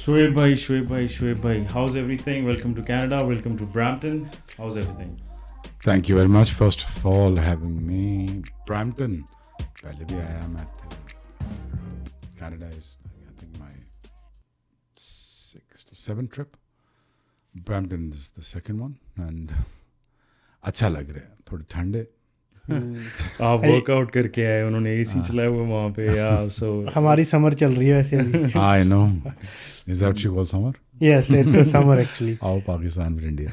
Shoaib bhai, how's everything? Welcome to Canada, welcome to Brampton. How's everything? Thank you very much, first of all, having me. Brampton, पहले भी आया मैं Canada is, I think, my 6th to 7th trip. Brampton is the second one, and अच्छा लग रहा है, थोड़ी ठंड है. आप वर्कआउट करके आए, उन्होंने एसी चलाया हुआ वहाँ पे. सो हमारी समर चल रही है वैसे अभी. I know. Is that what you call summer? Yes, it's a summer actually. आओ पाकिस्तान फिर India.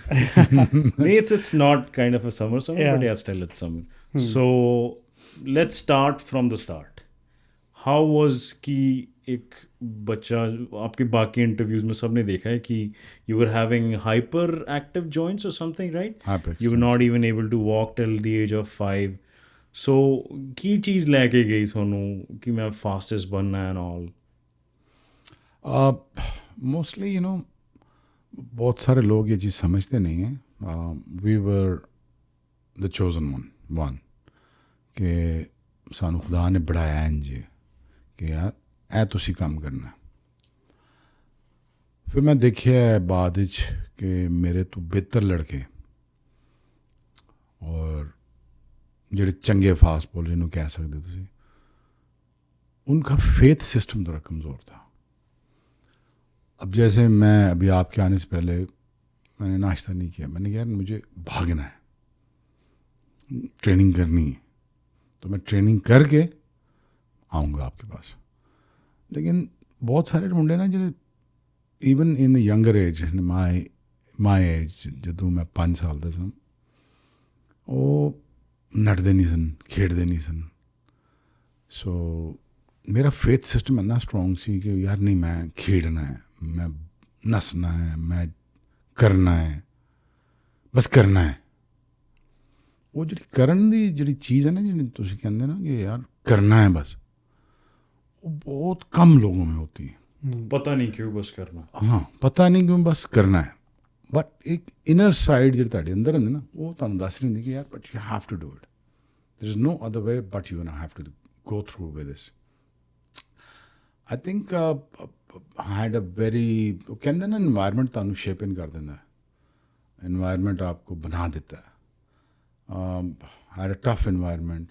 it's not kind of a summer, Yeah. but yeah, still it's summer. So let's start from the start. How was कि एक बच्चा, आपके बाकी interviews में सबने देखा है कि you were having hyperactive joints or something, right? You were not even able to walk till the age of 5. So की चीज़ लेके गई ਤੁਹਾਨੂੰ कि मैं fastest बनना है and all? Mostly, you know, बहुत सारे लोग ये चीज़ समझते नहीं हैं. We were the chosen one कि सानू खुदा ने बढ़ाया इंज कि यार ऐ तुसी काम करना. फिर मैं देखिया बाद कि मेरे तो बेहतर लड़के और ਜਿਹੜੇ ਚੰਗੇ ਫਾਸਟ ਬੋਲਰ ਜਿਹਨੂੰ ਕਹਿ ਸਕਦੇ ਤੁਸੀਂ, उनका फेथ सिस्टम थोड़ा कमज़ोर था. अब जैसे मैं अभी आपके आने से पहले मैंने नाश्ता नहीं किया. मैंने कहा यार मुझे भागना है, ट्रेनिंग करनी है, तो मैं ट्रेनिंग करके आऊँगा आपके पास. लेकिन बहुत सारे मुंडे ना जो even in the younger age, my age, ਜਦੋਂ मैं 5 ਸਾਲ ਦਾ ਸਾਂ, ਉਹ ਨੱਠਦੇ ਨਹੀਂ ਸਨ, ਖੇਡਦੇ ਨਹੀਂ ਸਨ. ਸੋ ਮੇਰਾ ਫੇਥ ਸਿਸਟਮ ਇੰਨਾ ਸਟਰੋਂਗ ਸੀ ਕਿ ਯਾਰ ਨਹੀਂ, ਮੈਂ ਖੇਡਣਾ ਹੈ, ਮੈਂ ਨੱਸਣਾ ਹੈ, ਮੈਂ ਕਰਨਾ ਹੈ, ਬਸ ਕਰਨਾ ਹੈ. ਉਹ ਜਿਹੜੀ ਕਰਨ ਦੀ ਜਿਹੜੀ ਚੀਜ਼ ਹੈ ਨਾ, ਜਿਹੜੀ ਤੁਸੀਂ ਕਹਿੰਦੇ ਨਾ ਕਿ ਯਾਰ ਕਰਨਾ है बस, वो बहुत कम लोगों में होती है. पता नहीं क्यों बस करना. हाँ, पता नहीं क्यों बस करना है. बट एक इनर साइड ਜਿਹੜੀ ਤੁਹਾਡੇ ਅੰਦਰ ਹੁੰਦੀ ਨਾ, ਉਹ ਤੁਹਾਨੂੰ ਦੱਸ ਰਹੀ ਹੁੰਦੀ ਕਿ ਯਾਰ but you have to do it. There is no other way but you have to go through with this. I think I had a very, ਕਹਿੰਦੇ ਨਾ environment ਤੁਹਾਨੂੰ shape in ਕਰ ਦਿੰਦਾ ਹੈ. environment आपको बना देता है. I had a tough environment.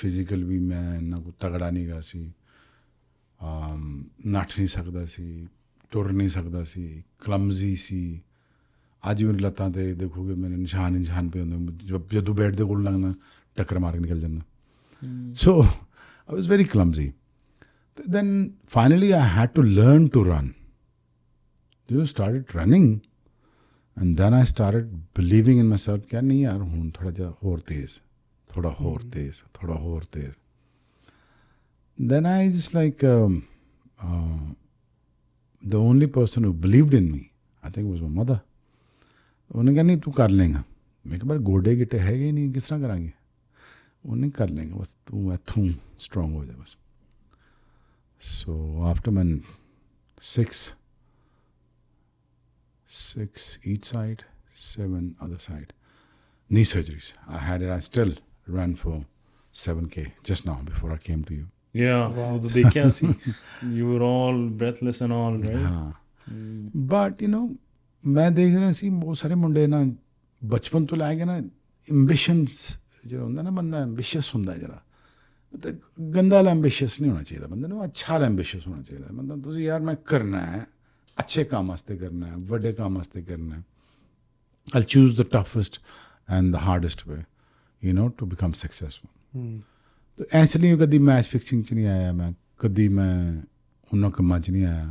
Physical ਵੀ ਮੈਂ ਇੰਨਾ ਕੋ ਤਗੜਾ ਨਹੀਂ ਗਾ ਸੀ. ਨੱਠ ਨਹੀਂ ਸਕਦਾ ਸੀ, ਤੁਰ ਨਹੀਂ ਸਕਦਾ ਸੀ, ਕਲਮਜ਼ੀ ਸੀ. ਅੱਜ ਵੀ ਲੱਤਾਂ 'ਤੇ ਦੇਖੋਗੇ ਮੇਰੇ ਨਿਸ਼ਾਨ ਪਏ ਹੁੰਦੇ, ਜਦੋਂ ਬੈਟ ਦੇ ਕੋਲ ਲੰਘਦਾ ਟੱਕਰ ਮਾਰ ਕੇ ਨਿਕਲ ਜਾਂਦਾ. ਸੋ I was very clumsy. Then finally I had to learn to run. You started running and then I started believing in myself ਕਿ ਨਹੀਂ ਯਾਰ ਹੁਣ ਥੋੜ੍ਹਾ ਜਿਹਾ ਹੋਰ ਤੇਜ਼, ਥੋੜਾ ਹੋਰ ਤੇਜ਼, ਥੋੜਾ ਹੋਰ ਤੇਜ਼. Then I just like the only person who believed in me, I think, was my mother. ਉਹਨੇ ਕਿਹਾ ਨਹੀਂ ਤੂੰ ਕਰ ਲੇਗਾ. ਮੈਂ ਕਿਹਾ ਪਰ ਗੋਡੇ ਗਿੱਟੇ ਹੈਗੇ ਹੀ ਨਹੀਂ, ਕਿਸ ਤਰ੍ਹਾਂ ਕਰਾਂਗੇ. ਉਹਨੇ ਕਰ ਲੇਗਾ, ਬਸ ਤੂੰ ਇੱਥੋਂ ਸਟਰੋਂਗ ਹੋ ਜਾ ਬਸ. So after my 6 each side, 7 other side knee surgeries I had it. I still ran for 7K just now before I came to you. Yeah, wow. They can see you were all breathless and all, right? But you know, मैं देख रहा सी बहुत सारे मुंडे ना बचपन तो लै के ना एम्बिशंस जो होंदा ना, बंदा एम्बिशियस होंदा है जरा, मतलब गंदा वाला एम्बिशियस नहीं होना चाहिए बंदे नूं, अच्छा वाला एम्बिशियस होना चाहिए. मतलब तुसीं यार मैं करना है, अच्छे काम वास्ते करना है, बड़े काम वास्ते करना है. I'll choose the toughest and the hardest way, you know, to become successful. तो ऐसे नहीं कभी मैच फिक्सिंग च नहीं आया, मैं कभी मैं उन्होंने कम्मा च नहीं आया.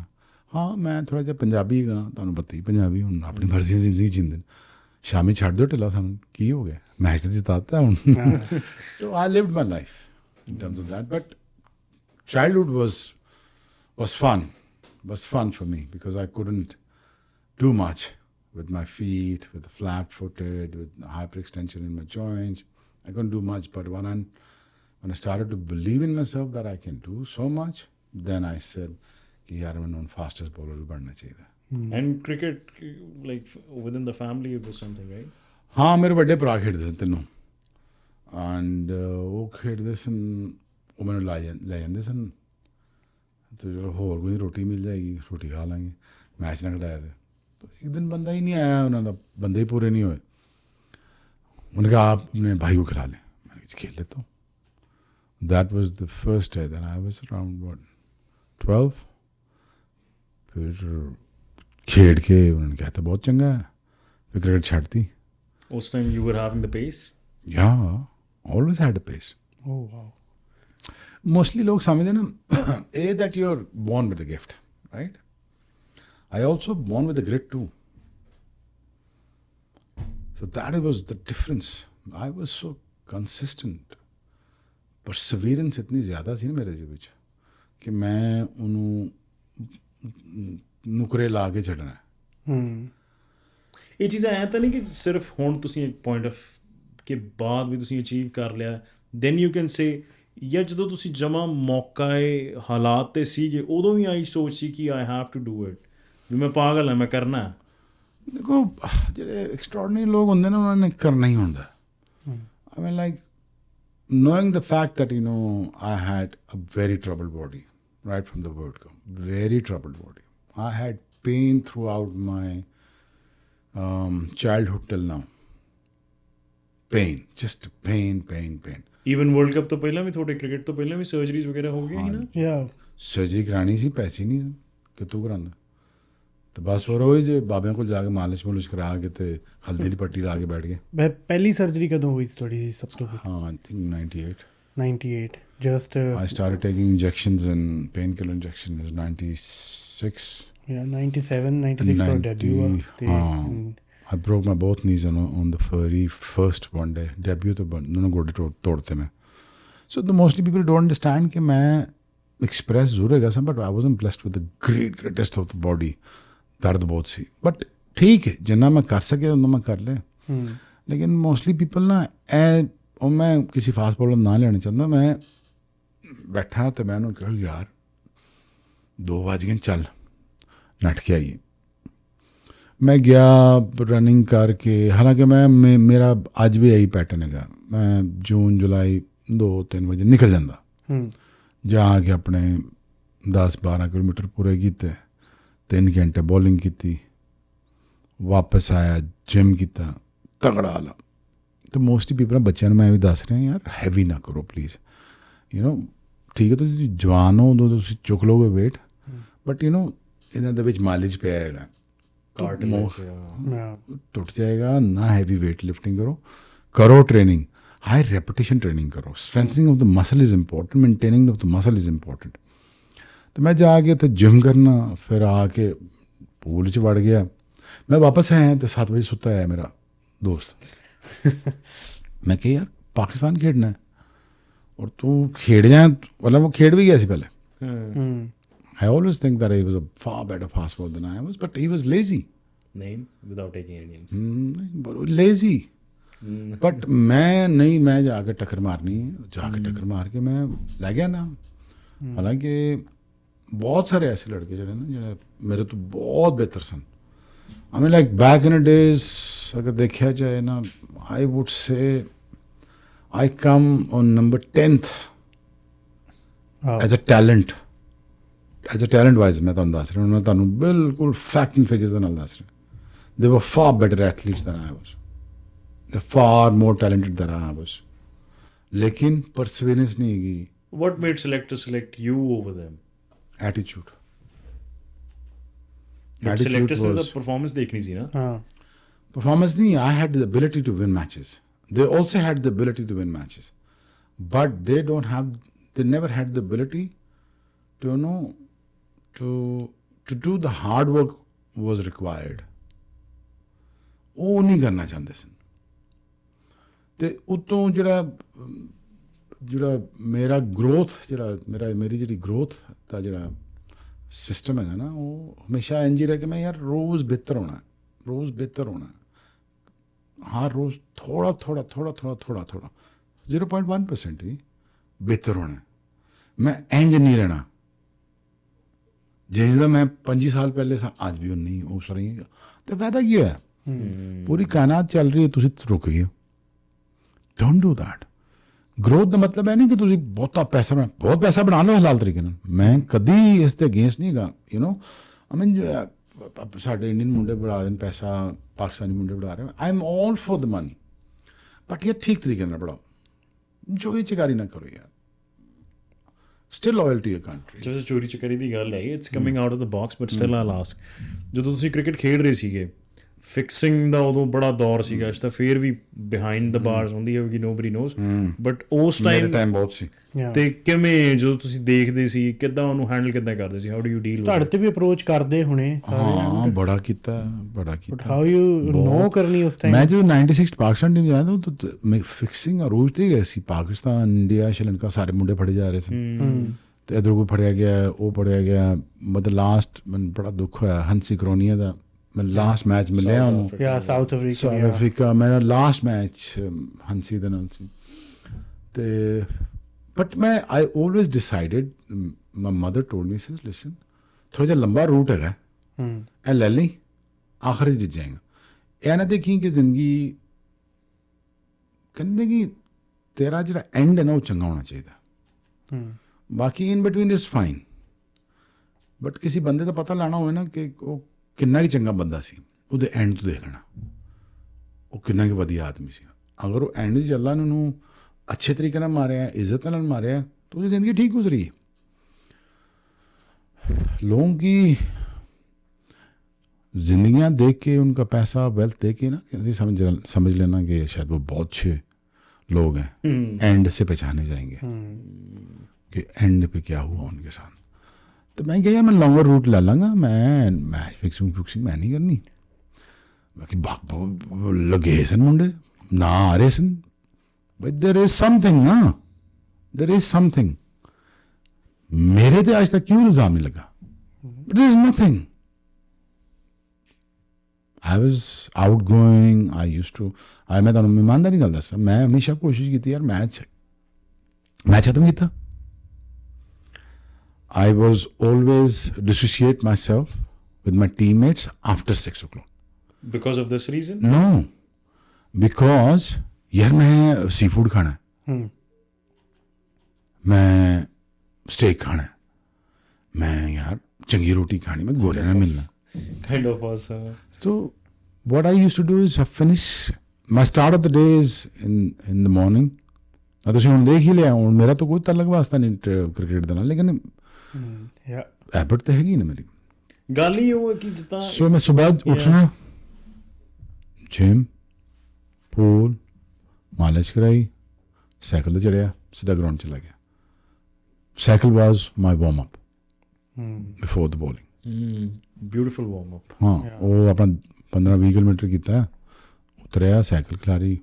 हाँ, मैं थोड़ा जिहा पंजाबी गा, तुहानूं पता ही पंजाबी हुण अपनी मर्जी दी जिंदगी जींदे. शामी छड्ड दिओ ढिल्ला, सानूं की हो गया, मैच तो जिताता हुण. So I lived my life in terms of that. But childhood was fun for me because I couldn't do much with my feet, with the flat-footed, with hyperextension in my joints. I couldn't do much. But when I started to believe in myself that I can do so much, then I said कि यार मैं fastest bowler भी बनना चाहिए. And cricket, like within the family, it was something, right? हाँ, मेरे बड़े भरा खेडदे सन तीनों. And ਉਹ ਖੇਡਦੇ ਸਨ, ਉਹ ਮੈਨੂੰ ਲੈ ਜਾਂਦੇ ਸਨ तो चलो होर कोई रोटी मिल जाएगी, रोटी खा लेंगे, मैच ना खिलाया तो एक दिन बंदा ही नहीं आया, उन्होंने बंदे ही पूरे नहीं हुए। उन्होंने कहा आप अपने भाई को खिला लें, मैंने कहा खेल लेता हूँ। That was the first day, then I was around what 12। फिर खेड के उन्होंने कहा था बहुत चंगा है, फिर क्रिकेट छाड़ती। उस time you were having the pace? या always had a pace. Oh wow. Mostly लोग समझते ना ए that you are born with the gift, right? I also born with the grit too. So that was the difference. I was so consistent. Perseverance इतनी ज़्यादा थी ना मेरे जी ਵਿੱਚ कि मैं ਉਹਨੂੰ ਨੁਕਰੇ ਲਾ ਕੇ ਛੱਡਣਾ ਹੈ। ਇਹ ਚੀਜ਼ਾਂ ਐ ਤਾਂ ਨਹੀਂ ਕਿ ਸਿਰਫ ਹੁਣ ਤੁਸੀਂ ਇੱਕ ਪੁਆਇੰਟ ਆਫ ਕੇ ਬਾਅਦ ਵੀ ਤੁਸੀਂ ਅਚੀਵ ਕਰ ਲਿਆ ਦੈਨ ਯੂ ਕੈਨ ਸੇ, ਜਾਂ ਜਦੋਂ ਤੁਸੀਂ ਜਮਾ ਮੌਕਾ ਹਾਲਾਤ ਤੇ ਸੀਗੇ ਉਦੋਂ ਵੀ ਆਈ ਸੋਚ ਸੀ ਕਿ I have to do it, ਵੀ ਮੈਂ ਪਾਗਲ ਹਾਂ ਮੈਂ ਕਰਨਾ ਹੈ? ਦੇਖੋ ਜਿਹੜੇ ਐਕਸਟਰਾordinary ਲੋਕ ਹੁੰਦੇ ਨੇ ਉਹਨਾਂ ਨੇ ਕਰਨਾ ਹੀ ਹੁੰਦਾ। I mean like knowing the fact that I had a very troubled body right from the word go, very troubled body. I had pain throughout my childhood till now. Pain, just pain. Even world cup ਤੋਂ ਪਹਿਲਾਂ ਵੀ ਤੁਹਾਡੇ cricket ਤੋਂ ਪਹਿਲਾਂ ਵੀ surgeries ਵਗੈਰਾ ਹੋ ਗਈਆਂ ਸੀ ਨਾ? Yeah. Surgery ਕਰਾਣੀ ਸੀ, ਪੈਸੇ ਨਹੀਂ ਕਿਤੋਂ ਕਰਾਉਂਦਾ। तो बस वो रोज बाबे को जाके मालिश मुलिश करा के ते हल्दी की पट्टी ला के बैठ गए। पहली सर्जरी कदों हुई थी थोड़ी सी सब तो? हाँ, I think 98 98 just I started taking injections and painkiller injection is 96 yeah 97 96 for debut I broke my both knees on the very first one day debut तो दोनों गोडे तोड़ते मैं। So the mostly people don't understand कि मैं express जरूर है गया but I wasn't blessed with the greatest of the body। दर्द बहुत सी बट ठीक है जिन्ना मैं कर सके उन्ना मैं कर लिया। लेकिन मोस्टली पीपल ना और मैं किसी फास्ट बॉलर ना लेना चाहता, मैं बैठा तो मैं उन्होंने कहा यार 2 बज गए चल नट के आइए। मैं गया रनिंग करके, हालांकि मैं मेरा अज भी यही पैटर्न है, मैं जून जुलाई 2-3 बजे निकल जाता, जाके अपने 10-12 किलोमीटर पूरे किए, 3 घंटे बॉलिंग की, वापस आया जिम किया तगड़ा वाला। तो मोस्टली पीपल बच्चों मैं भी दस रहा यार हैवी ना करो प्लीज़, ठीक है तुम जवान हो उदों तुम चुक लोगे वेट बट इन्हों ਦੇ ਵਿੱਚ ਮਾਈਲੇਜ ਪਿਆ ਹੈਗਾ, टुट जाएगा ना। हैवी वेट लिफ्टिंग करो ट्रेनिंग, हाई रेपिटेशन ट्रेनिंग करो, strengthening of the muscle is important, maintaining of the muscle is important. तो मैं जाके तो जिम करना, फिर आके पूल च वड़ गया। मैं वापस आया तो 7 बजे सुता है मेरा दोस्त मैं कहा यार पाकिस्तान खेडना है और तू खेड जाए, मतलब वो खेड भी गया सी पहले। I always think that he was a far better fast bowler than I was, but he was lazy. Name without taking any names. Lazy. But मैं जाके टक्कर मारनी है, जाके टक्कर मार के मैं लै गया ना। हालांकि बहुत सारे ऐसे लड़के जो ना जो मेरे तो बहुत बेहतर सन। I mean like back in days अगर देखा जाए ना, I would say I come on number 10th as a talent wise. मैं ਤੁਹਾਨੂੰ ਦੱਸ ਰਿਹਾ, ਮੈਂ ਤੁਹਾਨੂੰ ਬਿਲਕੁਲ ਫੈਕਟ ਐਂਡ ਫਿਗਰਸ ਦੇ ਨਾਲ ਦੱਸ ਰਿਹਾ। They were far better athletes than I was. They're far more talented than I was. लेकिन perseverance नहीं है। What made selectors select you over them? Attitude. Selectors ने तो performance देखनी थी ना? Performance नहीं, I had the ability to win matches. They also had the ability to win matches, but they never had the ability to do the hard work was required. ਉਹ ਨਹੀਂ ਕਰਨਾ ਚਾਹੁੰਦੇ ਸਨ। ਤੇ ਉਤੋਂ ਜਿਹੜਾ ਮੇਰਾ ਗਰੋਥ ਮੇਰੀ ਜਿਹੜੀ ਗਰੋਥ ਦਾ ਜਿਹੜਾ ਸਿਸਟਮ ਹੈਗਾ ਨਾ, ਉਹ ਹਮੇਸ਼ਾ ਇੰਝ ਹੀ ਰਿਹਾ ਕਿ ਮੈਂ ਯਾਰ ਰੋਜ਼ ਬਿਹਤਰ ਹੋਣਾ ਹਰ ਰੋਜ਼ ਥੋੜਾ 0.1% ਹੀ ਬਿਹਤਰ ਹੋਣਾ। ਮੈਂ ਇੰਝ ਨਹੀਂ ਰਹਿਣਾ ਜਿਵੇਂ ਦਾ ਮੈਂ 25 ਸਾਲ ਪਹਿਲੇ ਸਾਂ, ਅੱਜ ਵੀ ਉਹ ਨਹੀਂ ਉਸ ਰਹੀ। ਤੇ ਫਾਇਦਾ ਕੀ ਹੋਇਆ? पूरी कायनात चल रही है, तुम रुक गए। Don't do that. ਗਰੋਥ ਦਾ ਮਤਲਬ ਇਹ ਨਹੀਂ ਕਿ ਤੁਸੀਂ ਬਹੁਤ ਪੈਸਾ ਬਣਾ ਲਓ ਹਲਾਲ ਤਰੀਕੇ ਨਾਲ। ਮੈਂ ਕਦੀ ਇਸ ਦੇ ਅਗੇਂਸਟ ਨਹੀਂ ਗਾ, ਯੂ ਨੋ ਆਈ ਮੀਨ ਸਾਡੇ ਇੰਡੀਅਨ ਮੁੰਡੇ ਬਣਾ ਰਹੇ ਨੇ ਪੈਸਾ, ਪਾਕਿਸਤਾਨੀ ਮੁੰਡੇ ਬਣਾ ਰਹੇ, I am all for the money, but ਇਹ ਠੀਕ ਤਰੀਕੇ ਨਾਲ ਬਣਾਓ, ਚੋਰੀ ਚਕਾਰੀ ਨਾ ਕਰੋ ਯਾਰ, still loyal to your country. ਜਿਵੇਂ ਚੋਰੀ ਚਕਾਰੀ ਦੀ ਗੱਲ ਹੈ, it's coming out of the box, but still I'll ask, ਜਦੋਂ ਤੁਸੀਂ ਕ੍ਰਿਕਟ ਖੇਡ ਰਹੇ ਸੀਗੇ, ਫਿਕਸਿੰਗ ਦਾ ਉਦੋਂ ਬੜਾ ਦੌਰ ਸੀਗਾ, ਇਸ ਤਾਂ ਫੇਰ ਵੀ ਬਿਹਾਈਂਡ ਦ ਬਾਰਸ ਹੁੰਦੀ ਹੋਵੇਗੀ, ਨੋਬਡੀ ਨੋਜ਼, ਬਟ ਉਸ ਟਾਈਮ ਬਹੁਤ ਸੀ। ਤੇ ਕਿਵੇਂ ਜਦੋਂ ਤੁਸੀਂ ਦੇਖਦੇ ਸੀ, ਕਿੱਦਾਂ ਉਹਨੂੰ ਹੈਂਡਲ ਕਿੱਦਾਂ ਕਰਦੇ ਸੀ, ਹਾਊ ਡੂ ਯੂ ਡੀਲ? ਤੁਹਾਡੇ ਤੇ ਵੀ ਅਪਰੋਚ ਕਰਦੇ ਹੋਣੇ ਹਾਂ, ਬੜਾ ਕੀਤਾ। ਬਟ ਹਾਊ ਯੂ ਨੋ ਕਰਨੀ ਉਸ ਟਾਈਮ? ਮੈਂ ਜਦੋਂ 96 ਪਾਕਿਸਤਾਨ ਟੀਮ ਜਾਂਦਾ ਤਾਂ ਮੈਂ ਫਿਕਸਿੰਗ ਅਰੂਜ ਤੇ ਗਏ ਸੀ, ਪਾਕਿਸਤਾਨ, ਇੰਡੀਆ, ਸ਼੍ਰੀਲੰਕਾ, ਸਾਰੇ ਮੁੰਡੇ ਫੜੇ ਜਾ ਰਹੇ ਸਨ, ਤੇ ਇੱਧਰ ਕੋਈ ਫੜਿਆ ਗਿਆ, ਉਹ ਫੜਿਆ ਗਿਆ। ਮਤਲਬ ਲਾਸਟ ਮੈਨੂੰ ਬੜਾ ਦੁੱਖ ਹੋਇਆ, ਹੰਸੀ ਕਰੋਨੀਆ ਦਾ ਮੈਂ ਲਾਸਟ ਮੈਚ ਮਿਲਿਆ ਉਹਨੂੰ, ਸਾਊਥ ਅਫਰੀਕਾ, ਮੇਰਾ ਲਾਸਟ ਮੈਚ ਹੰਸੀ ਦੇ ਨਾਲ ਸੀ। ਤੇ ਬਟ ਮੈਂ ਆਈ always decided, my mother told me, says ਲਿਸਨ, ਥੋੜਾ ਜਿਹਾ ਲੰਬਾ ਰੂਟ ਹੈਗਾ, ਇਹ ਲੈ ਲਈ, ਆਖਰ 'ਚ ਜਿੱਤ ਜਾਏਗਾ। ਇਹ ਨਾ ਦੇਖੀ ਕਿ ਜ਼ਿੰਦਗੀ ਕਹਿੰਦੇ ਕਿ ਤੇਰਾ ਜਿਹੜਾ ਐਂਡ ਹੈ ਨਾ ਉਹ ਚੰਗਾ ਹੋਣਾ ਚਾਹੀਦਾ, ਬਾਕੀ in between is fine. But ਕਿਸੇ ਬੰਦੇ ਦਾ ਪਤਾ ਲਾਣਾ ਹੋਵੇ ਨਾ ਕਿ ਉਹ ਕਿੰਨਾ ਕੁ ਚੰਗਾ ਬੰਦਾ ਸੀ, ਉਹਦੇ ਐਂਡ ਤੋਂ ਦੇਖ ਲੈਣਾ ਉਹ ਕਿੰਨਾ ਕੁ ਵਧੀਆ ਆਦਮੀ ਸੀ। ਅਗਰ ਉਹ ਐਂਡ 'ਚ ਅੱਲਾ ਨੇ ਉਹਨੂੰ अच्छे तरीके ਨਾਲ ਮਾਰਿਆ, ਇੱਜ਼ਤ ਨਾਲ ਮਾਰਿਆ, तो उसकी ज़िंदगी ठीक गुजरी है। लोगों की जिंदगियां देख के, उनका पैसा, वेल्थ देख के ना समझ लेना कि शायद वो बहुत अच्छे लोग हैं, एंड से पहचाने जाएंगे कि एंड पे क्या हुआ उनके साथ। तो मैं कहा यार मैं लॉन्गर रूट ले लूँगा, मैं मैच फिक्सिंग मैं नहीं करनी। बाकी लगे सन मुंडे ना आ रहे सन, बट देयर इज समथिंग ना, देयर इज समथिंग। मेरे तो आज तक क्यों इल्जाम नहीं लगा, but there is nothing. I was outgoing, I use to, मैं तुहानूं ईमानदारी गल दसां, मैं हमेशा कोशिश की यार मैच खत्म किया। I was always dissociate myself with my teammates after 6 o'clock. Because of this reason? No, because यार मैं सी फूड खाना है, मैं स्टेक खाना है, मैं यार चंगी रोटी खानी, मैं गोरे ना मिलना। Kind of was. So what I used to do is finish my start of the day is in the morning. ਤੁਸੀਂ ਹੁਣ ਦੇਖ ਹੀ ਲਿਆ, ਹੁਣ ਮੇਰਾ ਤਾਂ ਕੋਈ ਤਲਕ ਵਾਸਤਾ ਨਹੀਂ ਕ੍ਰਿਕਟ ਦੇ ਨਾਲ, ਲੇਕਿਨ हैबिट तो हैगी ना मेरी। ਗੱਲ ਹੀ ਉਹ ਕਿ ਜਿੱਦਾਂ सो मैं सुबह उठना, जिम, पूल, मालिश कराई, साइकिल ते चढ़िया, सीधा ग्राउंड चला गया। Cycle was my warm up before the bowling. Beautiful warm up. हाँ, वो अपना 15-20 किलोमीटर किया, उतरिया, साइकिल खिलारी,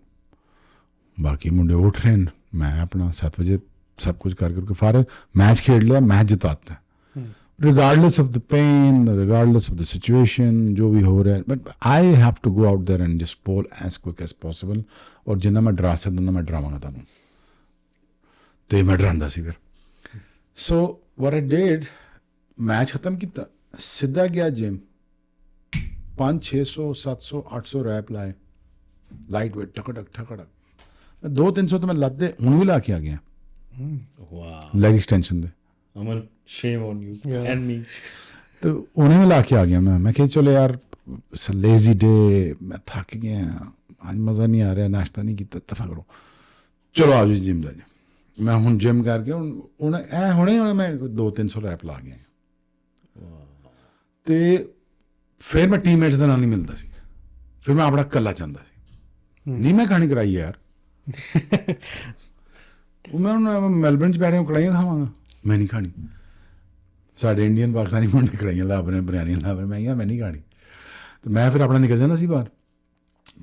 बाकी मुंडे उठ रहे हैं, मैं अपना 7 बजे सब कुछ करके फारग, मैच खेल लिया, मैच जिताता है regardless of the pain, regardless of the situation, जो भी हो रहा है। But I have to go out there and just bowl as quick as possible. और जिन्ना मैं डरा सकदा उन्ना मैं डरावांगा तुहानूं, ते मैं डरांदा सी फिर। सो व्हाट आई डिड, मैच खत्म किया, सीधा गया जिम, 500, 600, 700, 800 रैप लाए, लाइट वेट, ठकड़क 200-300 तो मैं लद्दे हुण भी ला के आ गया। वाह, leg extension they. Aman, shame on you and me। तो उन्हें में ला के आ गया मैं कह चलो यार लेजी डे, मैं थक गया, आज मज़ा नहीं आ रहा, नाश्ता नहीं किया, दफा करो, चलो आज जिम जा जाए। मैं हूँ जिम करके हुणे मैं 200-300 रैप ला गया। तो फिर मैं टीममेट्स के नाल नहीं मिलता सी, फिर मैं अपना कला चाहता सी, नहीं मैं खानी कराई यार। मैं हूँ मैलबर्न च बैठे कढ़ाइयाँ खावांगा, मैं नहीं खानी। साढ़े इंडियन पाकिस्तानी मुंडे कढ़ाइयाँ ला रहे, बिरयानी ला रहे, मैं नहीं खानी। तो मैं फिर अपना निकल जाता सी बाहर।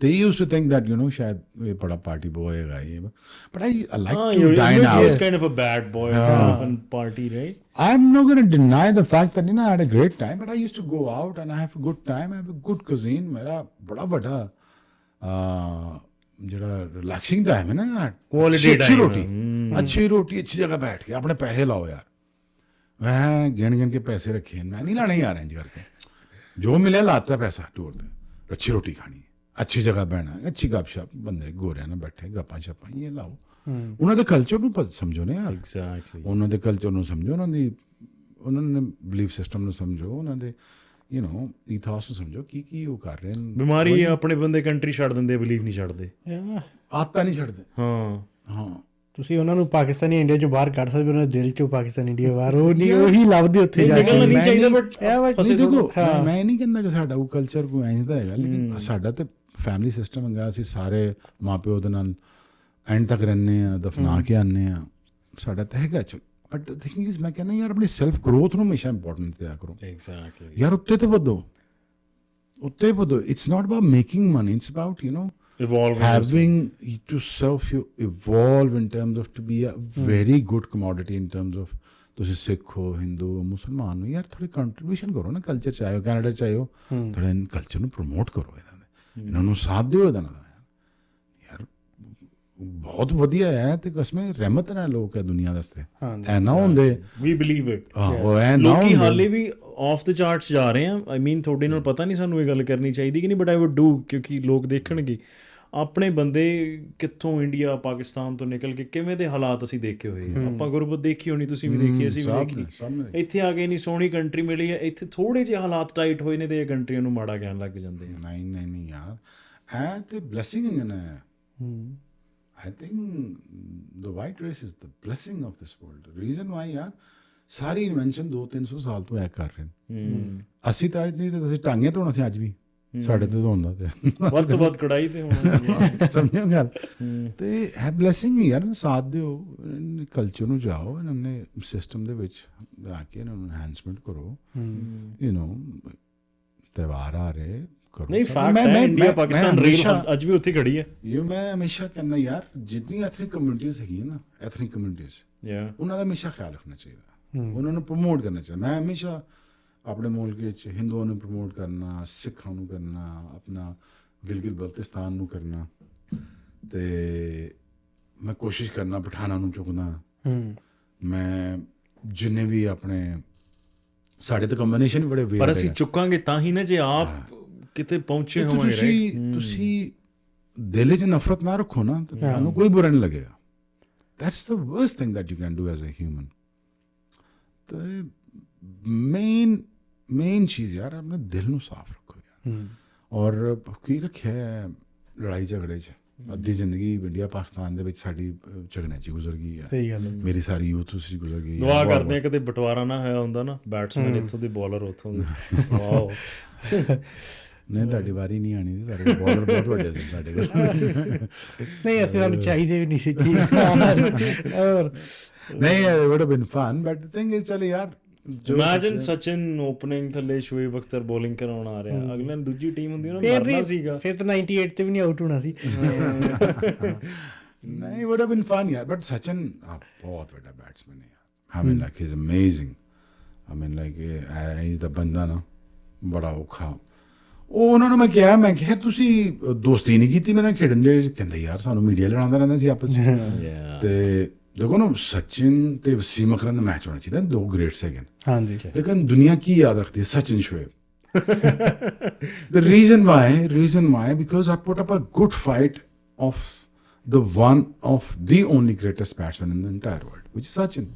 तो he used to think that you know शायद ये बड़ा पार्टी बॉय है ये, but I like to dine out. He's kind of a bad boy, fun party, right? I'm not going to deny the fact that I had a great time, but I used to go out and I have a good time, I have a good cuisine। मेरा बड़ा बड़ा ਜਿਹੜਾ relaxing time ਹੈ ਨਾ, quality ਅੱਛੀ ਰੋਟੀ, ਅੱਛੀ ਰੋਟੀ, ਅੱਛੀ ਜਗ੍ਹਾ ਬੈਠ ਕੇ ਆਪਣੇ ਪੈਸੇ ਲਾਓ ਯਾਰ। ਮੈਂ ਗਿਣ ਕੇ ਪੈਸੇ ਰੱਖੇ, ਮੈਂ ਨਹੀਂ ਲਾਣੇ ਯਾਰ ਇੰਜ ਕਰਕੇ, ਜੋ ਮਿਲਿਆ ਲਾਤਾ ਪੈਸਾ ਟੂਰ ਤੇ, ਅੱਛੀ ਰੋਟੀ ਖਾਣੀ। ਅੱਛੀ ਜਗ੍ਹਾ ਬਹਿਣਾ, ਅੱਛੀ ਗੱਪਸ਼ਪ, ਬੰਦੇ ਗੋਰਿਆਂ ਨਾਲ ਬੈਠੇ ਗੱਪਾਂ ਛਾਪਾਂ ਇਹ ਲਾਓ, ਉਹਨਾਂ ਦੇ ਕਲਚਰ ਨੂੰ ਸਮਝੋ ਨਾ ਯਾਰ, ਐਗਜ਼ੈਕਟਲੀ ਉਹਨਾਂ ਦੇ ਕਲਚਰ ਨੂੰ ਸਮਝੋ, ਉਹਨਾਂ ਦੇ ਬਿਲੀਫ ਸਿਸਟਮ ਨੂੰ ਸਮਝੋ, ਉਹਨਾਂ ਦੇ ਈਥੋਸ ਨੂੰ ਸਮਝੋ, ਕੀ ਉਹ ਕਰ ਰਹੇ ਨੇ। ਬਿਮਾਰੀ ਹੈ ਆਪਣੇ ਬੰਦੇ ਕੰਟਰੀ ਛੱਡ ਦਿੰਦੇ, ਬਲੀਵ ਨਹੀਂ ਛੱਡਦੇ, ਆਦਤਾਂ ਨਹੀਂ ਛੱਡਦੇ। ਹਾਂ ਤੁਸੀਂ ਉਹਨਾਂ ਨੂੰ ਪਾਕਿਸਤਾਨੀ ਇੰਡੀਆ ਚੋਂ ਬਾਹਰ ਕੱਢ ਸਕਦੇ, ਉਹਨਾਂ ਦੇ ਦਿਲ ਚੋਂ ਪਾਕਿਸਤਾਨ ਇੰਡੀਆ ਬਾਹਰ ਉਹ ਨਹੀਂ, ਉਹੀ ਲੱਭਦੇ ਉੱਥੇ ਜਾ ਕੇ। ਨਿਕਲਣਾ ਨਹੀਂ ਚਾਹੀਦਾ, ਬਟ ਨਹੀਂ ਦੇਖੋ, ਮੈਂ ਨਹੀਂ ਕਹਿੰਦਾ ਕਿ ਸਾਡਾ ਉਹ ਕਲਚਰ ਕੋਈ ਐਂ ਦਾ ਹੈਗਾ, ਲੇਕਿਨ ਸਾਡਾ ਤਾਂ ਫੈਮਿਲੀ ਸਿਸਟਮ ਹੈਗਾ, ਅਸੀਂ ਸਾਰੇ ਮਾਂ ਪਿਓ ਦੇ ਨਾਲ ਐਂਡ ਤੱਕ ਰਹਿੰਦੇ ਹਾਂ, ਦਫਨਾ ਕੇ ਆਉਂਦੇ ਹਾਂ, ਸਾਡਾ ਤਾਂ ਹੈਗਾ। ਬਟ ਦ ਥਿੰਗ ਇਜ਼, ਮੈਂ ਕਹਿੰਦਾ ਯਾਰ ਆਪਣੀ ਸੈਲਫ ਗਰੋਥ ਨੂੰ ਹਮੇਸ਼ਾ ਇੰਪੋਰਟੈਂਟ ਦਿਆ ਕਰੋ। ਐਗਜ਼ੈਕਟਲੀ ਯਾਰ ਉੱਤੇ ਤੋਂ ਵਧੋ, it's not about making money, it's about having to self you evolve in terms of to be a very good commodity in terms of ਤੁਸੀਂ ਸਿੱਖ ਹੋ, ਹਿੰਦੂ ਹੋ, ਮੁਸਲਮਾਨ ਹੋ, ਯਾਰ ਥੋੜੀ ਕੰਟਰੀਬਿਊਸ਼ਨ ਕਰੋ ਨਾ ਕਲਚਰ 'ਚ ਆਏ ਹੋ, ਕੈਨੇਡਾ 'ਚ ਆਏ ਹੋ, ਥੋੜਾ ਕਲਚਰ ਨੂੰ ਪ੍ਰਮੋਟ ਕਰੋ, ਇਹਨਾਂ ਨੂੰ ਸਾਥ ਦਿਓ ਇਹਦਾ ਨਾਲ ਯਾਰ, ਬਹੁਤ ਵਧੀਆ ਹੈ। ਤੇ ਕਸਮੇ ਰਹਿਮਤ ਨਾਲ ਲੋਕ ਹੈ ਦੁਨੀਆ ਵਾਸਤੇ, ਐ ਨਾ ਹੁੰਦੇ ਵੀ ਬਿਲੀਵ ਇਟ। ਉਹ ਐ ਨਾ ਲੋਕੀ ਹਾਲੇ ਵੀ ਆਫ ਦ ਚਾਰਟਸ ਜਾ ਰਹੇ ਆ। ਆਈ ਮੀਨ ਤੁਹਾਡੇ ਨਾਲ ਪਤਾ ਨਹੀਂ ਸਾਨੂੰ ਇਹ ਗੱਲ ਕਰਨੀ ਚਾਹੀਦੀ ਕਿ ਨਹੀਂ, ਬਟ ਆਈ ਵੁੱਡ ਡੂ, ਕਿਉਂਕਿ ਲੋਕ ਦੇਖਣਗੇ ਆਪਣੇ ਬੰਦੇ ਕਿੱਥੋਂ ਇੰਡੀਆ ਪਾਕਿਸਤਾਨ ਤੋਂ ਨਿਕਲ ਕੇ ਕਿਵੇਂ ਦੇ ਹਾਲਾਤ ਅਸੀਂ ਦੇਖੇ ਹੋਏ ਆ। ਆਪਾਂ ਗੁਰਬਤ ਦੇਖੀ ਹੋਣੀ, ਤੁਸੀਂ ਵੀ ਦੇਖੀ, ਅਸੀਂ ਵੀ ਦੇਖੀ। ਇੱਥੇ ਆ ਕੇ ਇੰਨੀ ਸੋਹਣੀ ਕੰਟਰੀ ਮਿਲੀ ਹੈ, ਇੱਥੇ ਥੋੜ੍ਹੇ ਜਿਹੇ ਹਾਲਾਤ ਟਾਈਟ ਹੋਏ ਨੇ ਤੇ ਇਹ ਕੰਟਰੀਆਂ ਨੂੰ ਮਾੜਾ ਕਹਿਣ ਲੱਗ ਜਾਂਦੇ ਆ। ਨਹੀਂ ਯਾਰ, ਇਹ ਤੇ ਬਲੈਸਿੰਗ ਹੈ ਨਾ। I think the white race is the blessing of this world. Reason why ਯਾਰ ਸਾਰੀ ਇਨਵੈਂਸ਼ਨ 200-300 ਸਾਲ ਤੋਂ ਇਹ ਕਰ ਰਹੇ ਨੇ। ਅਸੀਂ ਤਾਂ ਅੱਜ ਨਹੀਂ, ਤਾਂ ਅਸੀਂ ਟਾਂਗੀਆਂ ਧੋਣਾ ਸੀ ਅੱਜ ਵੀ, ਸਾਡੇ ਤੇ ਧੋਂਦਾ ਤੇ ਵੱਧ ਤੋਂ ਵੱਧ ਕੜਾਈ ਤੇ ਹੋਣਾ, ਸਮਝਿਆ ਗੱਲ। ਤੇ ਹੈ ਬਲੈਸਿੰਗ ਹੀ ਯਾਰ, ਸਾਥ ਦਿਓ, ਕਲਚਰ ਨੂੰ ਜਾਓ, ਇਹਨਾਂ ਨੇ ਸਿਸਟਮ ਦੇ ਵਿੱਚ ਆ ਕੇ ਇਹਨਾਂ ਨੂੰ ਐਨਹਾਂਸਮੈਂਟ ਕਰੋ। ਤਿਉਹਾਰ ਆ ਰਹੇ ਕਰੋ। ਨਹੀਂ ਫੈਕਟ ਹੈ, ਇੰਡੀਆ ਪਾਕਿਸਤਾਨ ਰੀਲ ਅੱਜ ਵੀ ਉੱਥੇ ਖੜੀ ਹੈ। ਮੈਂ ਹਮੇਸ਼ਾ ਕਹਿੰਦਾ ਯਾਰ, ਜਿੰਨੀ ਐਥਨਿਕ ਕਮਿਊਨਿਟੀਜ਼ ਹੈਗੀਆਂ ਨਾ, ਐਥਨਿਕ ਕਮਿਊਨਿਟੀਜ਼, ਉਹਨਾਂ ਦਾ ਹਮੇਸ਼ਾ ਖਿਆਲ ਰੱਖਣਾ ਚਾਹੀਦਾ, ਉਹਨਾਂ ਨੂੰ ਪ੍ਰਮੋਟ ਕਰਨਾ ਚਾਹੀਦਾ। ਮੈਂ ਹਮੇਸ਼ਾ ਆਪਣੇ ਮੁਲਕ ਵਿੱਚ ਹਿੰਦੂਆਂ ਨੂੰ ਪ੍ਰਮੋਟ ਕਰਨਾ, ਸਿੱਖਾਂ ਨੂੰ ਕਰਨਾ, ਆਪਣਾ ਗਿਲਗਿਤ ਬਲਤਿਸਤਾਨ ਨੂੰ ਕਰਨਾ, ਤੇ ਮੈਂ ਕੋਸ਼ਿਸ਼ ਕਰਨਾ ਪਠਾਨਾਂ ਨੂੰ ਚੁੱਕਣਾ। ਮੈਂ ਜਿੰਨੇ ਵੀ ਆਪਣੇ ਸਾਡੇ ਤਾਂ ਕੰਬੀਨੇਸ਼ਨ ਬੜੇ ਵੇਰ, ਪਰ ਅਸੀਂ ਚੁੱਕਾਂਗੇ ਤਾਂ ਹੀ ਨਾ, ਜੇ ਆਪ ਕਿਤੇ ਪਹੁੰਚੇ ਹੋਵਾਂਗੇ। ਤੁਸੀਂ ਦਿਲ 'ਚ ਨਫ਼ਰਤ ਨਾ ਰੱਖੋ ਨਾ, ਤਾਂ ਤੁਹਾਨੂੰ ਕੋਈ ਬੁਰਾ ਨਹੀਂ ਲੱਗੇਗਾ। That's the worst thing that you can do as a human. ਤੇ ਮੇਨ ਚੀਜ਼ ਯਾਰ, ਆਪਣੇ ਦਿਲ ਨੂੰ ਸਾਫ਼ ਰੱਖੋ ਯਾਰ। ਔਰ ਕੀ ਰੱਖਿਆ ਲੜਾਈ ਝਗੜੇ 'ਚ, ਅੱਧੀ ਜ਼ਿੰਦਗੀ ਇੰਡੀਆ ਪਾਕਿਸਤਾਨ ਦੇ ਵਿੱਚ ਸਾਡੀ ਝਗੜਿਆਂ 'ਚ ਗੁਜ਼ਰ ਗਈ ਹੈ। ਸਹੀ ਗੱਲ ਹੈ, ਮੇਰੀ ਸਾਰੀ ਯੂਥ ਉਸ 'ਚ ਗੁਜ਼ਰ ਗਈ। ਦੁਆ ਕਰਦੇ ਆ ਕਦੇ ਬਟਵਾਰਾ ਨਾ ਹੋਇਆ ਹੁੰਦਾ ਨਾ, ਬੈਟਸਮੈਨ ਇੱਥੋਂ ਦੇ, ਬੋਲਰ ਉੱਥੋਂ ਦੇ। ਵਾਓ, ਨਹੀਂ ਤੁਹਾਡੀ ਵਾਰੀ ਨਹੀਂ ਆਣੀ ਸੀ, ਸਾਡੇ ਬੋਲਰ ਬਹੁਤ ਵੱਡੇ ਸੀ ਸਾਡੇ ਕੋਲ। ਨਹੀਂ ਅਸੀਂ ਸਾਨੂੰ ਚਾਹੀਦੇ ਵੀ ਨਹੀਂ ਸੀ। ਔਰ ਨਹੀਂ, it would have been fun, but the thing is, ਚਲ ਯਾਰ, ਇਮੈਜਿਨ ਸਚਿਨ ਓਪਨਿੰਗ ਥੱਲੇ, ਸ਼ੋਏਬ ਅਖਤਰ ਬੋਲਿੰਗ ਕਰਾਉਣ ਆ ਰਿਹਾ, ਅਗਲੇ ਨੂੰ ਦੂਜੀ ਟੀਮ ਹੁੰਦੀ ਉਹਨਾਂ ਨੂੰ ਮਰਨਾ ਸੀਗਾ। ਫਿਰ ਤਾਂ 98 ਤੇ ਵੀ ਨਹੀਂ ਆਊਟ ਹੋਣਾ ਸੀ। ਨਹੀਂ, would have been fun ਯਾਰ, but ਸਚਿਨ ਬਹੁਤ ਵੱਡਾ ਬੈਟਸਮੈਨ ਹੈ ਯਾਰ। I mean like he's amazing. I mean like he's the ਬੰਦਾ ਨਾ ਬੜਾ ਔਖਾ। ਉਹ ਉਹਨਾਂ ਨੂੰ ਮੈਂ ਕਿਹਾ ਤੁਸੀਂ ਦੋਸਤੀ ਨਹੀਂ ਕੀਤੀ ਮੇਰੇ ਨਾਲ ਖੇਡਣ ਦੇ? ਕਹਿੰਦੇ ਯਾਰ ਸਾਨੂੰ ਮੀਡੀਆ ਲੜਾਉਂਦਾ ਰਹਿੰਦਾ ਸੀ ਆਪਸ 'ਚ। ਤੇ ਦੇਖੋ ਨਾ, ਸਚਿਨ ਤੇ ਵਸੀਮ ਅਕਰਮ ਦਾ ਮੈਚ ਹੋਣਾ ਚਾਹੀਦਾ, ਦੋ ਗ੍ਰੇਟਸ ਹੈਗੇ। ਹਾਂਜੀ, ਲੇਕਿਨ ਦੁਨੀਆ ਕੀ ਯਾਦ ਰੱਖਦੀ ਹੈ? Sachin Shoaib. The reason why because I put up a good fight of the only greatest batsman in the entire world, which is Sachin.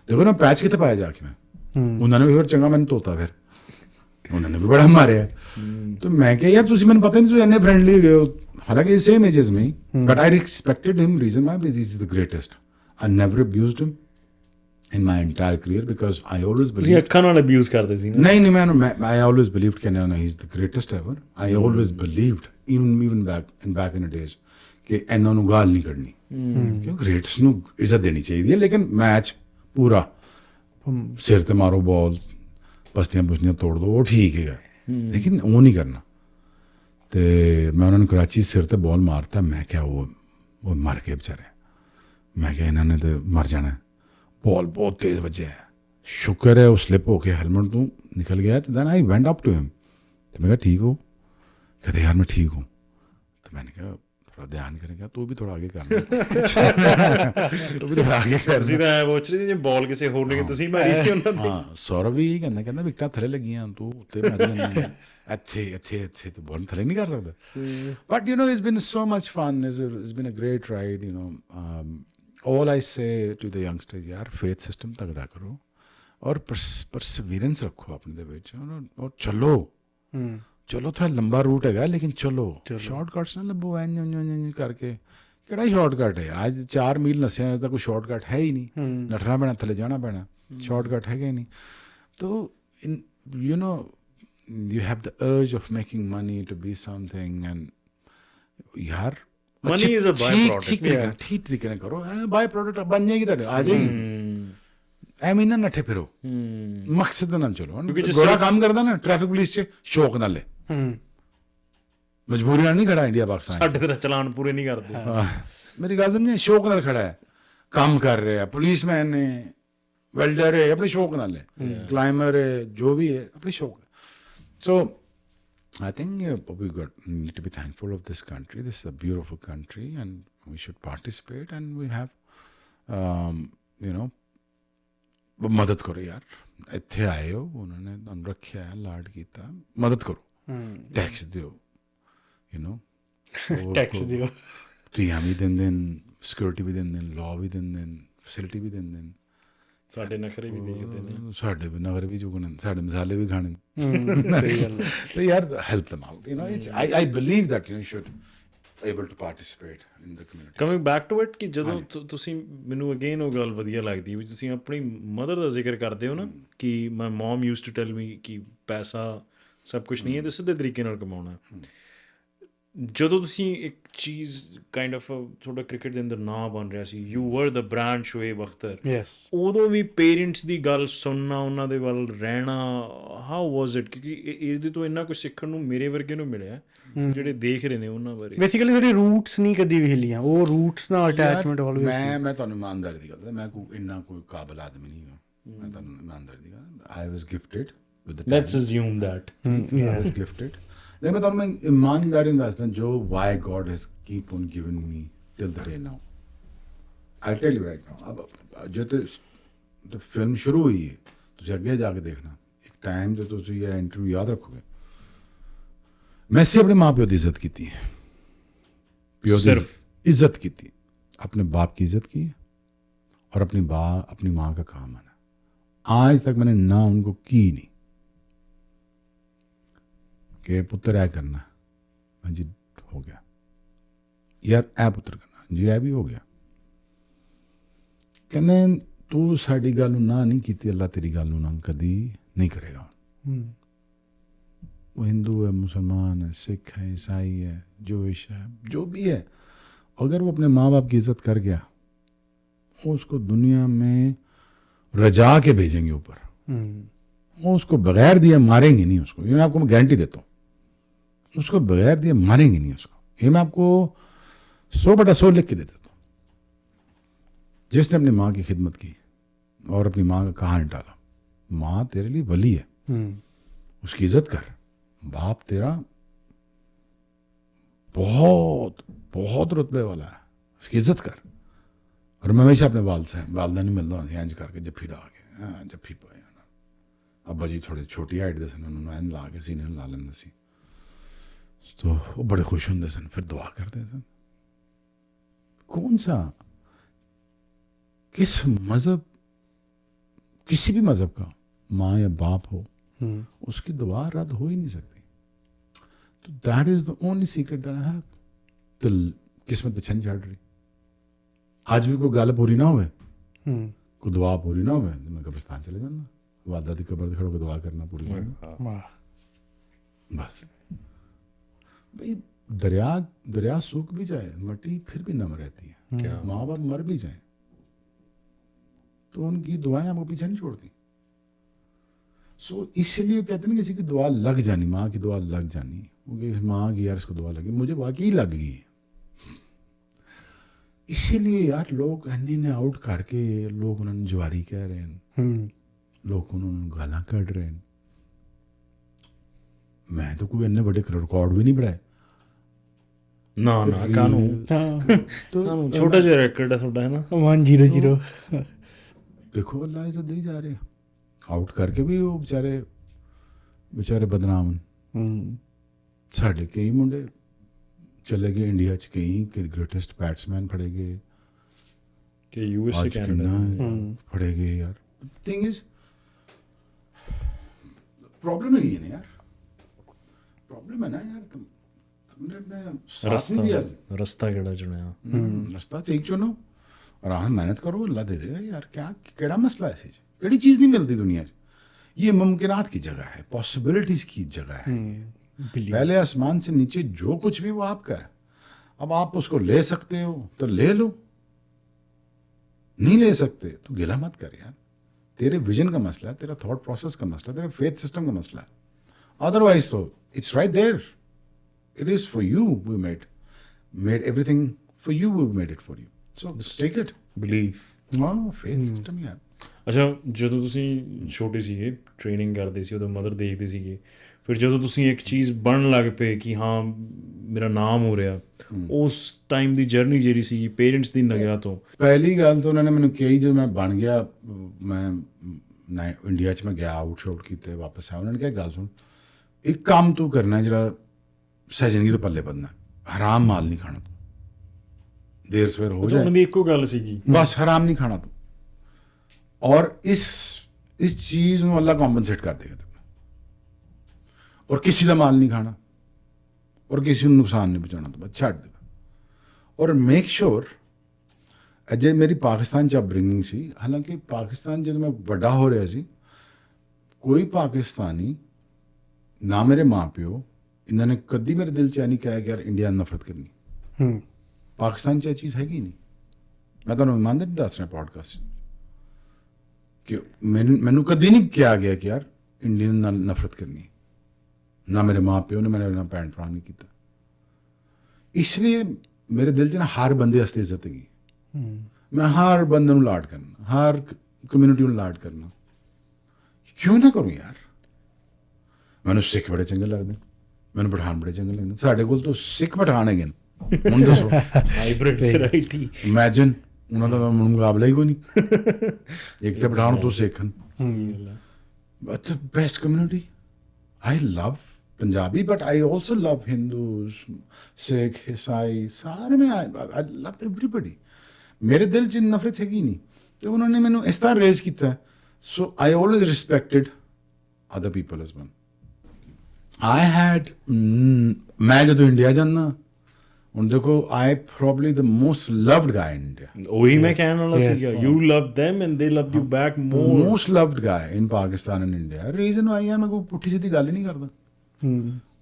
ਦੇਖੋ ਨਾ ਪੈਚ ਕਿੱਥੇ ਪਾਇਆ ਜਾ ਕੇ ਮੈਂ, ਉਹਨਾਂ ਨੇ ਵੀ ਫਿਰ ਚੰਗਾ ਮੈਨੂੰ ਧੋਤਾ, ਫਿਰ ਉਹਨਾਂ ਨੇ ਵੀ ਬੜਾ ਮਾਰਿਆ। ਤੇ ਮੈਂ ਕਿਹਾ ਯਾਰ ਤੁਸੀਂ ਮੈਨੂੰ ਪਤਾ ਨਹੀਂ ਤੁਸੀਂ ਇੰਨੇ ਫਰੈਂਡਲੀ ਗਏ ਹੋ, ਹਾਲਾਂਕਿ same age as me, but I respected him. Reason why he is the greatest. I never abused him in my entire career because I always believed, ਅੱਖਾਂ ਨਾਲ ਅਬਿਊਜ਼ ਕਰਦੇ ਸੀ ਨਾ? ਨਹੀਂ ਮੈਂ I always believed ਕਿ ਨਾ he is the greatest ever. I always believed even back in the days ਕਿ ਇਹਨਾਂ ਨੂੰ ਗਾਲ ਨਹੀਂ ਕੱਢਣੀ, ਕਿਉਂਕਿ ਗ੍ਰੇਟਸ ਨੂੰ ਇੱਜ਼ਤ ਦੇਣੀ ਚਾਹੀਦੀ ਹੈ। ਲੇਕਿਨ ਮੈਚ ਪੂਰਾ ਸਿਰ ਤੇ ਮਾਰੋ ਬਾਲ, ਪਸਤੀਆਂ ਪੁਸਤੀਆਂ ਤੋੜ ਦੋ, ਉਹ ਠੀਕ ਹੈਗਾ, ਲੇਕਿਨ ਉਹ ਨਹੀਂ ਕਰਨਾ। ਤੇ ਮੈਂ ਉਹਨਾਂ ਨੂੰ ਕਰਾਚੀ ਸਿਰ ਤੇ ਬਾਲ ਮਾਰਤਾ, ਮੈਂ ਕਿਹਾ ਉਹ ਮਰ ਗਏ ਵਿਚਾਰੇ। ਮੈਂ ਕਿਹਾ ਇਹਨਾਂ ਨੇ ਤਾਂ ਮਰ ਜਾਣਾ। ਬॉल बहुत तेज बजे है, शुक्र है वो स्लिप होके हेलमेट तो निकल गया। तो then I went up to him, तो मैं कहा ठीक हो? कहते यार मैं ठीक हूँ। तो मैंने कहा थोड़ा ध्यान करेगा, तू भी थोड़ा आगे करना तू भी थोड़ा आगे ਤੁਸੀਂ करना। ਤਾਂ ਪੁੱਛ ਰਹੇ ਸੀ ਜੇ ਬਾਲ ਕਿਸੇ ਹੋਰ ਨੇ ਤੁਸੀਂ ਮਾਰੀ ਸੀ ਉਹਨਾਂ ਦੀ। ਹਾਂ ਸੌਰਵ ਵੀ ਇਹੀ ਕਹਿੰਦਾ ਵਿਕਟਾਂ ਥੱਲੇ ਲੱਗੀਆਂ, ਤੂੰ ਉੱਤੇ ਮਾਰੀ ਜਾਂਦਾ ਇੱਥੇ ਇੱਥੇ ਇੱਥੇ, ਤੂੰ ਬਾਲ ਥੱਲੇ ਨਹੀਂ ਕਰ ਸਕਦਾ। But you know it's been so much fun, it's been a great ride, you know. all I say to the youngsters, ਯਾਰ ਫੇਥ ਸਿਸਟਮ ਤਗੜਾ ਕਰੋ ਔਰ ਪਰਸਵੀਰੈਂਸ ਰੱਖੋ ਆਪਣੇ ਦੇ ਵਿੱਚ, ਔਰ ਚਲੋ ਚਲੋ। ਥੋੜਾ ਲੰਬਾ ਰੂਟ ਹੈਗਾ ਲੇਕਿਨ ਚਲੋ, ਸ਼ਾਰਟਕਟਸ ਨਾ ਲੱਭੋ ਐਂ ਕਰਕੇ। ਕਿਹੜਾ ਸ਼ਾਰਟਕਟ ਹੈ? ਅੱਜ 4 ਮੀਲ ਨਸਿਆ ਤਾਂ ਕੋਈ ਸ਼ਾਰਟਕਟ ਹੈ ਹੀ ਨਹੀਂ, ਨੱਠਣਾ ਪੈਣਾ, ਥੱਲੇ ਜਾਣਾ ਪੈਣਾ, ਸ਼ਾਰਟਕਟ ਹੈਗਾ ਹੀ ਨਹੀਂ। ਤੋ you know you have the urge of making money to be something, and ਯਾਰ Money is a byproduct. ਠੀਕ ਤਰੀਕੇ ਨਾਲ ਕਰੋ, ਬਾਈ ਪ੍ਰੋਡਕਟ ਬਣ ਜਾਏਗੀ ਤੁਹਾਡੇ, ਆ ਜਾਏਗੀ। ਐਵੇਂ ਨਾ ਨੱਠੇ ਫਿਰੋ, ਮਕਸਦ ਨਾਲ ਚਲੋ। ਗੋਰਾ ਕੰਮ ਕਰਦਾ ਨਾ ਟ੍ਰੈਫਿਕ ਪੁਲਿਸ 'ਚ, ਸ਼ੌਕ ਨਾਲ ਲੈ, ਮਜਬੂਰੀ ਨਾਲ ਨਹੀਂ ਖੜਾ ਇੰਡੀਆ ਪਾਕਿਸਤਾਨ। ਸਾਡੇ ਤਰ੍ਹਾਂ ਚਲਾਨ ਪੂਰੇ ਨਹੀਂ ਕਰਦੇ। ਮੇਰੀ ਗੱਲ ਸਮਝੇ, ਸ਼ੌਕ ਨਾਲ ਖੜਾ ਹੈ, ਕੰਮ ਕਰ ਰਿਹਾ, ਪੁਲਿਸਮੈਨ ਨੇ, ਵੈਲਡਰ ਹੈ, ਆਪਣੇ ਸ਼ੌਕ ਨਾਲ ਹੈ, ਕਲਾਈਮਰ ਹੈ, ਜੋ ਵੀ ਹੈ ਆਪਣੇ ਸ਼ੌਕ। ਸੋ I think we need to be thankful of this country. This is a beautiful country, and we should participate. And we have, you know, ਮਦਦ ਕਰੋ ਯਾਰ। ਇੱਥੇ ਆਏ ਹੋ, ਉਹਨਾਂ ਨੇ ਤੁਹਾਨੂੰ ਰੱਖਿਆ ਹੈ, ਲਾਡ ਕੀਤਾ, ਮਦਦ ਕਰੋ, ਟੈਕਸ ਦਿਓ, ਯੂ ਨੋ, ਟੈਕਸ ਦਿਓ, ਧੀਆਂ ਵੀ ਦਿੰਦੇ ਨੇ, ਸਿਕਿਉਰਿਟੀ ਵੀ ਦਿੰਦੇ ਨੇ, ਲਾਅ ਵੀ ਦਿੰਦੇ ਨੇ, ਫੈਸਿਲਿਟੀ ਵੀ ਦਿੰਦੇ ਨੇ। ਸਾਡੇ ਨਖਰੇ ਵੀ ਵੇਖਦੇ ਨੇ, ਸਾਡੇ ਵੀ ਨਖਰੇ ਵੀ ਚੁੱਕਣੇ, ਸਾਡੇ ਮਸਾਲੇ ਵੀ ਖਾਣੇ। ਸਹੀ ਗੱਲ ਹੈ। So yaar, help them out. You know, I believe that you should able to participate in the community. Coming back to it, ਕਿ ਜਦੋਂ ਤੁਸੀਂ, ਮੈਨੂੰ ਅਗੇਨ ਉਹ ਗੱਲ ਵਧੀਆ ਲੱਗਦੀ ਵੀ ਤੁਸੀਂ ਆਪਣੀ ਮਦਰ ਦਾ ਜ਼ਿਕਰ ਕਰਦੇ ਹੋ ਨਾ, ਕਿ ਮਾਈ ਮਮ ਯੂਜ਼ਡ ਟੂ ਟੈਲ ਮੀ ਕਿ ਪੈਸਾ ਸਭ ਕੁਝ ਨਹੀਂ ਹੈ ਤੇ ਸਿੱਧੇ ਤਰੀਕੇ ਨਾਲ ਕਮਾਉਣਾ। ਜਦੋਂ ਤੁਸੀਂ ਇੱਕ ਚੀਜ਼ ਕਾਈਂਡ ਆਫ ਤੁਹਾਡਾ ਕ੍ਰਿਕਟ ਦੇ ਅੰਦਰ ਨਾਂ ਬਣ ਰਿਹਾ ਸੀ, you were the brand Shoaib Akhtar, ਉਦੋਂ ਵੀ ਪੇਰੈਂਟਸ ਦੀ ਗੱਲ ਸੁਣਨਾ, ਉਹਨਾਂ ਦੇ ਵੱਲ ਰਹਿਣਾ, ਹਾਊ ਵਾਜ਼ ਇਟ? ਕਿਉਂਕਿ ਇਹਦੇ ਤੋਂ ਇੰਨਾ ਕੁਝ ਸਿੱਖਣ ਨੂੰ ਮੇਰੇ ਵਰਗੇ ਨੂੰ ਮਿਲਿਆ, ਜਿਹੜੇ ਦੇਖ ਰਹੇ ਨੇ ਉਹਨਾਂ ਬਾਰੇ। ਬੇਸਿਕਲੀ ਤੁਹਾਡੀ ਰੂਟਸ ਨਹੀਂ ਕਦੀ ਵੀ ਹਿੱਲੀਆਂ, ਉਹ ਰੂਟਸ ਨਾਲ ਅਟੈਚਮੈਂਟ ਆਲਵੇਜ਼। ਮੈਂ ਤੁਹਾਨੂੰ ਇਮਾਨਦਾਰੀ ਦੀ ਗੱਲ, ਮੈਂ ਕੋਈ ਇੰਨਾ ਕੋਈ ਕਾਬਲ ਆਦਮੀ ਨਹੀਂ ਹਾਂ, ਮੈਂ ਤੁਹਾਨੂੰ ਇਮਾਨਦਾਰੀ ਦੀ ਗੱਲ, I was gifted with the, let's assume that I was gifted. ਨਹੀਂ, ਮੈਂ ਤੁਹਾਨੂੰ ਇਮਾਨਦਾਰੀ ਨਾਲ ਦੱਸਦਾ, ਜੋ why God has keep on given me till the day now. I tell you right now, ਅਬ ਜਦੋਂ ਫਿਲਮ ਸ਼ੁਰੂ ਹੋਈ ਹੈ, ਤੁਸੀਂ ਅੱਗੇ ਜਾ ਕੇ ਦੇਖਣਾ, ਇੱਕ ਟਾਈਮ 'ਤੇ ਤੁਸੀਂ ਇਹ ਇੰਟਰਵਿਊ ਯਾਦ ਰੱਖੋਗੇ, ਮੈਂ ਸਿਰਫ ਆਪਣੇ ਮਾਂ ਪਿਓ ਦੀ ਇੱਜ਼ਤ ਕੀਤੀ ਹੈ, ਪਿਓ ਦੀ इज्जत की थी, अपने बाप की इज्जत की और अपनी माँ का काम आना। आज तक मैंने ना उनको की नहीं कि पुत्र ऐ करना, मैं जी हो गया यार, ऐ पुत्र करना जी, ऐ भी हो गया। कहने तू साड़ी गल ना नहीं की, अल्लाह तेरी गल ना कदी नहीं करेगा। वो हिंदू है, मुसलमान है, सिख है, ईसाई है, जोइश है, जो भी है, अगर वो अपने माँ बाप की इज्जत कर गया, वो उसको दुनिया में रजा के भेजेंगे ऊपर, वो उसको बगैर दिए मारेंगे नहीं उसको, ये मैं आपको गारंटी देता हूँ, उसको बगैर दिए मारेंगे नहीं उसको, ये मैं आपको 100/100 लिख के दे देता हूँ। जिसने अपनी माँ की खिदमत की और अपनी माँ का कहाँ निटाला, माँ तेरे लिए वली है, उसकी इज्जत कर, बाप तेरा बहुत बहुत रुतबे वाला है, उसकी इज्जत कर। और मैं हमेशा अपने वालदा नहीं मिलता इंज करके जफ्फी ला के, जफ्फी पाए अब्बा जी थोड़े छोटी हाइट दे सन, उन्होंने इंज ला के सीने ला लेंदे सी, तो वो बड़े खुश होंदे सन, फिर दुआ करते सन। कौन सा, किस मज़हब, किसी भी मज़हब का माँ या बाप हो, उसकी दुआ रद्द हो ही नहीं सकती। तो that is the only secret that I have. तो किस्मत पे छन चढ़ रही, आज भी कोई गल पूरी ना होवे, कोई दुआ पूरी ना होवे, तो मैं कब्रिस्तान चले जाना, वालदा दी कब्र खड़ो के दुआ करना पूरी करना, बस। भाई दरिया सूख भी जाए, मिट्टी फिर भी नम रहती है, माँ बाप मर भी जाए तो उनकी दुआएं आपको पीछे नहीं छोड़ती। सो इसलिए कहते हैं किसी की दुआ लग जानी, माँ की दुआ लग जानी, क्योंकि माँ की यार इसको दुआ लगी, मुझे वाकई लग गई। इसीलिए यार लोग ने आउट करके लोग उन्होंने जवारी कह रहे हैं, लोग उन्होंने गाला कढ़ रहे हैं। मैं तो कोई इन्ने बड़े रिकॉर्ड भी नहीं बनाए, ਨਾ ਨਾ ਕਾਨੂੰ ਹਾਂ ਕਾਨੂੰ ਛੋਟਾ ਜਿਹਾ ਰੈਕੋਰਡ ਹੈ ਤੁਹਾਡਾ, ਹੈ ਨਾ? 100 देखो अल्लाह इज्जत दे ही जा रहे हैं आउट करके भी वो बेचारे बदनाम साढ़े कई मुंडे चले गए इंडिया च कई ग्रेटेस्ट बैट्समैन फड़े गए कि यूएस आज कनाडा कितना फड़े गए यार थिंग इज प्रॉब्लम है ये ना यार प्रॉब्लम है ना यार तुमने अपने साथ नहीं दिया ਰਸਤਾ ਕਿਹੜਾ ਚੁਣਿਆ? रास्ता ठीक चुनो आराम मेहनत करो अल्लाह दे देगा यार क्या केड़ा मसला है ऐसे केड़ी चीज़ नहीं मिलती दुनिया च ये मुमकिनात की जगह है पॉसिबिलिटीज़ की जगह है पहले आसमान से नीचे जो कुछ भी वो आपका है अब आप उसको ले सकते हो तो ले लो नहीं ले सकते तो गिला मत कर यार तेरे विजन का मसला है तेरा थॉट प्रोसेस का मसला है तेरे फेथ सिस्टम का मसला है अदरवाइज तो it's right there it is for you we made everything for you we made it for you so take it believe. ਹਾਂ ਫੇਥ ਸਿਸਟਮ ਯਾਰ ਅੱਛਾ, ਜਦੋਂ ਤੁਸੀਂ ਛੋਟੇ ਸੀਗੇ ਟ੍ਰੇਨਿੰਗ ਕਰਦੇ ਸੀ, ਉਦੋਂ ਮਦਰ ਦੇਖਦੇ ਸੀਗੇ, ਫਿਰ ਜਦੋਂ ਤੁਸੀਂ ਇੱਕ ਚੀਜ਼ ਬਣਨ ਲੱਗ ਪਏ ਕਿ ਹਾਂ ਮੇਰਾ ਨਾਮ ਹੋ ਰਿਹਾ, ਉਸ ਟਾਈਮ ਦੀ ਜਰਨੀ ਜਿਹੜੀ ਸੀ ਪੇਰੈਂਟਸ ਦੀ ਨਿਗਾਹ ਤੋਂ? ਪਹਿਲੀ ਗੱਲ ਤਾਂ ਉਹਨਾਂ ਨੇ ਮੈਨੂੰ ਕਹੀ ਜਦੋਂ ਮੈਂ ਬਣ ਗਿਆ, ਮੈਂ ਇੰਡੀਆ 'ਚ ਮੈਂ ਗਿਆ ਆਊਟ ਸ਼ਾਊਟ ਕੀਤੇ ਵਾਪਸ ਆਇਆ, ਉਹਨਾਂ ਨੇ ਕਿਹਾ ਗੱਲ ਸੁਣ ਇੱਕ ਕੰਮ ਤੂੰ ਕਰਨਾ ਜਿਹੜਾ ਸਹੀ ਜ਼ਿੰਦਗੀ ਤੋਂ ਪੱਲੇ ਬੰਨਣਾ, ਹਰਾਮ ਮਾਲ ਨਹੀਂ ਖਾਣਾ ਤੂੰ, ਦੇਰ ਸਵੇਰ ਹੋ ਜਾਏ ਉਹਨਾਂ ਦੀ ਇੱਕੋ ਗੱਲ ਸੀਗੀ ਬਸ ਹਰਾਮ ਨਹੀਂ ਖਾਣਾ ਤੂੰ, ਔਰ ਇਸ ਚੀਜ਼ ਨੂੰ ਅੱਲਾ ਕੰਪਨਸੇਟ ਕਰ ਦੇਗਾ ਤੈਨੂੰ, ਔਰ ਕਿਸੇ ਦਾ ਮਾਲ ਨਹੀਂ ਖਾਣਾ ਔਰ ਕਿਸੇ ਨੂੰ ਨੁਕਸਾਨ ਨਹੀਂ ਪਹੁੰਚਾਉਣਾ, ਤੂੰ ਬਸ ਛੱਡ ਦੇ, ਔਰ ਮੇਕ ਸ਼ੋਰ ਅਜੇ ਮੇਰੀ ਪਾਕਿਸਤਾਨ 'ਚ ਅਪਬ੍ਰਿੰਗਿੰਗ ਸੀ, ਹਾਲਾਂਕਿ ਪਾਕਿਸਤਾਨ ਜਦੋਂ ਮੈਂ ਵੱਡਾ ਹੋ ਰਿਹਾ ਸੀ ਕੋਈ ਪਾਕਿਸਤਾਨੀ ਨਾ ਮੇਰੇ ਮਾਂ ਪਿਓ ਇਹਨਾਂ ਨੇ ਕਦੀ ਮੇਰੇ ਦਿਲ 'ਚ ਇਹ ਨਹੀਂ ਕਿਹਾ ਕਿ ਯਾਰ ਇੰਡੀਆ ਨਾਲ ਨਫ਼ਰਤ ਕਰਨੀ, ਪਾਕਿਸਤਾਨ 'ਚ ਇਹ ਚੀਜ਼ ਹੈਗੀ ਨਹੀਂ, ਮੈਂ ਤੁਹਾਨੂੰ ਇਮਾਨਦਾਰੀ ਨਹੀਂ ਦੱਸ ਰਿਹਾ ਪੋਡਕਾਸਟ ਕਿ ਮੈਨੂੰ ਕਦੀ ਨਹੀਂ ਕਿਹਾ ਗਿਆ ਕਿ ਯਾਰ ਇੰਡੀਅਨ ਨਾਲ ਨਫ਼ਰਤ ਕਰਨੀ, ਨਾ ਮੇਰੇ ਮਾਂ ਪਿਓ ਨੇ ਮੇਰੇ ਨਾਲ ਭੈਣ ਭਰਾ ਨਹੀਂ ਕੀਤਾ, ਇਸ ਲਈ ਮੇਰੇ ਦਿਲ 'ਚ ਨਾ ਹਰ ਬੰਦੇ ਵਾਸਤੇ ਇੱਜ਼ਤ ਹੈਗੀ, ਮੈਂ ਹਰ ਬੰਦੇ ਨੂੰ ਲਾਡ ਕਰਨਾ, ਹਰ ਕਮਿਊਨਿਟੀ ਨੂੰ ਲਾਡ ਕਰਨਾ, ਕਿਉਂ ਨਾ ਕਰੂੰ ਯਾਰ, ਮੈਨੂੰ ਸਿੱਖ ਬੜੇ ਚੰਗੇ ਲੱਗਦੇ, ਮੈਨੂੰ ਪਠਾਨ ਬੜੇ ਚੰਗੇ ਲੱਗਦੇ, ਸਾਡੇ ਕੋਲ ਤਾਂ ਸਿੱਖ ਪਠਾਨ ਹੈਗੇ ਨੇ, ਹੁਣ ਦੱਸੋ ਹਾਈਬ੍ਰਿਡ ਵੈਰਾਈਟੀ, ਇਮੈਜਿਨ ਉਹਨਾਂ ਦਾ ਮੁਕਾਬਲਾ ਹੀ ਕੋਈ ਨਹੀਂ, ਇੱਕ ਤਾਂ ਪਠਾਨ ਤੋਂ ਸਿੱਖ ਹਨ, but best community I love Punjabi but I also love Hindus Sikh ਈਸਾਈ ਸਾਰੇ ਮੈਂ ਆਈ ਲਵ ਐਵਰੀਬਡੀ, ਮੇਰੇ ਦਿਲ 'ਚ ਨਫ਼ਰਤ ਹੈਗੀ ਨਹੀਂ, ਅਤੇ ਉਹਨਾਂ ਨੇ ਮੈਨੂੰ ਇਸ ਤਰ੍ਹਾਂ ਰੇਜ਼ ਕੀਤਾ, so I always respected other people as one, I had ਮੈਂ ਜਦੋਂ ਇੰਡੀਆ ਜਾਂਦਾ ਹੁਣ ਦੇਖੋ I probably the most loved guy in India, ਉਹੀ ਮੈਂ ਕਹਿਣ ਵਾਲਾ ਸੀਗਾ, you love them and they loved you back more, most loved guy in Pakistan and India, reason why ਮੈਂ ਕੋਈ ਪੁੱਠੀ ਸਿੱਧੀ ਗੱਲ ਹੀ ਨਹੀਂ ਕਰਦਾ,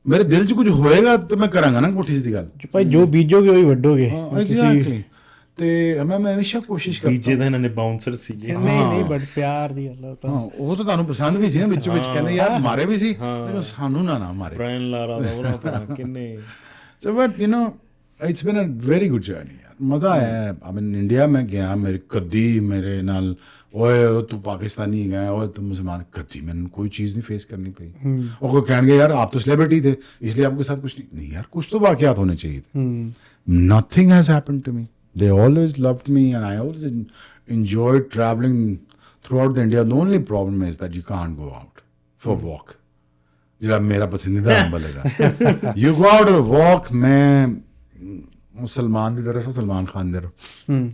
ਮੇਰੇ ਦਿਲ 'ਚ ਕੁਝ ਹੋਏਗਾ ਤਾਂ ਮੈਂ ਕਰਾਂਗਾ ਨਾ ਪੁੱਠੀ ਸਿੱਧੀ ਗੱਲ, ਭਾਈ ਜੋ ਬੀਜੋਗੇ ਉਹੀ ਵੱਢੋਗੇ, ਐਗਜ਼ੈਕਟਲੀ, ਤੇ ਮੈਂ ਹਮੇਸ਼ਾ ਕੋਸ਼ਿਸ਼ ਕਰਦਾ, ਬੀਜੇ ਤਾਂ ਇਹਨਾਂ ਨੇ ਬਾਉਂਸਰ ਸੀਗੇ, ਨਹੀਂ ਬਟ ਪਿਆਰ ਦੀ ਗੱਲ ਤਾਂ ਉਹ ਤਾਂ ਤੁਹਾਨੂੰ ਪਸੰਦ ਵੀ ਸੀ ਨਾ ਵਿੱਚੋਂ ਵਿੱਚ, ਕਹਿੰਦੇ ਯਾਰ ਮਾਰੇ ਵੀ ਸੀ, ਸਾਨੂੰ ਨਾ ਮਾਰੇ, ਬ੍ਰਾਇਨ ਲਾਰਾ ਦਾ ਉਹਨਾਂ ਭਰਾ ਕਿੰਨੇ, so but you know it's been a very good journey ਯਾਰ, ਮਜ਼ਾ ਆਇਆ, ਆਈ ਮੀਨ ਇੰਡੀਆ ਮੈਂ ਗਿਆ, ਮੇਰੇ ਕਦੀ ਮੇਰੇ ਨਾਲ ਓਏ ਤੂੰ ਪਾਕਿस्तानी है ओए तुम मुसलमान, कभी मैंने कोई चीज़ नहीं फेस करनी पड़ी, और कोई कहेंगे यार आप तो सेलिब्रिटी थे इसलिए आपके साथ कुछ नहीं यार, कुछ तो वाक़यात होने चाहिए थे, nothing has happened to me, they always loved me and I always enjoyed traveling throughout the India, the only problem is that you can't go out for walk, जिला मेरा पसंदीदा अम्बल है you go out for walk, मैं सलमान की तरह से सलमान खान दे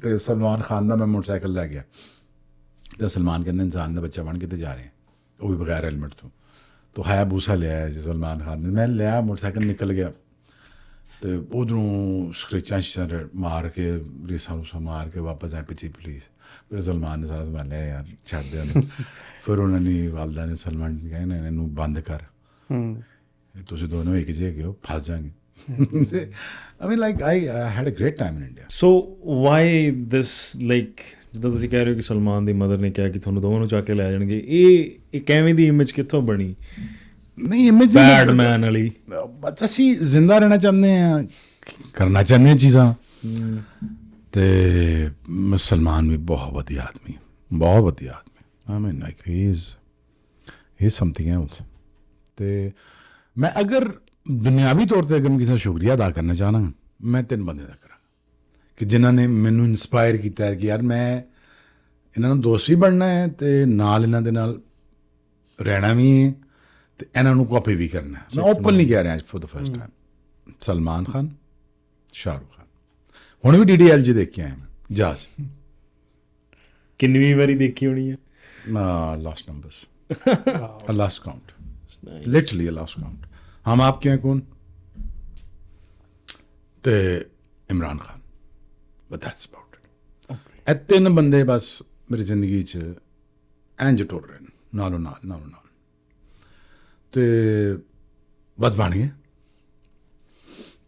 तो सलमान खान का मैं मोटरसाइकिल लै गया, तो सलमान कहते इंसान का बच्चा बन के तो जा रहे हैं वो भी बगैर हेलमेट तो है बूसा लिया है जी सलमान खान ने, मैं लिया मोटरसाइकिल निकल गया तो उधरों स्क्रेचा मार के रेसा रूसा मार के वापस आए पीछे पुलिस, फिर सलमान ने सारा संभाल लिया यार छड़ दिया, फिर उन्होंने वालदा ने सलमान ने कहा इन्हू बंद कर, तुम दोनों एक जगह हो फस जाएंगे, I mean like I had a great time in India. so why this like ਜਿੱਦਾਂ ਤੁਸੀਂ ਕਹਿ ਰਹੇ ਹੋ ਕਿ ਸਲਮਾਨ ਦੀ ਮਦਰ ਨੇ ਕਿਹਾ ਕਿ ਤੁਹਾਨੂੰ ਦੋਵਾਂ ਨੂੰ ਚੱਕ ਕੇ ਲੈ ਜਾਣਗੇ, ਇਹ ਐਵੇਂ ਦੀ ਇਮੇਜ ਕਿੱਥੋਂ ਬਣੀ? ਨਹੀਂ ਇਮੇਜ ਬੈਡ ਮੈਨ ਵਾਲੀ, ਬਸ ਅਸੀਂ ਜ਼ਿੰਦਾ ਰਹਿਣਾ ਚਾਹੁੰਦੇ ਹਾਂ, ਕਰਨਾ ਚਾਹੁੰਦੇ ਹਾਂ ਚੀਜ਼ਾਂ, ਤੇ ਸਲਮਾਨ ਵੀ ਬਹੁਤ ਵਧੀਆ ਆਦਮੀ, ਬਹੁਤ ਵਧੀਆ ਆਦਮੀ, I mean like he is something else, ਤੇ ਮੈਂ ਅਗਰ ਦੁਨਿਆਵੀ ਤੌਰ 'ਤੇ ਅਗਰ ਮੈਂ ਕਿਸੇ ਦਾ ਸ਼ੁਕਰੀਆ ਅਦਾ ਕਰਨਾ ਚਾਹਣਾ, ਮੈਂ 3 ਬੰਦੇ ਦਾ ਕਰਾਂ ਕਿ ਜਿਨ੍ਹਾਂ ਨੇ ਮੈਨੂੰ ਇਨਸਪਾਇਰ ਕੀਤਾ ਹੈ ਕਿ ਯਾਰ ਮੈਂ ਇਹਨਾਂ ਨੂੰ ਦੋਸਤ ਵੀ ਬਣਨਾ ਹੈ ਅਤੇ ਨਾਲ ਇਹਨਾਂ ਦੇ ਨਾਲ ਰਹਿਣਾ ਵੀ ਹੈ ਅਤੇ ਇਹਨਾਂ ਨੂੰ ਕਾਪੀ ਵੀ ਕਰਨਾ ਹੈ। ਮੈਂ ਓਪਨਲੀ ਕਹਿ ਰਿਹਾ for the first time Salman Khan, Shahrukh Khan. ਹੁਣ ਵੀ DDLJ ਦੇਖ ਕੇ ਆਇਆ ਮੈਂ ਜਹਾਜ਼। ਕਿੰਨੀ ਵਾਰੀ ਦੇਖੀ ਹੋਣੀ ਹੈ? Last numbers, last count, literally last count. हम आपके हैं कौन? ते Imran Khan, but that's about it. ਇਹ 3 ਬੰਦੇ ਬਸ ਮੇਰੀ ਜ਼ਿੰਦਗੀ 'ਚ ਇੰਝ ਟੁਰ ਰਹੇ ਨੇ ਨਾਲੋਂ ਨਾਲ ਤੇ ਬਸ ਬਣ ਗਏ।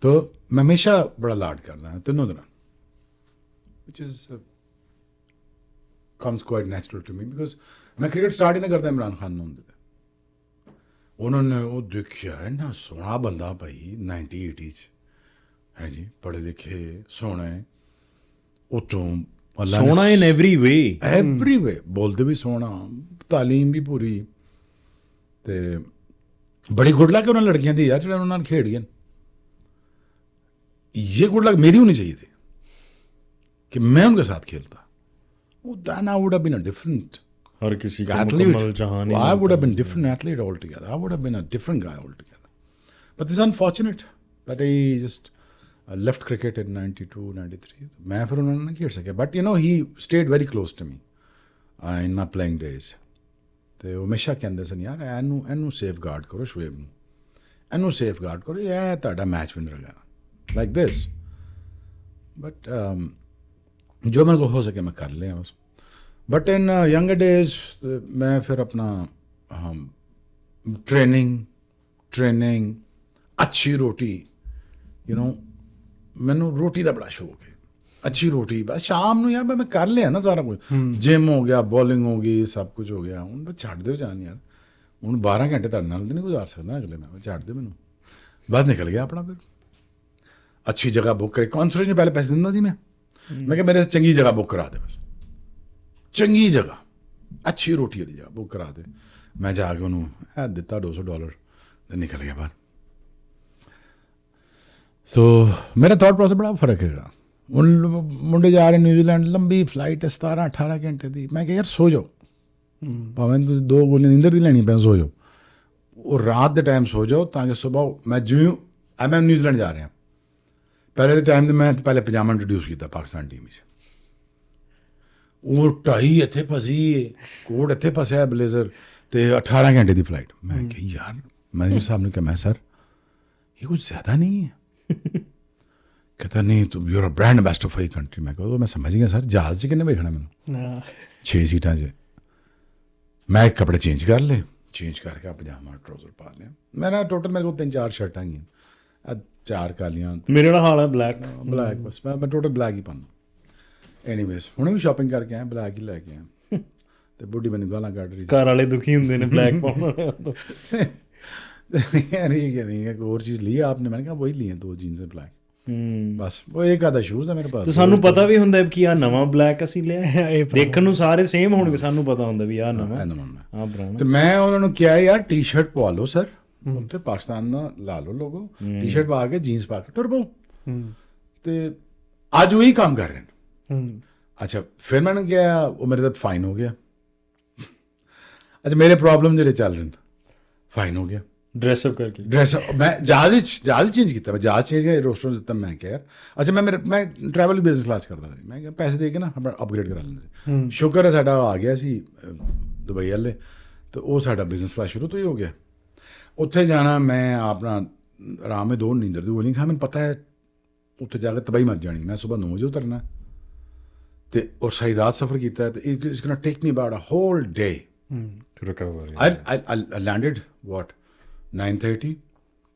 तो मैं हमेशा बड़ा लाड करना है तीनों दिन, which is comes quite natural to me because मैं क्रिकेट स्टार्ट ही नहीं करता इमरान खान ने उन्होंने वो देखिया है ना सोहना बंदा भाई 90-80 है जी, पढ़े लिखे सोहना है उतों सोहना इन एवरी वे बोलते भी सोहना, तालीम भी पूरी, तो बड़ी गुड लक उन्होंने लड़कियां दी यार जो उन्होंने खेड गए। ये गुड लक मेरी होनी चाहिए थी कि मैं उनके साथ खेलता। Then I would have been a different हर किसी का athlete. मुकम्मल जहान ही I नहीं would have होता। been different athlete altogether. I would have been a different guy altogether. But this is unfortunate that I just left cricket in 92, 93. मैं फिर उन्होंने नहीं खेल सके. But you know he stayed very close to me in my playing days. ਤੇ ਉਹ ਹਮੇਸ਼ਾ ਕਹਿੰਦੇ ਸਨ ਯਾਰ ਇਹਨੂੰ ਸੇਫਗਾਰਡ ਕਰੋ ਸ਼ੁਏਬ ਨੂੰ, ਇਹਨੂੰ ਸੇਫਗਾਰਡ ਕਰੋ, ਇਹ ਤੁਹਾਡਾ ਮੈਚ ਵਿਨਰ ਹੈਗਾ ਲਾਈਕ ਦਿਸ। ਬਟ ਜੋ ਮੇਰੇ ਕੋਲ ਹੋ ਸਕੇ ਮੈਂ ਕਰ ਲਿਆ ਬਸ। बट इन यंगर डेज मैं फिर अपना ट्रेनिंग अच्छी रोटी, यू नो मैनू रोटी का बड़ा शौक है, अच्छी रोटी बस शाम ਨੂੰ ਯਾਰ ਮੈਂ ਕਰ ਲਿਆ ਨਾ ਸਾਰਾ ਕੁਝ, ਜਿਮ ਹੋ ਗਿਆ, ਬੋਲਿੰਗ ਹੋ ਗਈ, ਸਭ ਕੁਝ ਹੋ ਗਿਆ। ਹੁਣ ਬਸ ਛੱਡ ਦਿਓ ਜਾਨ ਯਾਰ, ਹੁਣ 12 ਘੰਟੇ ਤੁਹਾਡੇ ਨਾਲ ਨਹੀਂ ਗੁਜ਼ਾਰ ਸਕਦਾ ਅਗਲੇ ਮੈਂ, ਛੱਡ ਦਿਓ ਮੈਨੂੰ। ਬਸ ਨਿਕਲ ਗਿਆ ਆਪਣਾ। ਫਿਰ ਅੱਛੀ ਜਗ੍ਹਾ ਬੁੱਕ ਕਰੀ, ਕੌਂਸਲੇਟ ਨੂੰ ਪਹਿਲੇ ਪੈਸੇ ਦਿੰਦਾ ਸੀ ਮੈਂ ਕਿਹਾ ਮੇਰੇ ਚੰਗੀ ਜਗ੍ਹਾ ਬੁੱਕ ਕਰਾ ਦੇ, ਬਸ ਚੰਗੀ ਜਗ੍ਹਾ ਅੱਛੀ ਰੋਟੀ ਵਾਲੀ ਜਗ੍ਹਾ ਬੁੱਕ ਕਰਾ ਦੇ। ਮੈਂ ਜਾ ਕੇ ਉਹਨੂੰ ਦਿੱਤਾ $200 ਤੇ ਨਿਕਲ ਗਿਆ ਬਾਹਰ। ਸੋ ਮੇਰਾ ਥਾਟ ਪ੍ਰੋਸੈਸ ਬੜਾ ਫਰਕ ਹੈਗਾ। ਹੁਣ ਮੁੰਡੇ ਜਾ ਰਹੇ ਨਿਊਜ਼ੀਲੈਂਡ, ਲੰਬੀ ਫਲਾਈਟ 17-18 ਘੰਟੇ ਦੀ। ਮੈਂ ਕਿਹਾ ਯਾਰ ਸੋ ਜਾਓ, ਭਾਵੇਂ ਤੁਸੀਂ 2 ਗੋਲੀਆਂ ਨੀਂਦਰ ਦੀ ਲੈਣੀ ਪੈਣ, ਸੋ ਜਾਓ। ਉਹ ਰਾਤ ਦੇ ਟਾਈਮ ਸੋ ਜਾਓ ਤਾਂ ਕਿ ਸੁਬਾਹ ਮੈਂ ਜਿਉਂ ਮੈਂ ਨਿਊਜ਼ੀਲੈਂਡ ਜਾ ਰਿਹਾ ਪਹਿਲੇ ਦੇ ਟਾਈਮ 'ਤੇ ਮੈਂ ਪਹਿਲੇ ਪਜਾਮਾ ਇੰਟਰੋਡਿਊਸ ਕੀਤਾ ਪਾਕਿਸਤਾਨ ਟੀਮ 'ਚ। ਉਹ ਢਾਈ ਇੱਥੇ ਫਸੀ, ਕੋਟ ਇੱਥੇ ਫਸਿਆ, ਬਲੇਜ਼ਰ, ਅਤੇ 18 ਘੰਟੇ ਦੀ ਫਲਾਈਟ। ਮੈਂ ਕਿਹਾ ਯਾਰ, ਮੈਨੇਜਰ ਸਾਹਿਬ ਨੇ ਕਿਹਾ ਮੈਂ ਸਰ ਇਹ ਕੁਝ ਜ਼ਿਆਦਾ ਨਹੀਂ ਹੈ। कहता नहीं तुम your brand ambassador for country. मैं कहा तो मैं समझ गया सर, जहाज़ 'ਚ किन्ने बैठना मैंने 6 सीटां 'ਚ। मैं कपड़े चेंज कर ले, चेंज करके पजामा ट्राउज़र पा लिया। मेरा टोटल मेरे को 3-4 शर्टां ही 4 कालियां, मेरे ਨਾਲ ਹਾਲ ਹੈ ਬਲੈਕ बस मैं टोटल ब्लैक ही पाना। एनीवेज ਹੁਣ ਵੀ ਸ਼ਾਪਿੰਗ ਕਰਕੇ ਆਇਆ, ਬਲੈਕ ਹੀ ਲੈ ਕੇ ਆਇਆ। ਤੇ ਬੁੱਢੀ ਮੈਨੂੰ ਗਾਲਾਂ ਕੱਢ ਰਹੀ ਸੀ, ਘਰ ਵਾਲੇ ਦੁਖੀ ਹੁੰਦੇ ਨੇ ਬਲੈਕ ਪਾਉਣ ਵਾਲਿਆਂ ਤੋਂ। यार ये क्या नहीं है, कोई और चीज़ ली है आपने? मैंने कहा वही ली है, 2 जीन्स ब्लैक, ਬਸ ਉਹ ਇੱਕ ਆਧਾ ਸ਼ੂਜ਼ ਆ ਮੇਰੇ ਪਾਸ। ਤੇ ਸਾਨੂੰ ਪਤਾ ਵੀ ਹੁੰਦਾ ਕਿ ਆਹ ਨਵਾਂ ਬਲੈਕ ਅਸੀਂ ਲਿਆ, ਦੇਖਣ ਨੂੰ ਸਾਰੇ ਸੇਮ ਹੋਣਗੇ, ਸਾਨੂੰ ਪਤਾ ਹੁੰਦਾ ਵੀ ਆਹ ਨਵਾਂ ਆਹ ਪੁਰਾਣਾ। ਤੇ ਮੈਂ ਉਹਨਾਂ ਨੂੰ ਕਿਹਾ ਯਾਰ ਟੀ-ਸ਼ਰਟ ਪਵਾ ਲਓ ਸਰ, ਉੱਥੇ ਪਾਕਿਸਤਾਨ ਦਾ ਲਾ ਲਓ ਲੋਗੋ, ਟੀ-ਸ਼ਰਟ ਪਾ ਕੇ ਜੀਨਸ ਪਾ ਕੇ ਟੁਰ ਪਾਓ। ਤੇ ਅੱਜ ਉਹੀ ਕੰਮ ਕਰ ਰਹੇ ਨੇ। ਅੱਛਾ ਫਿਰ ਮੈਨੂੰ ਕਿਹਾ, ਉਹ ਮੇਰੇ ਤਾਂ ਫਾਈਨ ਹੋ ਗਿਆ। ਅੱਛਾ ਮੇਰੇ ਪ੍ਰੋਬਲਮ ਜਿਹੜੇ ਚੱਲ ਰਹੇ ਨੇ, ਫਾਈਨ ਹੋ ਗਿਆ। ਡਰੈਸਅਪ ਕਰਕੇ ਮੈਂ ਜਹਾਜ਼ ਚੇਂਜ ਕੀਤਾ, ਮੈਂ ਜਹਾਜ਼ ਚੇਂਜ ਕੀਤਾ, ਰੋਸਟਰ ਦਿੱਤਾ। ਮੈਂ ਕਿਹਾ ਯਾਰ ਅੱਛਾ ਮੈਂ ਟਰੈਵਲ ਬਿਜ਼ਨਸ ਕਲਾਸ ਕਰਦਾ ਸੀ। ਮੈਂ ਕਿਹਾ ਪੈਸੇ ਦੇ ਕੇ ਨਾ ਅਪਗ੍ਰੇਡ ਕਰਾ ਲੈਂਦੇ ਸੀ। ਸ਼ੁਕਰ ਹੈ ਸਾਡਾ ਆ ਗਿਆ ਸੀ ਦੁਬਈ ਵਾਲੇ, ਅਤੇ ਉਹ ਸਾਡਾ ਬਿਜ਼ਨਸ ਕਲਾਸ ਸ਼ੁਰੂ ਤੋਂ ਹੀ ਹੋ ਗਿਆ। ਉੱਥੇ ਜਾਣਾ, ਮੈਂ ਆਪਣਾ ਆਰਾਮ ਨਾਲ 2 ਨੀਂਦਰ ਦੀ ਗੋਲੀ ਖਾ, ਮੈਨੂੰ ਪਤਾ ਹੈ ਉੱਥੇ ਜਾ ਕੇ ਤਬਾਹੀ ਮੱਚ ਜਾਣੀ। ਮੈਂ ਸੁਬਾਹ 9 ਵਜੇ ਉਤਰਨਾ ਅਤੇ ਔਰ ਸਾਰੀ ਰਾਤ ਸਫ਼ਰ ਕੀਤਾ। ਅਤੇ it's going to take me about a whole day to recover. I landed what 9:30,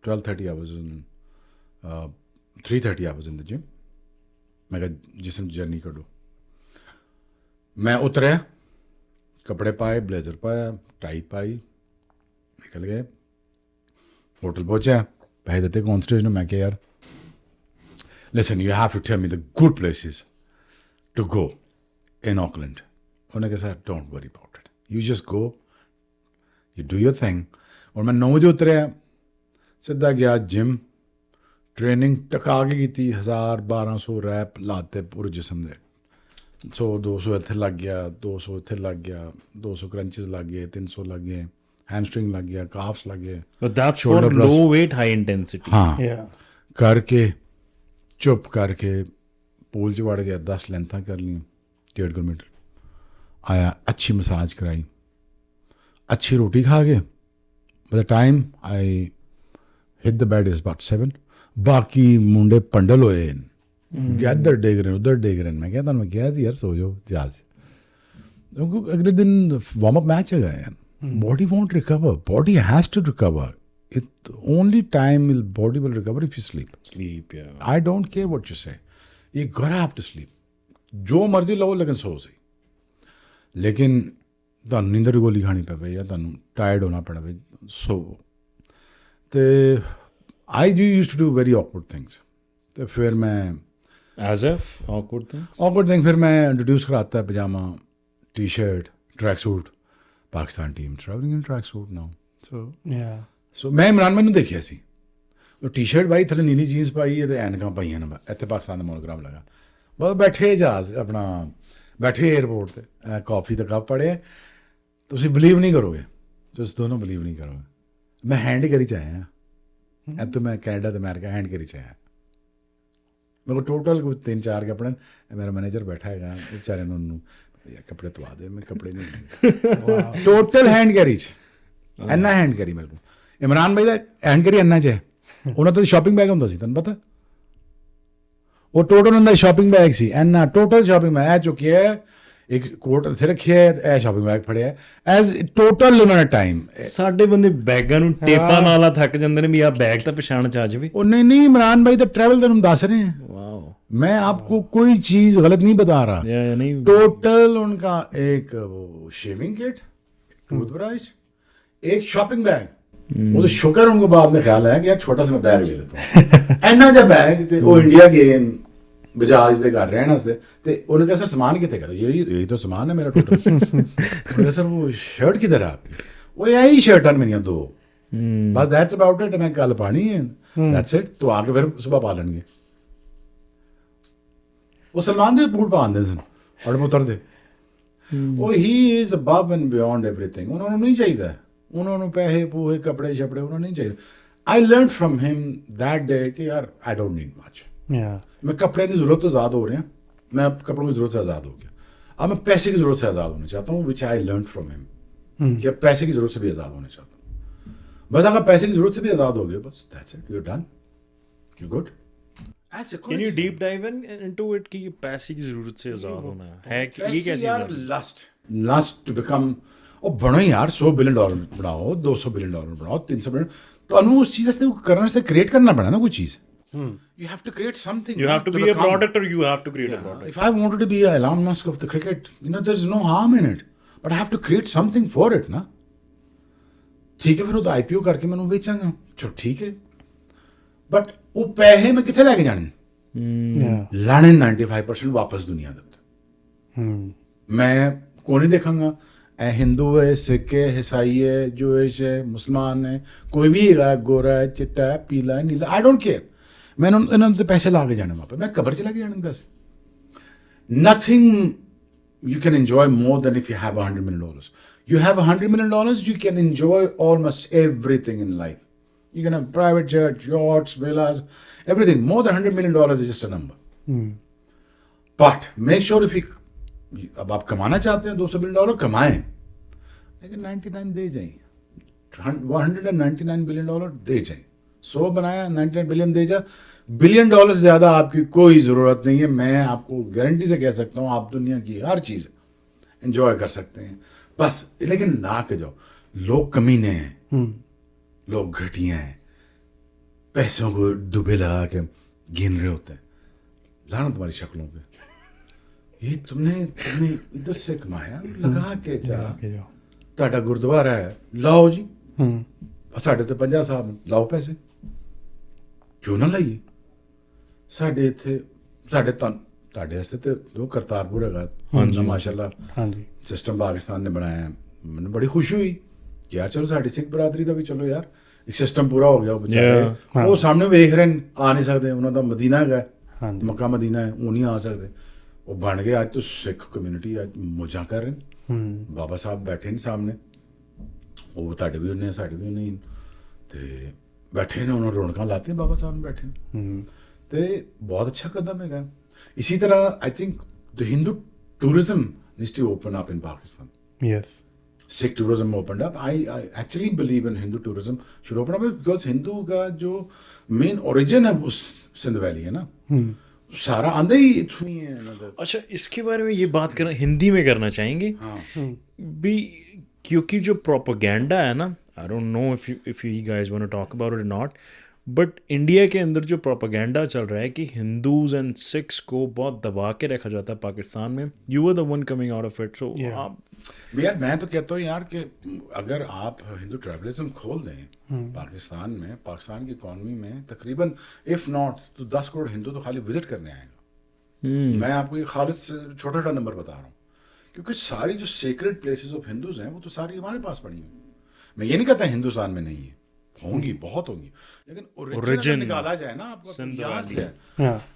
12:30 I was in 3:30 I was in the gym। मैं कहा जिसम जर्नी कर दो। मैं उतरा, कपड़े पाए, ब्लेजर पाया, टाई पाई, निकल गए। होटल पहुंचा, पैसे देते कौन स्टेज ने। मैं कहा यार listen you have to tell me the good places to go in Auckland। उन्होंने कहा sir don't worry about it, you just go, you do your thing। और मैं 9 बजे उतरिਆ, ਸਿੱਧਾ ਗਿਆ ਜਿਮ, ट्रेनिंग टका के की 1000-1200 रैप लाते पूरे जिसम दे 100-200 इत्थे लग गया, 200 इत्थे लग गया, 200 क्रंचेस लग गए, 300 लग गए, हैमस्ट्रिंग लग गया, काफ्स लग गए। But that's for Shoulder press. low weight, high intensity. हाँ Yeah. करके चुप करके पूल च वड़ गया, 10 लेंथां कर ली, 1.5 किलोमीटर आया, अच्छी मसाज कराई, अच्छी रोटी खा के by the time I hit the bed is about 7। बाकी मुंडे पंडल होए इधर डेग रहे उधर डेग रहे। मैं कहता मैं क्या यार सो जाओ जहाज, अगले दिन वार्म अप मैच है यार। Body won't recover, body has to recover, it only time will body will recover if you sleep. Sleep, yeah. I don't care what you say, you gotta have to sleep. जो मर्जी लवो लेकिन सो सही, लेकिन ਤੁਹਾਨੂੰ ਨੀਂਦਰ ਦੀ ਗੋਲੀ ਖਾਣੀ ਪਵੇ ਜਾਂ ਤੁਹਾਨੂੰ ਟਾਇਰਡ ਹੋਣਾ ਪਵੇ, ਸੋ ਤੇ I used to do very awkward things। ਤੇ ਫਿਰ ਮੈਂ As if awkward things. awkward thing ਫਿਰ ਮੈਂ इंट्रोड्यूस कराता है pyjama, T shirt, track suit, Pakistan team travelling in track suit now. Yeah. So ਮੈਂ ਇਮਰਾਨ ਮੈਨੂੰ ਦੇਖਿਆ ਸੀ, ਉਹ ਟੀ ਸ਼ਰਟ ਪਾਈ, ਥੱਲੇ ਨੀਲੀ ਜੀਨਸ ਪਾਈ ਅਤੇ ਐਨਕਾਂ ਪਾਈਆਂ ਨੇ, ਇੱਥੇ ਪਾਕਿਸਤਾਨ ਦਾ ਮੋਨੋਗ੍ਰਾਮ ਲਗਾ, ਬਸ ਬੈਠੇ ਜਹਾਜ਼ ਆਪਣਾ ਬੈਠੇ ਏਅਰਪੋਰਟ 'ਤੇ, ਕਾਫੀ ਦਾ ਕੱਪ ਪੜਿਆ। ਤੁਸੀਂ ਬਿਲੀਵ ਨਹੀਂ ਕਰੋਗੇ, ਤੁਸੀਂ ਦੋਨੋਂ ਬਿਲੀਵ ਨਹੀਂ ਕਰੋਗੇ, ਮੈਂ ਹੈਂਡ ਕਰੀ 'ਚ ਆਇਆ, ਇੱਥੋਂ ਮੈਂ ਕੈਨੇਡਾ ਅਤੇ ਅਮਰੀਕਾ ਹੈਂਡ ਕਰੀ 'ਚ ਆਇਆ। ਮੇਰੇ ਕੋਲ ਟੋਟਲ ਕੁਝ 3-4 ਕੱਪੜੇ, ਮੇਰਾ ਮੈਨੇਜਰ ਬੈਠਾ ਹੈਗਾ, ਵਿਚਾਰੇ ਨੂੰ ਉਹਨੂੰ ਯਾਰ ਕੱਪੜੇ ਧਵਾ ਦੇ, ਮੈਂ ਕੱਪੜੇ ਨਹੀਂ ਟੋਟਲ ਹੈਂਡ ਕੈਰੀ 'ਚ, ਇੰਨਾ ਹੈਂਡ ਕੈਰੀ ਮੇਰੇ ਕੋਲ। ਇਮਰਾਨ ਭਾਈ ਦਾ ਹੈਂਡ ਕੈਰੀ ਇੰਨਾ 'ਚ ਹੈ, ਉਹਨਾਂ ਤੋਂ ਸ਼ਾਪਿੰਗ ਬੈਗ ਹੁੰਦਾ ਸੀ, ਤੁਹਾਨੂੰ ਪਤਾ, ਉਹ ਟੋਟਲ ਉਹਨਾਂ ਦਾ ਸ਼ਾਪਿੰਗ ਬੈਗ ਸੀ ਇੰਨਾ, ਟੋਟਲ ਸ਼ਾਪਿੰਗ ਬੈਗ ਇਹ ਚੁੱਕਿਆ, ਇੱਕ ਕੋਟ ਇੱਥੇ ਰੱਖਿਆ, ਇਹ ਸ਼ਾਪਿੰਗ ਬੈਗ ਫੜਿਆ, ਐਜ਼ ਟੋਟਲ ਉਹਨਾਂ ਨੇ ਟਾਈਮ। ਸਾਡੇ ਬੰਦੇ ਬੈਗਾਂ ਨੂੰ ਟੇਪਾਂ ਨਾਲ ਥੱਕ ਜਾਂਦੇ ਨੇ ਵੀ ਆ ਬੈਗ ਤਾਂ ਪਛਾਣ ਚ ਆ ਜਾਵੇ। ਉਹ ਨਹੀਂ ਇਮਰਾਨ ਭਾਈ ਦਾ ट्रैवल तो हम दस रहे हैं, वाओ, मैं आपको कोई चीज गलत नहीं बता रहा। नहीं टोटल उनका एक वो शेविंग किट, टूथब्रश, एक शॉपिंग बैग, वो तो शुक्र उनको बाद में ख्याल आया कि यार छोटा सा मैं बैग ले लेता हूँ, इन्ना जा बैग, ते वो इंडिया गए बजाज के घर रहने वास्ते, ते उन्होंने कहा सर सामान कितने करो, यही तो सामान है मेरा टोटल। उन्होंने कहा सर वो शर्ट किधर है आपकी, वो यही शर्ट मेरिया 2, बस दैट्स अबाउट इट, मैं कल पानी है, दैट्स इट, तो आके फिर सुबह पा लेंगे। वो सलमान दे बूट पाते सन और उतरते, वो he is above and beyond everything. उन्होंने नहीं चाहिए, उन्होंने पैसे पूहे कपड़े शपड़े उन्होंने नहीं चाहिए। I learn from him that day कि यार आई डोंट नीड मच। मैं कपड़े की जरूरत तो आज़ाद हो रहे हैं, मैं कपड़ों की जरूरत से आज़ाद हो गया, अब मैं पैसे की जरूरत से आज़ाद होना चाहता हूँ, विच आई लर्न फ्रॉम हिम कि पैसे की जरूरत से भी आज़ाद होना चाहता हूँ। बस अगर पैसे की जरूरत से भी आज़ाद हो गए, बस that's it, you done, you good. Can you deep dive into it कि पैसे की जरूरत से आजाद होना है कि ये कैसी यार लस्ट टू बिकम, ਉਹ ਬਣੋ ਯਾਰ $100 ਬਿਲੀਅਨ ਬਣਾਓ, $200 ਬਿਲੀਅਨ ਬਣਾਓ, $300 ਬਿਲੀਅਨ, ਤੁਹਾਨੂੰ ਉਸ ਚੀਜ਼ ਵਾਸਤੇ ਕਰਨ ਵਾਸਤੇ ਕ੍ਰੀਏਟ ਕਰਨਾ ਪੈਣਾ ਨਾ ਕੋਈ ਚੀਜ਼। You have to create something. You have to be a product or you have to create a product. If I wanted to be a Elon Musk of the cricket, there's no harm in it, but I have to create something for it ना। ठीक है, फिर वो तो IPO करके मैं उन्हें बेचांगा, चलो ठीक है, बट वो पैसे मैं कितने लेके जाने, लाने 95% वापस दुनिया दे। मैं कौन नहीं देखांगा, हिंदू है, सिख है, ईसाई है, जूइश है, मुसलमान है, कोई भी है, गोरा है, चिट्टा है, पीला है, नीला, आई डोंट केयर, मैंने इन्होंने पैसे ला के जाने वहाँ पे, मैं कब्र से ला के जाने पैसे। Nothing you can enjoy more than if you have $100 million. You have $100 million, you can enjoy almost everything in life. You can have private jet, yachts, villas, everything. More than $100 million is just a number. But make sure if you, अब आप कमाना चाहते हैं $200 billion, कमाएं, लेकिन 99 दे जाएं, $199 billion दे जाएं। 100 बनाया, 99 बिलियन दे जा, $1 बिलियन से ज़्यादा आपकी कोई ज़रूरत नहीं है। मैं आपको गारंटी से कह सकता हूँ, आप दुनिया की हर चीज़ एंजॉय कर सकते हैं, बस लेकिन ला के जाओ। लोग कमीने हैं, लोग घटिया हैं, पैसों को दुबे लगा के गिन रहे होते हैं, लाना तुम्हारी शक्लों पे, ये तुमने इधर से कमाया, लगा के जा, ਤੁਹਾਡਾ ਗੁਰਦੁਆਰਾ ਹੈ, ਲਾਓ ਜੀ, ਸਾਡੇ ਤੇ 50 ਸਾਹਿਬ ਲਾਓ ਪੈਸੇ, ਕਿਉਂ ਨਾ ਲਾਈਏ। ਸਾਡੇ ਇੱਥੇ ਸਾਡੇ ਤੁਹਾਡੇ ਵਾਸਤੇ ਤੇ ਜੋ ਕਰਤਾਰਪੁਰ ਹੈਗਾ, ਮਾਸ਼ਾਅੱਲਾ ਸਿਸਟਮ ਪਾਕਿਸਤਾਨ ਨੇ ਬਣਾਇਆ, ਮੈਨੂੰ ਬੜੀ ਖੁਸ਼ੀ ਹੋਈ ਯਾਰ, ਚਲੋ ਸਾਡੀ ਸਿੱਖ ਬਰਾਦਰੀ ਦਾ ਵੀ ਚਲੋ ਯਾਰ ਇੱਕ ਸਿਸਟਮ ਪੂਰਾ ਹੋ ਗਿਆ ਉਹ ਵਿਚਾਰੇ ਉਹ ਸਾਹਮਣੇ ਵੇਖ ਰਹੇ ਨੇ ਆ ਨਹੀਂ ਸਕਦੇ ਉਹਨਾਂ ਦਾ ਮਦੀਨਾ ਹੈਗਾ ਹਾਂਜੀ ਮੱਕਾ ਮਦੀਨਾ ਹੈ ਉਹ ਨਹੀਂ ਆ ਸਕਦੇ ਉਹ ਬਣ ਗਏ ਅੱਜ ਤੋਂ ਸਿੱਖ ਕਮਿਊਨਿਟੀ ਅੱਜ ਮੌਜਾਂ ਕਰ ਰਹੇ ਨੇ ਬਾਬਾ ਸਾਹਿਬ ਬੈਠੇ ਨੇ ਸਾਹਮਣੇ ਉਹ ਤੁਹਾਡੇ ਵੀ ਉਹਨੇ ਸਾਡੇ ਵੀ ਉਹਨੇ ਤੇ ਬੈਠੇ ਨੇ ਉਹਨਾਂ ਰੌਣਕਾਂ ਲਾਤੇ ਬਾਬਾ ਸਾਹਿਬ ਨੇ ਬੈਠੇ ਨੇ ਤੇ ਬਹੁਤ ਅੱਛਾ ਕਦਮ ਹੈਗਾ ਇਸੀ ਤਰ੍ਹਾਂ ਆਈ think the Hindu tourism needs to open up in Pakistan. Yes Sikh tourism opened up. I actually believe in Hindu tourism should open up because Hindu का जो main origin है उस सिंध वैली है ना सारा आंधे ही इथु ही है ना अच्छा इसके बारे में ये बात करना हिंदी में करना चाहेंगे भी क्योंकि जो प्रोपेगेंडा है ना I don't know if you guys want to talk about it not but India के अंदर जो प्रोपेगेंडा चल रहा है कि हिंदूज एंड सिख्स को बहुत दबा के रखा जाता है पाकिस्तान में you were the one coming out of it so यार मैं तो कहता हूँ यार कि अगर आप हिंदू ट्रैवलिज्म खोल दें पाकिस्तान में पाकिस्तान की इकॉनमी में तकरीबन इफ़ नॉट तो 10 करोड़ हिंदू तो खाली विजिट करने आएगा मैं आपको ये खालिद छोटा छोटा नंबर बता रहा हूँ क्योंकि सारी जो सेक्रेड प्लेसेस ऑफ हिंदूज हैं वो तो सारी हमारे पास पड़ी हुई मैं ये नहीं कहता हिंदुस्तान में नहीं है होंगी बहुत होंगी लेकिन ओरिजिन निकाला जाए ना आपको यहाँ से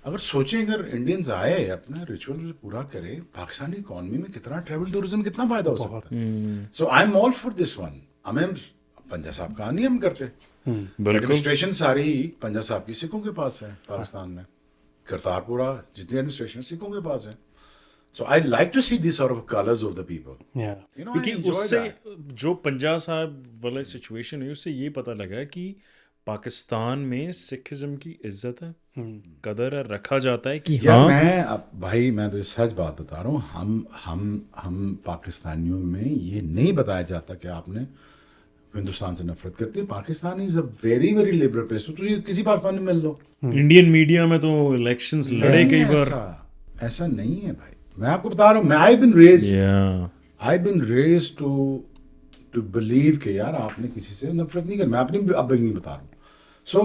अगर सोचें अगर इंडियंस आए अपना रिचुअल पूरा करें पाकिस्तान की इकॉनमी में कितना ट्रैवल टूरिज्म कितना फायदा हो सकता है so I am all for this one हमें पंजा साहब का नहीं हम करते एडमिनिस्ट्रेशन सारी पंजा साहब की सिखों के पास है पाकिस्तान में करतारपुरा जितनी एडमिनिस्ट्रेशन सिखों के पास है So I like to see these sort of colors of the people. Yeah. You know, क्योंकि उससे जो पंजाब साहब वाला सिचुएशन है उससे ये पता लगा कि पाकिस्तान में सिखिज्म की इज्जत है कदर है रखा जाता है कि यार हाँ मैं अब भाई मैं तो सच बात बता रहा हूँ हम पाकिस्तानियों में ये नहीं बताया जाता कि आपने हिंदुस्तान से नफरत करते हैं Pakistan is a very very liberal place तो ये किसी पाकिस्तान में मिल लो इंडियन मीडिया में तो इलेक्शंस लड़े कई बार ऐसा नहीं है भाई मैं आपको बता रहा हूँ मैं आई बिन रेज्ड टू बिलीव कि यार आपने किसी से नफरत नहीं कर मैं अपनी अपब्रिंगिंग बता रहा हूँ so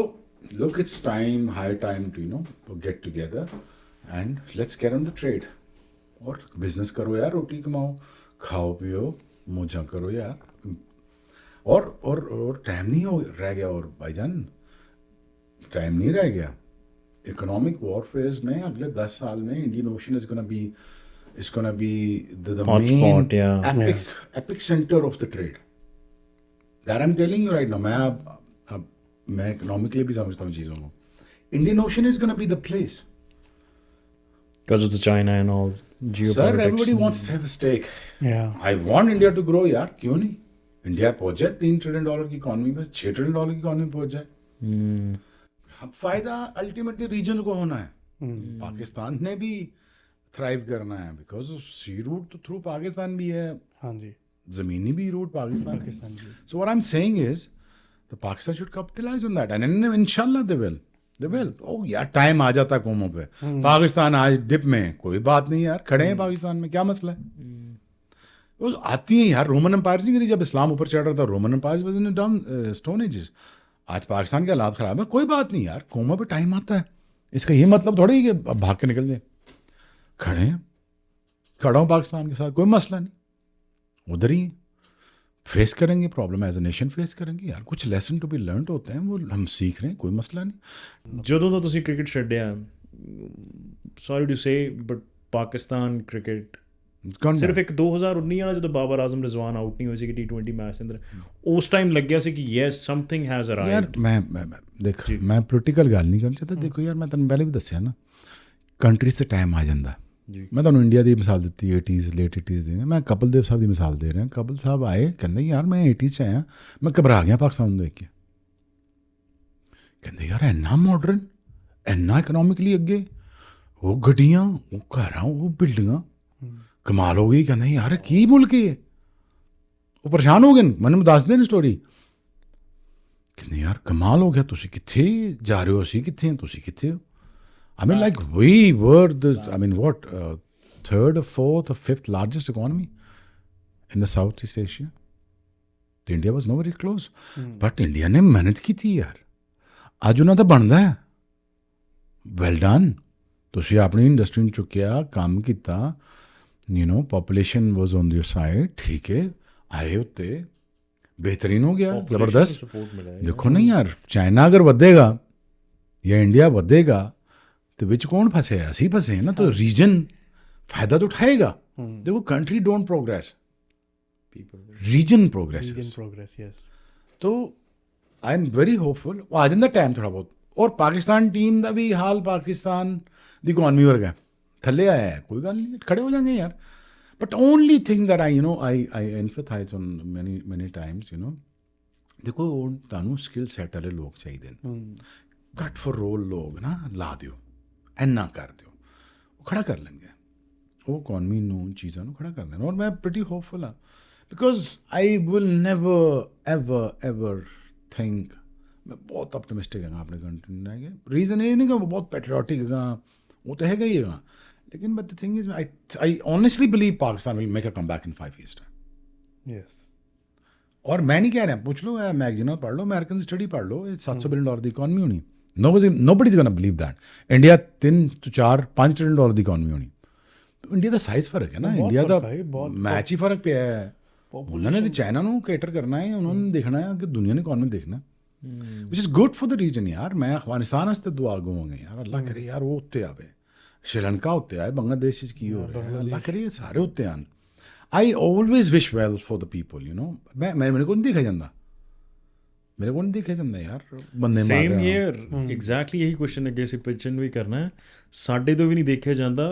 look it's time high time to you know get together and let's get on the trade और बिजनेस करो यार रोटी कमाओ खाओ पियो मौजा करो यार और टाइम नहीं हो रह गया और भाईजान टाइम नहीं रह गया इकोनॉमिक वॉरफेयर में अगले 10 साल में Indian ocean is gonna be the Hotspot, main epic center of the trade that I'm telling you right now मैं इकोनॉमिकली भी समझता हूँ चीज़ों को Indian ocean is gonna be the place because of the China and all geopolitics. Sir, everybody wants to have a stake. Yeah. I want India to grow यार क्यों नहीं India पहुंच जाए $3 ट्रिलियन की इकोनॉमी में $6 ट्रिलियन की economy पहुंच जाए फायदा अल्टीमेटली रीजन को होना है पाकिस्तान ने भी थ्राइव करना है बिकॉज सी रूट तो थ्रू पाकिस्तान भी है हाँ जी जमीनी भी route Pakistan so what I am saying is the Pakistan should capitalise on that and इंशाल्लाह दे विल ओ यार टाइम आ जाता कौमों पे पाकिस्तान आज डिप में कोई बात नहीं यार खड़े हैं पाकिस्तान में क्या मसला है वो आती है यार रोमन एम्पायर से जब इस्लाम ऊपर चढ़ रहा था Roman empire was in down stone ages आज पाकिस्तान के हालात ख़राब है कोई बात नहीं यार कौमों पे टाइम आता है इसका ये मतलब थोड़ी कि अब भाग के निकल जाए खड़े हैं खड़ा हूँ पाकिस्तान के साथ कोई मसला नहीं उधर ही फेस करेंगे problem as a nation face करेंगे यार कुछ लेसन टू बी लर्नड होते हैं वो हम सीख रहे हैं कोई मसला नहीं ਜਦੋਂ ਦਾ ਤੁਸੀਂ ਕ੍ਰਿਕਟ ਛੱਡਿਆ sorry to say but Pakistan cricket ਸਿਰਫ ਇੱਕ 2019 ਵਾਲਾ ਜਦੋਂ ਬਾਬਰ ਆਜ਼ਮ ਰਿਜ਼ਵਾਨ ਆਊਟ ਨਹੀਂ ਹੋਈ ਸੀ ਕਿ T20 ਮੈਚ ਦੇ ਅੰਦਰ ਉਸ ਟਾਈਮ ਲੱਗਿਆ ਸੀ ਕਿ ਯੈਸ ਸਮਥਿੰਗ ਹੈਜ਼ ਅਰਾਈਵਡ ਯਾਰ ਮੈਂ ਦੇਖ ਮੈਂ ਪੋਲੀਟੀਕਲ ਗੱਲ ਨਹੀਂ ਕਰਨਾ ਚਾਹਤਾ ਦੇਖੋ ਯਾਰ ਮੈਂ ਤੁਹਾਨੂੰ ਪਹਿਲੇ ਵੀ ਦੱਸਿਆ ਨਾ ਕੰਟਰੀਜ਼ ਤੇ ਟਾਈਮ ਆ ਜਾਂਦਾ ਮੈਂ ਤੁਹਾਨੂੰ ਇੰਡੀਆ ਦੀ ਮਿਸਾਲ ਦਿੱਤੀ 80s ਲੇਟ 80s ਦੀ ਮੈਂ ਕਪਿਲ ਦੇਵ ਸਾਹਿਬ ਦੀ ਮਿਸਾਲ ਦੇ ਰਿਹਾ ਕਪਿਲ ਸਾਹਿਬ ਆਏ ਕਹਿੰਦੇ ਯਾਰ ਮੈਂ 80s 'ਚ ਆਇਆ ਮੈਂ ਘਬਰਾ ਗਿਆ ਪਾਕਿਸਤਾਨ ਨੂੰ ਦੇਖ ਕੇ ਕਹਿੰਦੇ ਯਾਰ ਇੰਨਾ ਮਾਡਰਨ ਇੰਨਾ ਇਕਨੋਮਿਕਲੀ ਅੱਗੇ ਉਹ ਗੱਡੀਆਂ ਉਹ ਘਰਾਂ ਉਹ ਬਿਲਡਿੰਗਾਂ ਕਮਾਲ ਹੋ ਗਈ ਕਹਿੰਦੇ ਯਾਰ ਕੀ ਮੁਲਕ ਹੈ ਉਹ ਪਰੇਸ਼ਾਨ ਹੋ ਗਏ ਮੈਨੂੰ ਦੱਸਦੇ ਨੇ ਸਟੋਰੀ ਕਹਿੰਦੇ ਯਾਰ ਕਮਾਲ ਹੋ ਗਿਆ ਤੁਸੀਂ ਕਿੱਥੇ ਜਾ ਰਹੇ ਹੋ ਅਸੀਂ ਕਿੱਥੇ ਹਾਂ ਤੁਸੀਂ ਕਿੱਥੇ ਹੋ I mean, like we were third or fourth or fifth largest economy in the Southeast Asia. The India was nowhere close. But India ने मेहनत की थी यार आज उन्हें तो बनता है well done ਤੁਸੀਂ ਆਪਣੀ ਇੰਡਸਟਰੀ ਨੂੰ ਚੁੱਕਿਆ ਕੰਮ ਕੀਤਾ you know population was on your side ਠੀਕ ਹੈ ਆਏ ਉੱਤੇ बेहतरीन हो गया, Population ज़बरदस्त। ਨੂੰ support ਮਿਲਿਆ ਦੇਖੋ ਨਾ ਯਾਰ, ਚਾਈਨਾ ਅਗਰ ਵਧੇਗਾ ਜਾਂ ਇੰਡੀਆ ਵਧੇਗਾ तो ਵਿੱਚ ਕੌਣ ਫਸੇ ਹੈ? ਅਸੀਂ ਫਸੇ हैं ना। तो रीजन फायदा तो उठाएगा। देखो country don't progress, people region progress. progress, yes. तो आई एम वेरी होपफुल आ ਜਾਂਦਾ ਟਾਈਮ ਥੋੜਾ ਬਹੁਤ। ਔਰ ਪਾਕਿਸਤਾਨ ਟੀਮ ਦਾ ਵੀ ਹਾਲ ਪਾਕਿਸਤਾਨ ਦੀ ਇਕਨੋਮੀ ਵਰਗਾ ਥੱਲੇ ਆਇਆ ਹੈ, ਕੋਈ ਗੱਲ ਨਹੀਂ, ਖੜੇ ਹੋ ਜਾਣਗੇ ਯਾਰ। But only thing that I I emphasise on many times ਦੇਖੋ ਹੁਣ ਤੁਹਾਨੂੰ ਸਕਿੱਲ ਸੈਟ ਵਾਲੇ ਲੋਕ ਚਾਹੀਦੇ ਨੇ। ਘੱਟ ਫॉर ਰੋਲ ਲੋਕ ਨਾ ਲਾ ਦਿਓ, ਇੰਨਾ ਕਰ ਦਿਓ, ਉਹ ਖੜਾ ਕਰ ਲੈਣਗੇ, ਉਹ ਇਕਨੋਮੀ ਨੂੰ ਚੀਜ਼ਾਂ ਨੂੰ ਖੜਾ ਕਰ ਦੇਣ। ਔਰ ਮੈਂ ਪ੍ਰੀਟੀ ਹੋਪਫੁਲ ਹਾਂ because I will never ever think, ਮੈਂ ਬਹੁਤ ਆਪਟਿਮਿਸਟਿਕ ਹੈਗਾ ਆਪਣੇ ਕੰਟਰੀ ਨੂੰ ਲੈ ਕੇ। ਰੀਜ਼ਨ ਇਹ ਨਹੀਂ ਕਿ ਮੈਂ ਬਹੁਤ ਪੈਟਰੀਓਟਿਕ ਹੈਗਾ, ਉਹ ਤਾਂ ਹੈਗਾ ਹੀ ਹੈਗਾ, ਲੇਕਿਨ but the thing is I honestly believe Pakistan will make a comeback in 5 years time। Yes. और मैं नहीं कह रहा, पूछ लो, मैगजीनों पढ़ लो, अमेरिकन स्टडी पढ़ लो, $700 बिलियन की इकॉनमी होनी। Nobody is gonna believe that. India 3 to 4 5 trillion dollar की इकॉनमी होनी। तो इंडिया का साइज फर्क है ना, इंडिया का मैच ही फर्क पिया है। उन्होंने तो चाइना को कैटर करना है, उन्होंने देखना है कि दुनिया ने इकॉनमी देखना, which is good for the region यार। मैं अफगानिस्तान वास्ते दुआ गवांगा यार, अल्लाह करे यार वो उत्ते आवे, श्रीलंका उत्ते आए, बांग्लादेश की हो रहा है, अल्लाह करे सारे उत्ते आन। I always wish well for the people मैं मेरे को नहीं देखा जाता, मेरे को नहीं देखा जाता यार बंदे मार ਸੇਮ रहे ਹੀਅਰ ਐਗਜ਼ੈਕਟਲੀ ਇਹੀ ਕੁਐਸਚਨ ਅੱਗੇ ਅਸੀਂ ਪਿਚਨ ਵੀ ਕਰਨਾ ਹੈ। ਸਾਡੇ ਤੋਂ ਵੀ ਨਹੀਂ ਦੇਖਿਆ ਜਾਂਦਾ।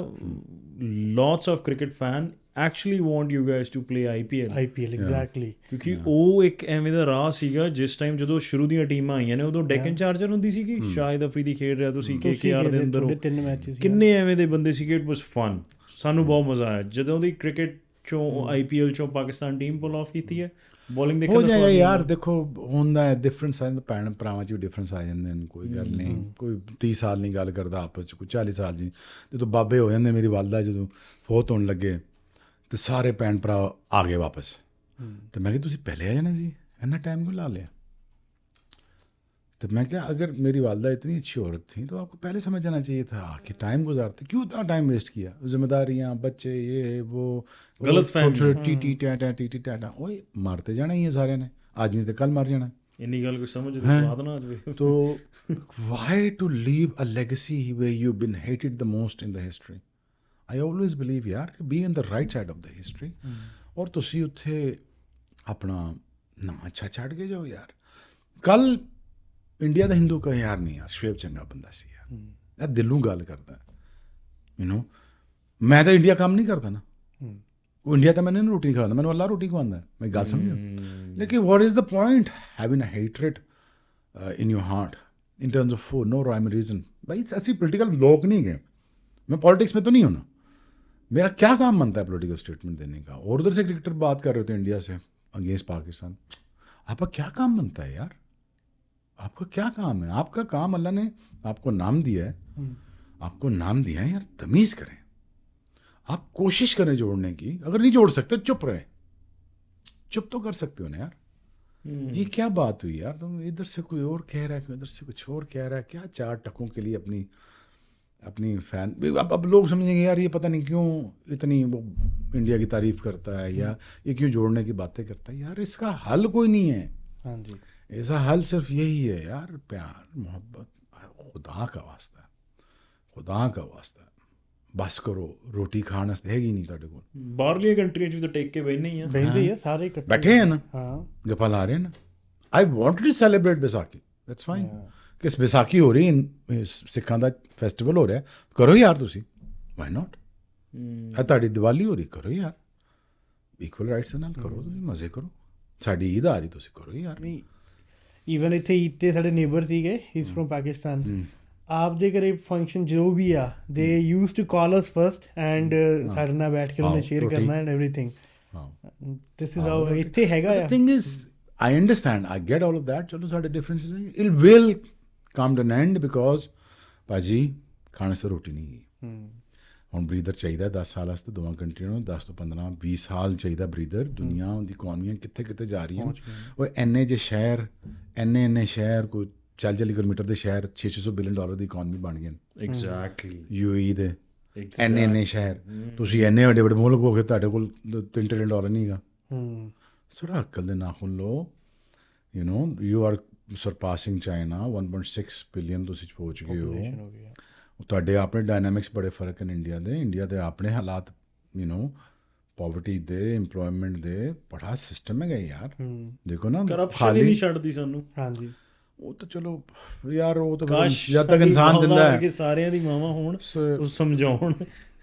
Lots of cricket fan actually want you guys to play IPL exactly. ਕਿਉਂਕਿ ਉਹ ਇੱਕ ਐਵੇਂ ਦਾ ਰਾਹ ਸੀਗਾ ਜਿਸ ਟਾਈਮ ਜਦੋਂ ਸ਼ੁਰੂ ਦੀਆਂ ਟੀਮਾਂ ਆਈਆਂ ਨੇ ਉਦੋਂ ਡੈਕਨ ਚਾਰਜਰ ਹੁੰਦੀ ਸੀਗੀ, ਸ਼ਾਹਿਦ ਅਫਰੀਦੀ ਖੇਡ ਰਿਹਾ, ਤੁਸੀਂ KKR ਦੇ ਅੰਦਰ ਹੋ, 3 ਮੈਚਸ ਕਿੰਨੇ ਐਵੇਂ ਦੇ ਬੰਦੇ ਸੀਗੇ। ਇਟ ਵਾਸ ਫਨ, ਸਾਨੂੰ ਬਹੁਤ ਮਜ਼ਾ ਆਇਆ ਜਦੋਂ ਦੀ ਕ੍ਰਿਕਟ ਚੋਂ IPL ਚੋਂ ਪਾਕਿਸਤਾਨ ਟੀਮ ਪੁਲ ਆਫ ਕੀਤੀ ਹੈ। ਬੋਲਿੰਗ ਦੇਖਣ ਹੋ ਦਾ ਜਾਏਗਾ ਸਵਾਦ ਯਾਰ। ਦੇਖੋ ਹੁੰਦਾ ਹੈ ਡਿਫਰੈਂਸ ਆ ਜਾਂਦਾ, ਭੈਣ ਭਰਾਵਾਂ 'ਚ ਵੀ ਡਿਫਰੈਂਸ ਆ ਜਾਂਦੇ ਨੇ, ਕੋਈ ਗੱਲ ਨਹੀਂ, ਕੋਈ 30 ਸਾਲ ਨਹੀਂ ਗੱਲ ਕਰਦਾ ਆਪਸ 'ਚ, ਕੋਈ 40 ਸਾਲ ਦੀ ਜਦੋਂ ਬਾਬੇ ਹੋ ਜਾਂਦੇ। ਮੇਰੀ ਵਾਲਦਾ ਜਦੋਂ ਫੌਤ ਹੋਣ ਲੱਗੇ ਤੇ ਸਾਰੇ ਭੈਣ ਭਰਾ ਆ ਗਏ ਵਾਪਸ, ਤੇ ਮੈਂ ਕਿਹਾ ਤੁਸੀਂ ਪਹਿਲੇ ਆ ਜਾਣਾ ਸੀ, ਇੰਨਾ टाइम क्यों ला लिया? तो मैं क्या, अगर मेरी वालदा इतनी अच्छी औरत थी तो आपको पहले समझ जाना चाहिए था कि टाइम गुजारते, क्यों इतना टाइम वेस्ट किया? जिम्मेदारियाँ, बच्चे, ये वो गलत फहमी, टी टाटा ओए मारते जाना ही है सारे ने, आज नहीं तो कल मार जाना। ਇੰਨੀ ਗੱਲ ਕੋਈ ਸਮਝ ਤੇ ਸਵਾਦ ਨਾ ਆ ਜਾਵੇ। तो why to leave a legacy where you've been hated the most in the history? I always believe यार, be on the right side of the history। और ਤੁਸੀਂ ਉੱਥੇ ਆਪਣਾ ਨਾ ਅੱਛਾ ਛੱਡ ਕੇ ਜਾਓ ਯਾਰ। ਕੱਲ ਇੰਡੀਆ ਦਾ ਹਿੰਦੂ ਕਹੇ ਯਾਰ ਨਹੀਂ ਯਾਰ ਸ਼ੁਏਬ ਚੰਗਾ ਬੰਦਾ ਸੀ ਯਾਰ, ਇਹ ਦਿਲੋਂ ਗੱਲ ਕਰਦਾ ਮੈਂ ਤਾਂ ਇੰਡੀਆ ਕੰਮ ਨਹੀਂ ਕਰਦਾ ਨਾ, ਉਹ ਇੰਡੀਆ ਤਾਂ ਮੈਨੂੰ ਰੋਟੀ ਖਵਾਉਂਦਾ, ਮੈਨੂੰ ਅੱਲਾ ਰੋਟੀ ਖਵਾਉਂਦਾ, ਮੈਂ ਗੱਲ ਸਮਝੋ। ਲੇਕਿਨ what is the point having a hatred in your heart in terms of food, no rhyme and reason। भाई ऐसी पोलिटिकल लोग नहीं गए, मैं पॉलिटिक्स में तो नहीं हूँ ना, मेरा क्या काम बनता है पॉलिटिकल स्टेटमेंट देने का? और उधर से क्रिकेटर बात कर रहे होते हैं इंडिया से अगेंस्ट पाकिस्तान, आपका क्या काम बनता है यार? आपका क्या काम है? आपका काम अल्लाह ने आपको नाम दिया है, आपको नाम दिया है यार, तमीज़ करें, आप कोशिश करें जोड़ने की। अगर नहीं जोड़ सकते चुप रहें, चुप तो कर सकते हो ना यार। ये क्या बात हुई यार, तुम इधर से कोई और कह रहा है, इधर से कुछ और कह रहा है, क्या 4 टकों के लिए अपनी फैन। अब लोग समझेंगे यार ये पता नहीं क्यों इतनी वो इंडिया की तारीफ करता है, या ये क्यों जोड़ने की बातें करता है। यार इसका हल कोई नहीं है। हाँ जी, ऐसा हल सिर्फ यही है यार, प्यार मोहब्बत, खुदा का वास्ता है, खुदा का वास्ता है, बस करो। रोटी खाने वास्ते हैगी नहीं ਤੁਹਾਡੇ ਕੋਲ, ਬਾਹਰਲੀਆਂ ਕੰਟਰੀਆਂ 'ਚ ਵੀ ਤਾਂ ਟੇਕ ਕੇ ਬੈਠੇ ਹੀ ਆ, ਬੈਠੇ ਹੀ ਆ ਸਾਰੇ ਇਕੱਠੇ बैठे हैं ना, हाँ गप्पा ला रहे हैं ना। I want to celebrate Baisakhi, that's fine. कि बैसाखी हो रही है, सिखां ਦਾ ਫੈਸਟੀਵਲ ਹੋ ਰਿਹਾ, ਕਰੋ ਯਾਰ ਤੁਸੀਂ, ਵਾਈ ਨਾਟ। ਇਹ ਤੁਹਾਡੀ ਦੀਵਾਲੀ ਹੋ ਰਹੀ, ਕਰੋ ਯਾਰ, ਇਕੁਅਲ ਰਾਈਟਸ ਦੇ ਨਾਲ ਕਰੋ, ਤੁਸੀਂ ਮਜ਼ੇ ਕਰੋ। ਸਾਡੀ ਈਦ ਆ ਰਹੀ, ਤੁਸੀਂ ਕਰੋ ਯਾਰ। ਨਹੀਂ ਈਵਨ ਇੱਥੇ ਈਦ 'ਤੇ ਸਾਡੇ ਨੇਬਰ ਸੀਗੇ, ਹੀ ਇਜ਼ ਫਰੋਮ ਪਾਕਿਸਤਾਨ, ਆਪਦੇ ਘਰੇ ਫੰਕਸ਼ਨ ਜੋ ਵੀ ਆ ਦੇ use to call us first and ਸਾਡੇ ਨਾਲ ਬੈਠ ਕੇ ਉਹਨੇ ਸ਼ੇਅਰ ਕਰਨਾ and everything. This is how ਇੱਥੇ ਹੈਗਾ ਆ। The thing is, I understand, I get all of that, ਚਲੋ ਸਾਡੇ differences ਹੈ, it will come to an end because ਭਾਜੀ ਖਾਣੇ ਸੇ ਰੋਟੀ ਨਹੀਂ ਗਈ। ਹੁਣ ਬਰੀਦਰ ਚਾਹੀਦਾ 10 ਸਾਲ ਵਾਸਤੇ ਦੋਵਾਂ ਕੰਟਰੀਆਂ ਨੂੰ, 10 ਤੋਂ 15 20 ਸਾਲ ਚਾਹੀਦਾ ਬਰੀਦਰ। ਦੁਨੀਆ ਦੀ ਇਕੋਨਮੀਆਂ ਕਿੱਥੇ ਕਿੱਥੇ ਜਾ ਰਹੀਆਂ, ਉਹ ਇੰਨੇ ਜੇ ਸ਼ਹਿਰ, ਇੰਨੇ ਸ਼ਹਿਰ, ਕੋਈ 40 ਕਿਲੋਮੀਟਰ ਦੇ ਸ਼ਹਿਰ $600 ਬਿਲੀਅਨ ਦੀ ਇਕੋਨਮੀ ਬਣ ਗਏ ਨੇ। ਐਗਜ਼ੈਕਟਲੀ UAE ਦੇ ਇੰਨੇ ਸ਼ਹਿਰ, ਤੁਸੀਂ ਇੰਨੇ ਵੱਡੇ ਮੁਲਕ ਹੋ ਗਏ, ਤੁਹਾਡੇ ਕੋਲ $3 ਟ੍ਰਿਲੀਅਨ ਨਹੀਂ ਹੈਗਾ। ਥੋੜਾ ਅਕਲ ਦੇ ਨਾਖੂਨ ਲਓ, you know you are surpassing China 1.6 billion ਤੁਸੀਂ ਪਹੁੰਚ ਗਏ ਹੋ Population ਹੋ ਗਿਆ। ਤੁਹਾਡੇ ਆਪਣੇ ਡਾਇਨਾਮਿਕਸ ਬੜੇ ਫਰਕ ਹਨ ਇੰਡੀਆ ਦੇ ਆਪਣੇ ਹਾਲਾਤ ਯੂ نو ਪੋਵਰਟੀ ਦੇ ਇੰਪਲੋਇਮੈਂਟ ਦੇ ਬੜਾ ਸਿਸਟਮ ਹੈਗਾ ਯਾਰ ਦੇਖੋ ਨਾ ਕਰਪਸ਼ਨ ਹੀ ਨਹੀਂ ਛੱਡਦੀ ਸਾਨੂੰ। ਹਾਂਜੀ ਉਹ ਤਾਂ ਚਲੋ ਯਾਰ ਉਹ ਤਾਂ ਕਾਸ਼ ਜਦ ਤੱਕ ਇਨਸਾਨ ਜ਼ਿੰਦਾ ਹੈ ਕਿ ਸਾਰਿਆਂ ਦੀ ਮਾਵਾਂ ਹੋਣ ਉਹ ਸਮਝਾਉਣ।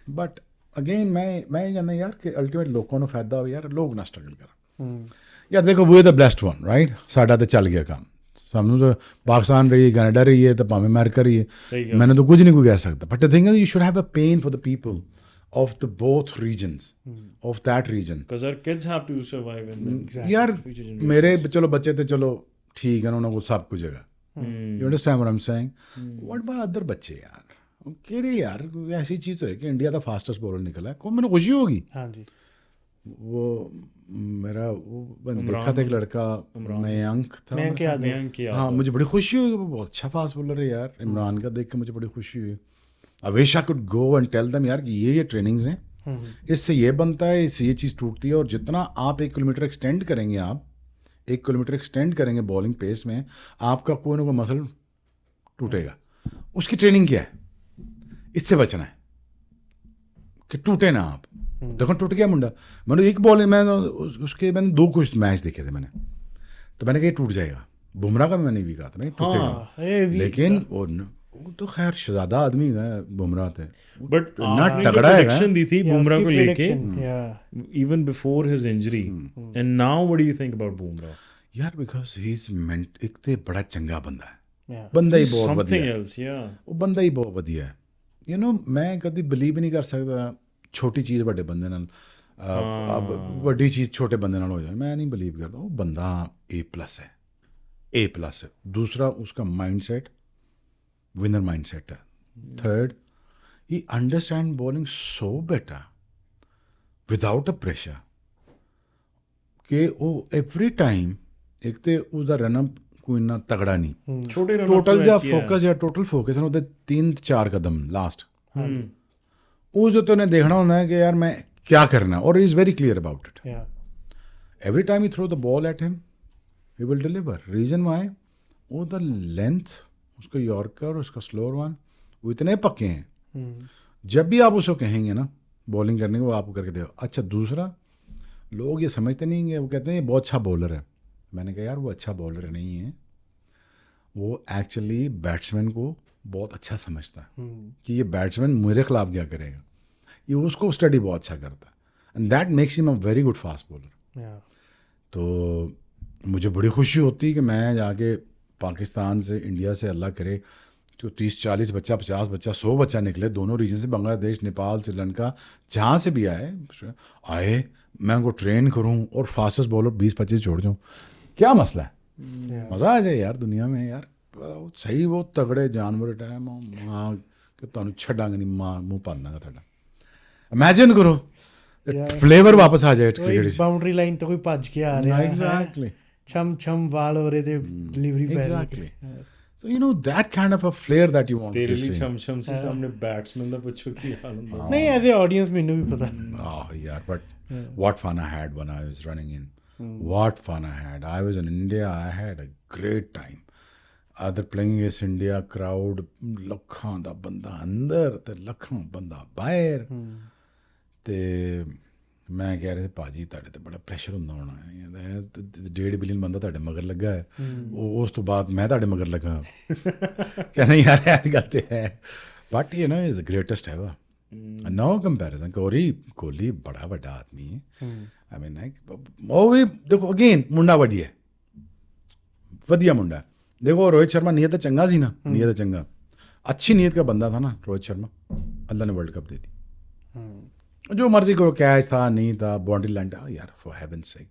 ਬਟ ਅਗੇਨ ਮੈਂ ਇਹ ਕਹਿੰਦਾ ਯਾਰ ਕਿ ਅਲਟੀਮੇਟ ਲੋਕਾਂ ਨੂੰ ਫਾਇਦਾ ਹੋਵੇ ਯਾਰ ਲੋਕ ਨਾ ਸਟਰਗਲ ਕਰਨ ਯਾਰ ਦੇਖੋ ਵੀ ਤਾਂ ਬਲੈਸਡ ਵਨ ਰਾਈਟ ਸਾਡਾ ਤਾਂ ਚੱਲ ਗਿਆ ਕੰਮ ਸਾਨੂੰ ਤਾਂ ਪਾਕਿਸਤਾਨ ਰਹੀ ਕੈਨੇਡਾ ਰਹੀ ਹੈ ਤਾਂ ਭਾਵੇਂ ਅਮਰੀਕਾ ਰਹੀ ਹੈ ਮੈਨੂੰ ਤਾਂ ਕੁਝ ਨਹੀਂ ਕੋਈ ਕਹਿ ਸਕਦਾ but the thing is you should have a pain for the people of the both regions of that region because our kids have to survive in the ਯਾਰ ਮੇਰੇ ਚਲੋ ਬੱਚੇ ਤੇ ਚਲੋ ਠੀਕ ਹੈ ਉਹਨਾਂ ਕੋਲ ਸਭ ਕੁਝ ਹੈਗਾ you understand what I'm saying what about other ਬੱਚੇ ਯਾਰ ਕਿਹੜੇ ਯਾਰ ਐਸੀ ਚੀਜ਼ ਹੋਏ ਕਿ ਇੰਡੀਆ ਦਾ ਫਾਸਟੈਸਟ ਬੋਲਰ ਨਿਕਲਾ ਕੋਈ ਮੈਨੂੰ ਖੁਸ਼ੀ ਹੋਗੀ ਹਾਂਜੀ वो मेरा वो देखा था एक लड़का मयंक था हाँ मुझे बड़ी खुशी हुई वो बहुत अच्छा फास्ट बॉलर है यार इमरान का देख के मुझे बड़ी खुशी हुई I wish I could go and tell them यार कि ये ट्रेनिंग्स हैं इससे ये बनता है इससे ये चीज़ टूटती है और जितना आप 1 किलोमीटर एक्सटेंड करेंगे आप 1 किलोमीटर एक्सटेंड करेंगे बॉलिंग पेस में आपका कोई ना कोई मसल टूटेगा उसकी ट्रेनिंग क्या है इससे बचना है कि टूटे ना आप देखो टूट गया मुंडा मैंने एक बॉल मैं उसके मैंने 2 कुछ मैच देखे थे मैंने तो मैंने कहा ये टूट जाएगा बुमराह का मैंने भी कहा था नहीं टूटेगा लेकिन वो तो खैर शहजादा आदमी है बुमराह थे बट ना तगड़ा है दी थी बुमराह को लेके even before his injury and now what do you think about Bumrah यार बिकॉज ही इज मेंट एक ते बड़ा चंगा बंदा है बंदा ही बहुत वधिया वो बंदा ही बहुत वधिया है यू नो मैं कभी बिलीव नहीं कर सकता छोटी चीज़ ਵੱਡੇ ਬੰਦੇ ਨਾਲ ਵੱਡੀ ਚੀਜ਼ ਛੋਟੇ ਬੰਦੇ ਨਾਲ ਹੋ ਜਾਏ मैं नहीं बिलीव करता वो बंदा A+ है दूसरा उसका माइंडसेट विनर माइंडसेट है third he understand bowling so better without a pressure कि वो एवरी टाइम एक तो उसका रनअप कोई इन्ना तगड़ा नहीं टोटल ਜਾਂ फोकस या टोटल फोकस है ਉਹਦੇ 3-4 कदम लास्ट उस तो उन्हें देखना होता है कि यार मैं क्या करना और is very clear about it every time you throw the ball at him he will deliver reason why वो द लेंथ उसका यॉर्कर उसका स्लोअर वन वो इतने पक्के हैं जब भी आप उसको कहेंगे ना बॉलिंग करने को वो आपको करके दे अच्छा दूसरा लोग ये समझते नहीं हैं वो कहते हैं ये बहुत अच्छा बॉलर है मैंने कहा यार वो अच्छा बॉलर नहीं है वो एक्चुअली बैट्समैन को बहुत अच्छा समझता है कि ये बैट्समैन मेरे खिलाफ क्या करेगा ये उसको स्टडी बहुत अच्छा करता है and that makes him a very good fast bowler तो मुझे बड़ी खुशी होती है कि मैं जाके पाकिस्तान से इंडिया से अल्लाह करे तो 30-40 बच्चा 50 बच्चा 100 बच्चा निकले दोनों रीजन से बांग्लादेश नेपाल श्रीलंका जहाँ से भी आए मैं उनको ट्रेन करूँ और फास्टेस्ट बॉलर 20-25 छोड़ जाऊँ क्या मसला है मज़ा आ जाए यार दुनिया में यार सही वो तगड़े जानवर टाइम मां कि तुहानू छड्डांगे नहीं मां मुँह पा दांगा तुहाडा इमेजिन करो फ्लेवर वापस आ जाए क्रिकेट बाउंड्री लाइन तो कोई भज के आ रहा है एग्जैक्टली छम छम वाल हो रहे थे डिलीवरी पे exactly so you know that kind of a flare that you want तेरे लिए छम छम से सामने बैट्समैन दा पुछो की हाल हुंदा नहीं एज ए ऑडियंस मैनू भी पता यार but what fun I had when I was running in what fun I had I was in India I had a great time other playing against India crowd ਲੱਖਾਂ ਦਾ ਬੰਦਾ ਅੰਦਰ ਤੇ ਲੱਖਾਂ ਬੰਦਾ ਬਾਹਰ ਤੇ ਮੈਂ ਕਹਿ ਰਿਹਾ ਸੀ ਭਾਜੀ ਤੁਹਾਡੇ ਤੇ ਬੜਾ ਪ੍ਰੈਸ਼ਰ ਹੁੰਦਾ ਹੋਣਾ ਹੈ 1.5 ਬਿਲੀਅਨ ਬੰਦਾ ਤੁਹਾਡੇ ਮਗਰ ਲੱਗਾ ਹੈ ਉਸ ਤੋਂ ਬਾਅਦ ਮੈਂ ਤੁਹਾਡੇ ਮਗਰ ਲੱਗਾ ਕਹਿੰਦਾ ਯਾਰ ਇਹ ਗੱਲ ਤੇ ਹੈ but you know is the greatest ever no comparison Kohli ਬੜਾ ਵੱਡਾ ਆਦਮੀ ਹੈ ਆਈ ਮੀਨ ਉਹ ਵੀ ਦੇਖੋ ਅਗੇਨ ਮੁੰਡਾ ਵਧੀਆ ਮੁੰਡਾ देखो रोहित शर्मा नीयत चंगा सी ना नीयत चंगा अच्छी नीयत का बंदा था ना रोहित शर्मा अल्लाह ने वर्ल्ड कप दे दी जो मर्जी करो कैच था नहीं था बाउंड्री लाइन था यार फॉर हेवंस सेक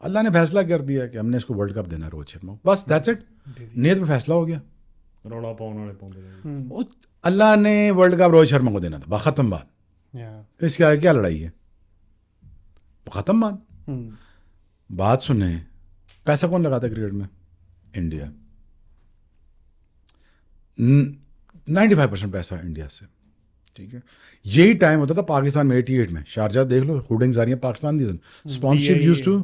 अल्लाह ने फैसला कर दिया कि हमने इसको वर्ल्ड कप देना है रोहित शर्मा बस दैट्स इट नीयत पे फैसला हो गया रौला पाने वाले पाਉਂਦੇ अल्लाह ने वर्ल्ड कप रोहित शर्मा को देना था ख़त्म बात इसके आगे क्या लड़ाई है ख़त्म बात सुने पैसा कौन लगाता क्रिकेट में इंडिया 95% पैसा इंडिया से ठीक है यही टाइम होता था पाकिस्तान में 88 में शारजाह देख लो होर्डिंग्स आ रही हैं पाकिस्तान दी स्पॉन्सरशिप यूज्ड टू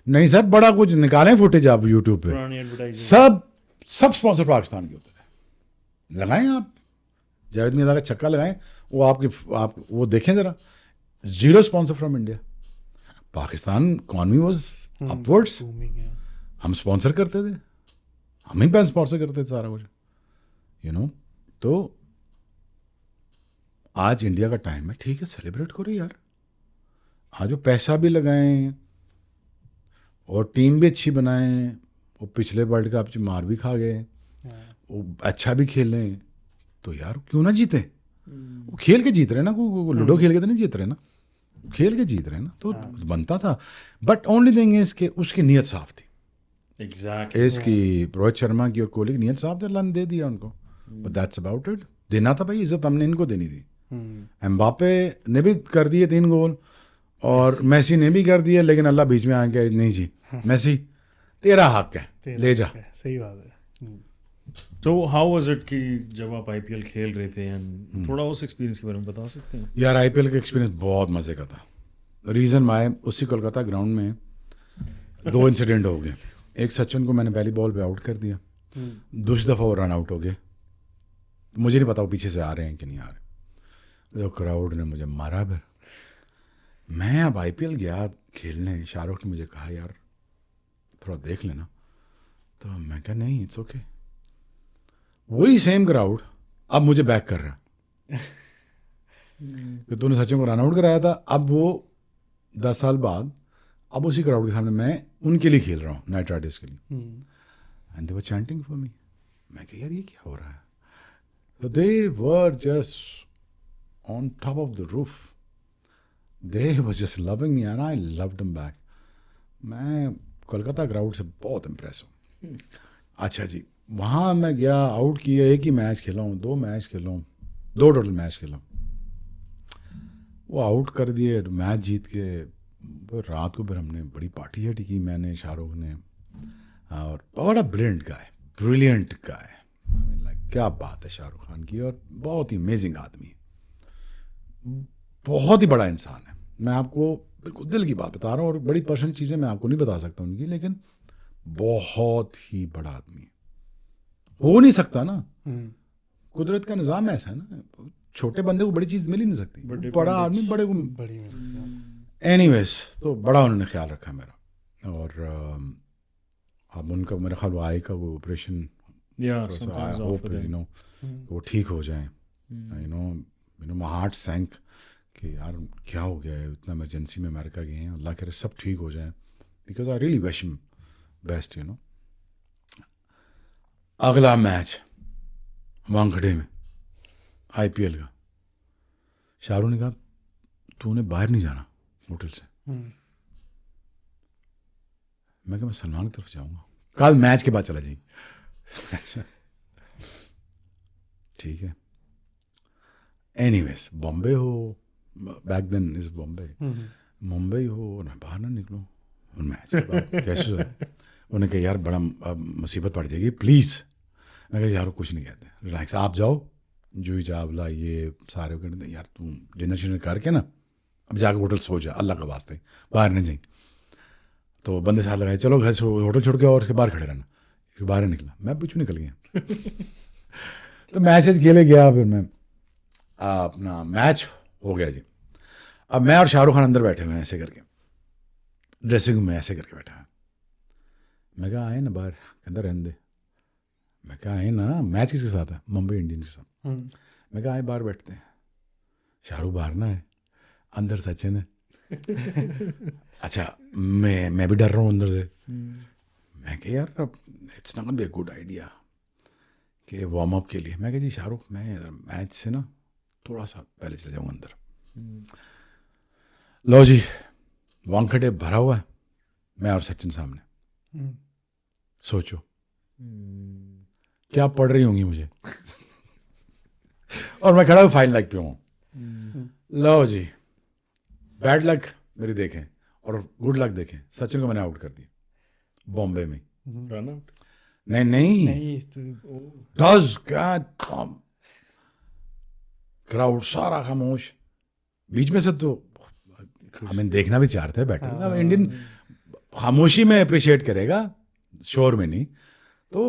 नहीं सर, बड़ा कुछ निकालें फुटेज आप यूट्यूब पे, पुरानी एडवर्टाइजिंग। सब स्पॉन्सर पाकिस्तान के होते थे। लगाएं आप जावेद मियां का छक्का लगाएं, वो आप वो देखें जरा, 0 sponsor from India. Pakistan economy was upwards, हम स्पॉन्सर करते थे, हम ही पैन स्पॉन्सर करते थे सारा कुछ, यू नो। तो आज इंडिया का टाइम है, ठीक है, सेलिब्रेट करो यार। आज वो पैसा भी लगाएं और टीम भी अच्छी बनाएं। वो पिछले वर्ल्ड कप च मार भी खा गए, वो अच्छा भी खेलें, तो यार क्यों ना जीते। वो खेल के जीत रहे ना, को लूडो खेल के तो नहीं जीत रहे ना, खेल के जीत रहे ना, तो बनता था। बट ओनली थिंग इज कि उसकी नीयत साफ थी। एग्जैक्टली। इसकी रोहित शर्मा की और कोहली की नीयत साफ थी, अल्लाह ने दे दिया उनको, बट दैट्स अबाउट इट। देना था भाई, इज्जत हमने इनको देनी थी। एम्बापे ने भी कर दिए 3 गोल और मेसी ने भी कर दिया, लेकिन अल्लाह बीच में आके नहीं जी मेसी तेरा हक है, ले जा। सही बात है। तो हाउ वाज इट कि जब आप आईपीएल खेल रहे थे, एंड थोड़ा उस एक्सपीरियंस के बारे में बता सकते हैं? यार आईपीएल का एक्सपीरियंस बहुत मज़े का था। रीज़न माय, उसी कोलकाता ग्राउंड में 2 इंसिडेंट हो गए। एक, सचिन को मैंने पहली बॉल पे आउट कर दिया, दूसरी दफ़ा वो रन आउट हो गए। मुझे नहीं पता वो पीछे से आ रहे हैं कि नहीं आ रहे। जो क्राउड ने मुझे मारा फिर। मैं अब आईपीएल गया खेलने, शाहरुख ने मुझे कहा यार थोड़ा देख लेना, तो मैं कहा नहीं इट्स ओके। वही सेम क्राउड अब मुझे बैक कर रहा कि तूने सचिन को रन आउट कराया था। अब वो 10 साल बाद अब उसी क्राउड के सामने मैं उनके लिए खेल रहा हूँ, नाइट राइडर्स के लिए, and they were chanting for me. मैं कहा यार ये क्या हो रहा है। So they were just on top of the roof. They was just loving me and I loved them back. मैं कोलकाता क्राउड से बहुत इम्प्रेस हूँ। अच्छा जी, वहाँ मैं गया, आउट किया, एक ही मैच खेला हूँ, 2 मैच खेला हूँ, 2 टोटल मैच खेला हूँ। वो आउट कर दिए, मैच जीत के रात को फिर हमने बड़ी पार्टी शार्टी की, मैंने, शाहरुख ने, और बड़ा ब्रिलियंट गाय। क्या बात है शाहरुख खान की, और बहुत ही अमेजिंग आदमी है, बहुत ही बड़ा इंसान है। मैं आपको बिल्कुल दिल की बात बता रहा हूँ, और बड़ी पर्सनल चीज़ें मैं आपको नहीं बता सकता उनकी, लेकिन बहुत ही बड़ा आदमी है। हो नहीं सकता ना, कुदरत का निज़ाम ऐसा है ना, छोटे बंदे को बड़ी चीज़ मिल ही नहीं सकती, बड़ा आदमी बड़े को। एनीवेज, तो बड़ा उन्होंने ख्याल रखा मेरा, और अब उनका मेरा ख्याल आई का वो ऑपरेशन, आई होप वो ठीक हो जाए। यू नो माय हार्ट सैंक कि यार क्या हो गया है, इतना इमरजेंसी में अमेरिका गए हैं, अल्लाह करे सब ठीक हो जाए, because I really wish him best. You know, अगला मैच वानखेड़े में आईपीएल का, शाहरुख ने कहा तूने बाहर नहीं जाना होटल से। मैं कहा मैं सलमान की तरफ जाऊँगा, कल मैच के बाद चला जाइए। अच्छा ठीक है। एनीवेज, बॉम्बे हो, back then is Bombay, Mumbai हो, ना बाहर ना निकलो, और मैच के बाद कैसे हो। उन्होंने कहा यार बड़ा मुसीबत पड़ जाएगी प्लीज़। मैं कहा यार कुछ नहीं कहते, रिलैक्स, आप जाओ, जूही चावला ये सारे कहते यार तू डिनर शिनर करके ना अब जाकर होटल सो जा, अल्लाह का वास्ते बाहर नहीं जाए। तो बंदे साथ लगाए, चलो घर से होटल छोड़ के और उसके बाहर खड़े रहना। बाहर निकला, मैं पीछू निकल गया। तो मैचेस खेले गया, फिर मैं अपना मैच हो गया जी। अब मैं और शाहरुख खान अंदर बैठे हुए हैं ऐसे करके, ड्रेसिंग रूम में ऐसे करके बैठा है। मैं कहा आए ना बाहर, कहता रहने दे। मैं कहा आए ना, मैच किसके साथ है, मुंबई इंडियंस के साथ। मैं कहा आए बाहर बैठते हैं। शाहरुख बाहर ना है, अंदर सचिन है। अच्छा मैं भी डर रहा हूँ अंदर से। मैं कहा यार it's not be a good idea कि वार्म अप के लिए। मैं कहा जी शाहरुख मैं मैच से ना थोड़ा सा पहले चले जाऊँगा अंदर। लो जी, वानखेड़े भरा हुआ है, मैं और सचिन सामने। सोचो क्या पड़ रही होंगी मुझे। और मैं खड़ा हूँ फाइन लेग पे हूँ। लो जी, बैड लक मेरी देखें और गुड लक देखें, सचिन को मैंने आउट कर दिया बॉम्बे में। Run out? नहीं, 10 कैच, क्राउड सारा खामोश। बीच में से तो हमें देखना भी चाहते हैं बैठे इंडियन खामोशी में अप्रिशिएट करेगा, शोर में नहीं। तो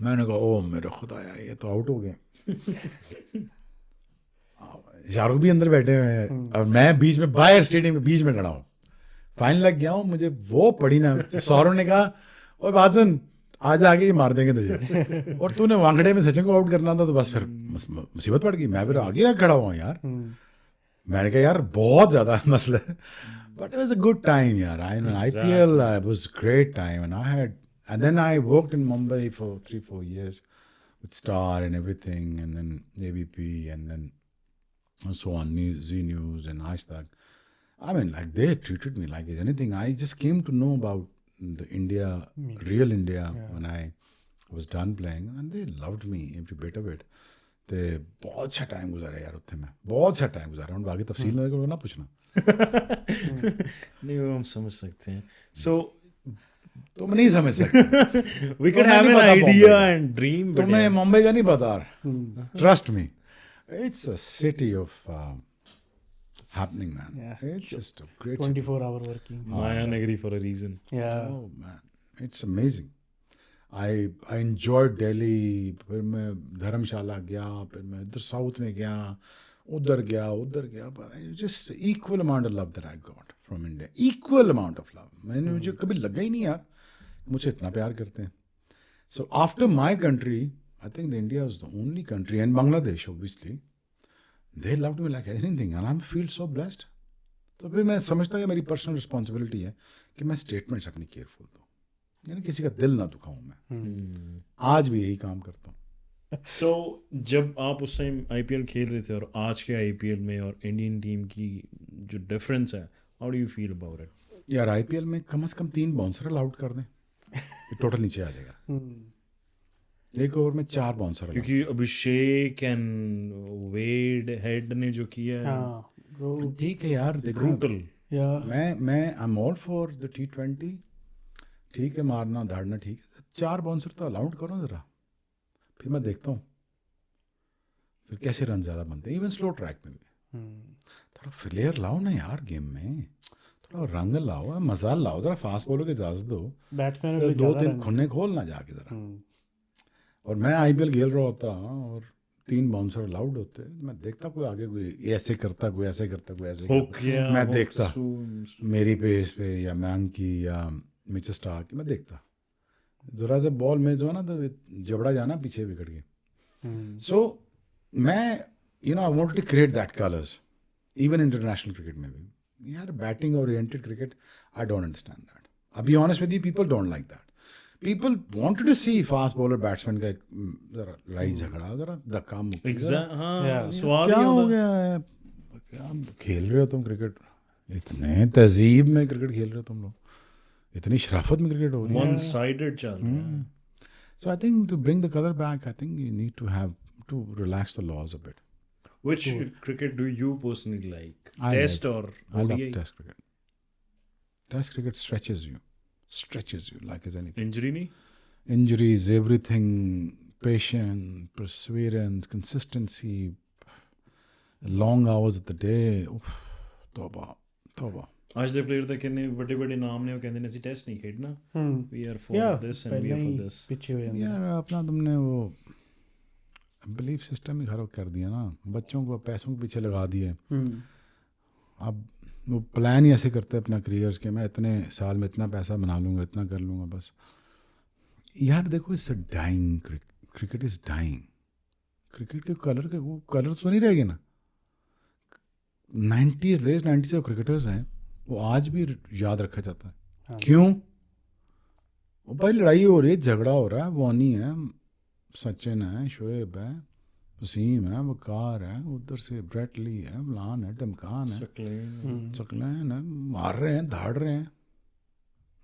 मैंने कहा ओ मेरे खुदाया ये तो आउट हो गए। शाहरुख भी अंदर बैठे हुए हैं और मैं बीच में बाहर स्टेडियम के बीच में खड़ा हूँ। फाइनल लग गया हूँ, मुझे वो पड़ी ना, सौरव ने कहा ओए बात सुन, आज आगे ही मार देंगे तुझे, और तूने वांगड़े में सचिन को आउट करना था तो बस फिर मुसीबत पड़ गई। मैं फिर आगे खड़ा हुआ यार। मैंने कहा यार बहुत ज़्यादा मसला है, but it was a good time यार। I know IPL was great time and I had, and then I worked in Mumbai for 3-4 years with Star and everything, and then ABP, and then so on, Z News and Aaj Tak. I mean, like they treated me like it's anything. I just came to know about the India, real India, when I was done playing, and they loved me every bit of it. ते बहुत अच्छा time गुजारा यार उत्थे में, बहुत अच्छा time गुजारा। उन बाकी तफसील ना पूछना। नहीं वो हम समझ सकते हैं। So तुम नहीं समझ सकते। we could have an idea and dream, but तुम्हें मुंबई का नहीं पता। Trust me, it's a city of happening, man. It's just a great 24-hour working. Mayanagari for a reason. Yeah. Oh man, it's amazing. I enjoyed Delhi. फिर मैं धर्मशाला गया, फिर मैं इधर साउथ में गया, उधर गया, but just equal amount of love that I got from India. Equal amount of love. मैंने मुझे कभी लगा ही नहीं यार मुझे इतना प्यार करते हैं। So after my country, I think the India was the only country, and Bangladesh obviously, they loved me like anything, and I feel so blessed. तो फिर मैं समझता हूँ कि मेरी पर्सनल रिस्पॉन्सिबिलिटी है कि मैं स्टेटमेंट्स अपनी केयरफुल दूँ, यानी किसी का दिल ना दुखाऊँ। मैं आज भी यही काम करता हूँ। So जब आप उस टाइम IPL खेल रहे थे और आज के IPL में और इंडियन टीम की जो डिफरेंस है, how do you feel about it? यार IPL में कम से कम 3 बाउंसर अलाउड कर दें, टोटल नीचे आ जाएगा। एक ओवर में 4 बाउंसर, क्योंकि अभिषेक एंड वेड हेड ने जो किया है ठीक है यार। देखो ब्रूटल। मैं आई am all for the T20, ठीक है, मारना धाड़ना ठीक है, 4 बाउंसर तो अलाउड करो ज़रा, फिर मैं देखता हूँ फिर कैसे रन ज़्यादा बनते हैं। इवन स्लो ट्रैक में भी थोड़ा फ्लेयर लाओ ना यार, गेम में थोड़ा रंग लाओ, मजा लाओ, ज़रा फास्ट बॉलर की इजाज़त दो, बैट्समैन तो 2-3 खुन्ने खोल ना जाके ज़रा। और मैं IPL खेल रहा होता और 3 बाउंसर अलाउड होते, मैं देखता कोई आगे कोई ऐसे करता, कोई ऐसे करता, कोई ऐसे करता, मैं देखता मेरी पेस पे या मैंग की या मिचेल स्टार्क की, मैं देखता जरा सा बॉल में जो है ना तो जबड़ा जाना पीछे विकेट के। सो मैं I want to create that colours even international cricket में भी। यार batting oriented cricket I don't understand that. I'll be honest with you, people don't like that. People wanted to see fast bowler batsman का जरा लड़ाई झगड़ा, जरा धक्का मुक्की, क्या हो गया है, क्या खेल रहे हो तुम क्रिकेट, इतने तहजीब में क्रिकेट खेल रहे हो तुम लोग, इतनी शराफत में क्रिकेट हो रही है, वन साइडेड चल रहा है। So I think to bring the color back, I think you need to have to relax the laws a bit. Which cricket do you personally like? I Test or I love ODI? Test cricket. Test cricket stretches you like as anything. Injury नहीं? Injuries, everything, patience, perseverance, consistency, long hours of the day. Oof, तौबा। आज ਦੇ player ਤਾਂ ਕਿੰਨੇ ਵੱਡੇ ਵੱਡੇ ਨਾਮ ਨੇ, ਉਹ ਕਹਿੰਦੇ ਨੇ ਅਸੀਂ ਟੈਸਟ ਨਹੀਂ ਖੇਡਣਾ, we are for this and we are for this. पीछे हो जाते हैं। यार अपना तुमने वो बिलीफ सिस्टम ही खराब कर दिया ना, बच्चों को पैसों के पीछे लगा दिए। अब वो प्लान ही ऐसे करते हैं अपना करियर्स के, मैं इतने साल में इतना पैसा बना लूँगा, इतना कर लूँगा बस। यार देखो it's a dying, cricket is dying. Cricket के कलर के वो कलर तो नहीं रहेंगे ना। 90s लेट 90s जो क्रिकेटर्स हैं वो आज भी याद रखा जाता है। क्यों? वो भाई लड़ाई हो रही है, झगड़ा हो रहा है, वॉनी है, सचिन है, शोएब है, वसीम है, वकार है, उधर से ब्रेटली है, फलान है, टमकान है, चकलैन है, मार रहे हैं, धाड़ रहे हैं।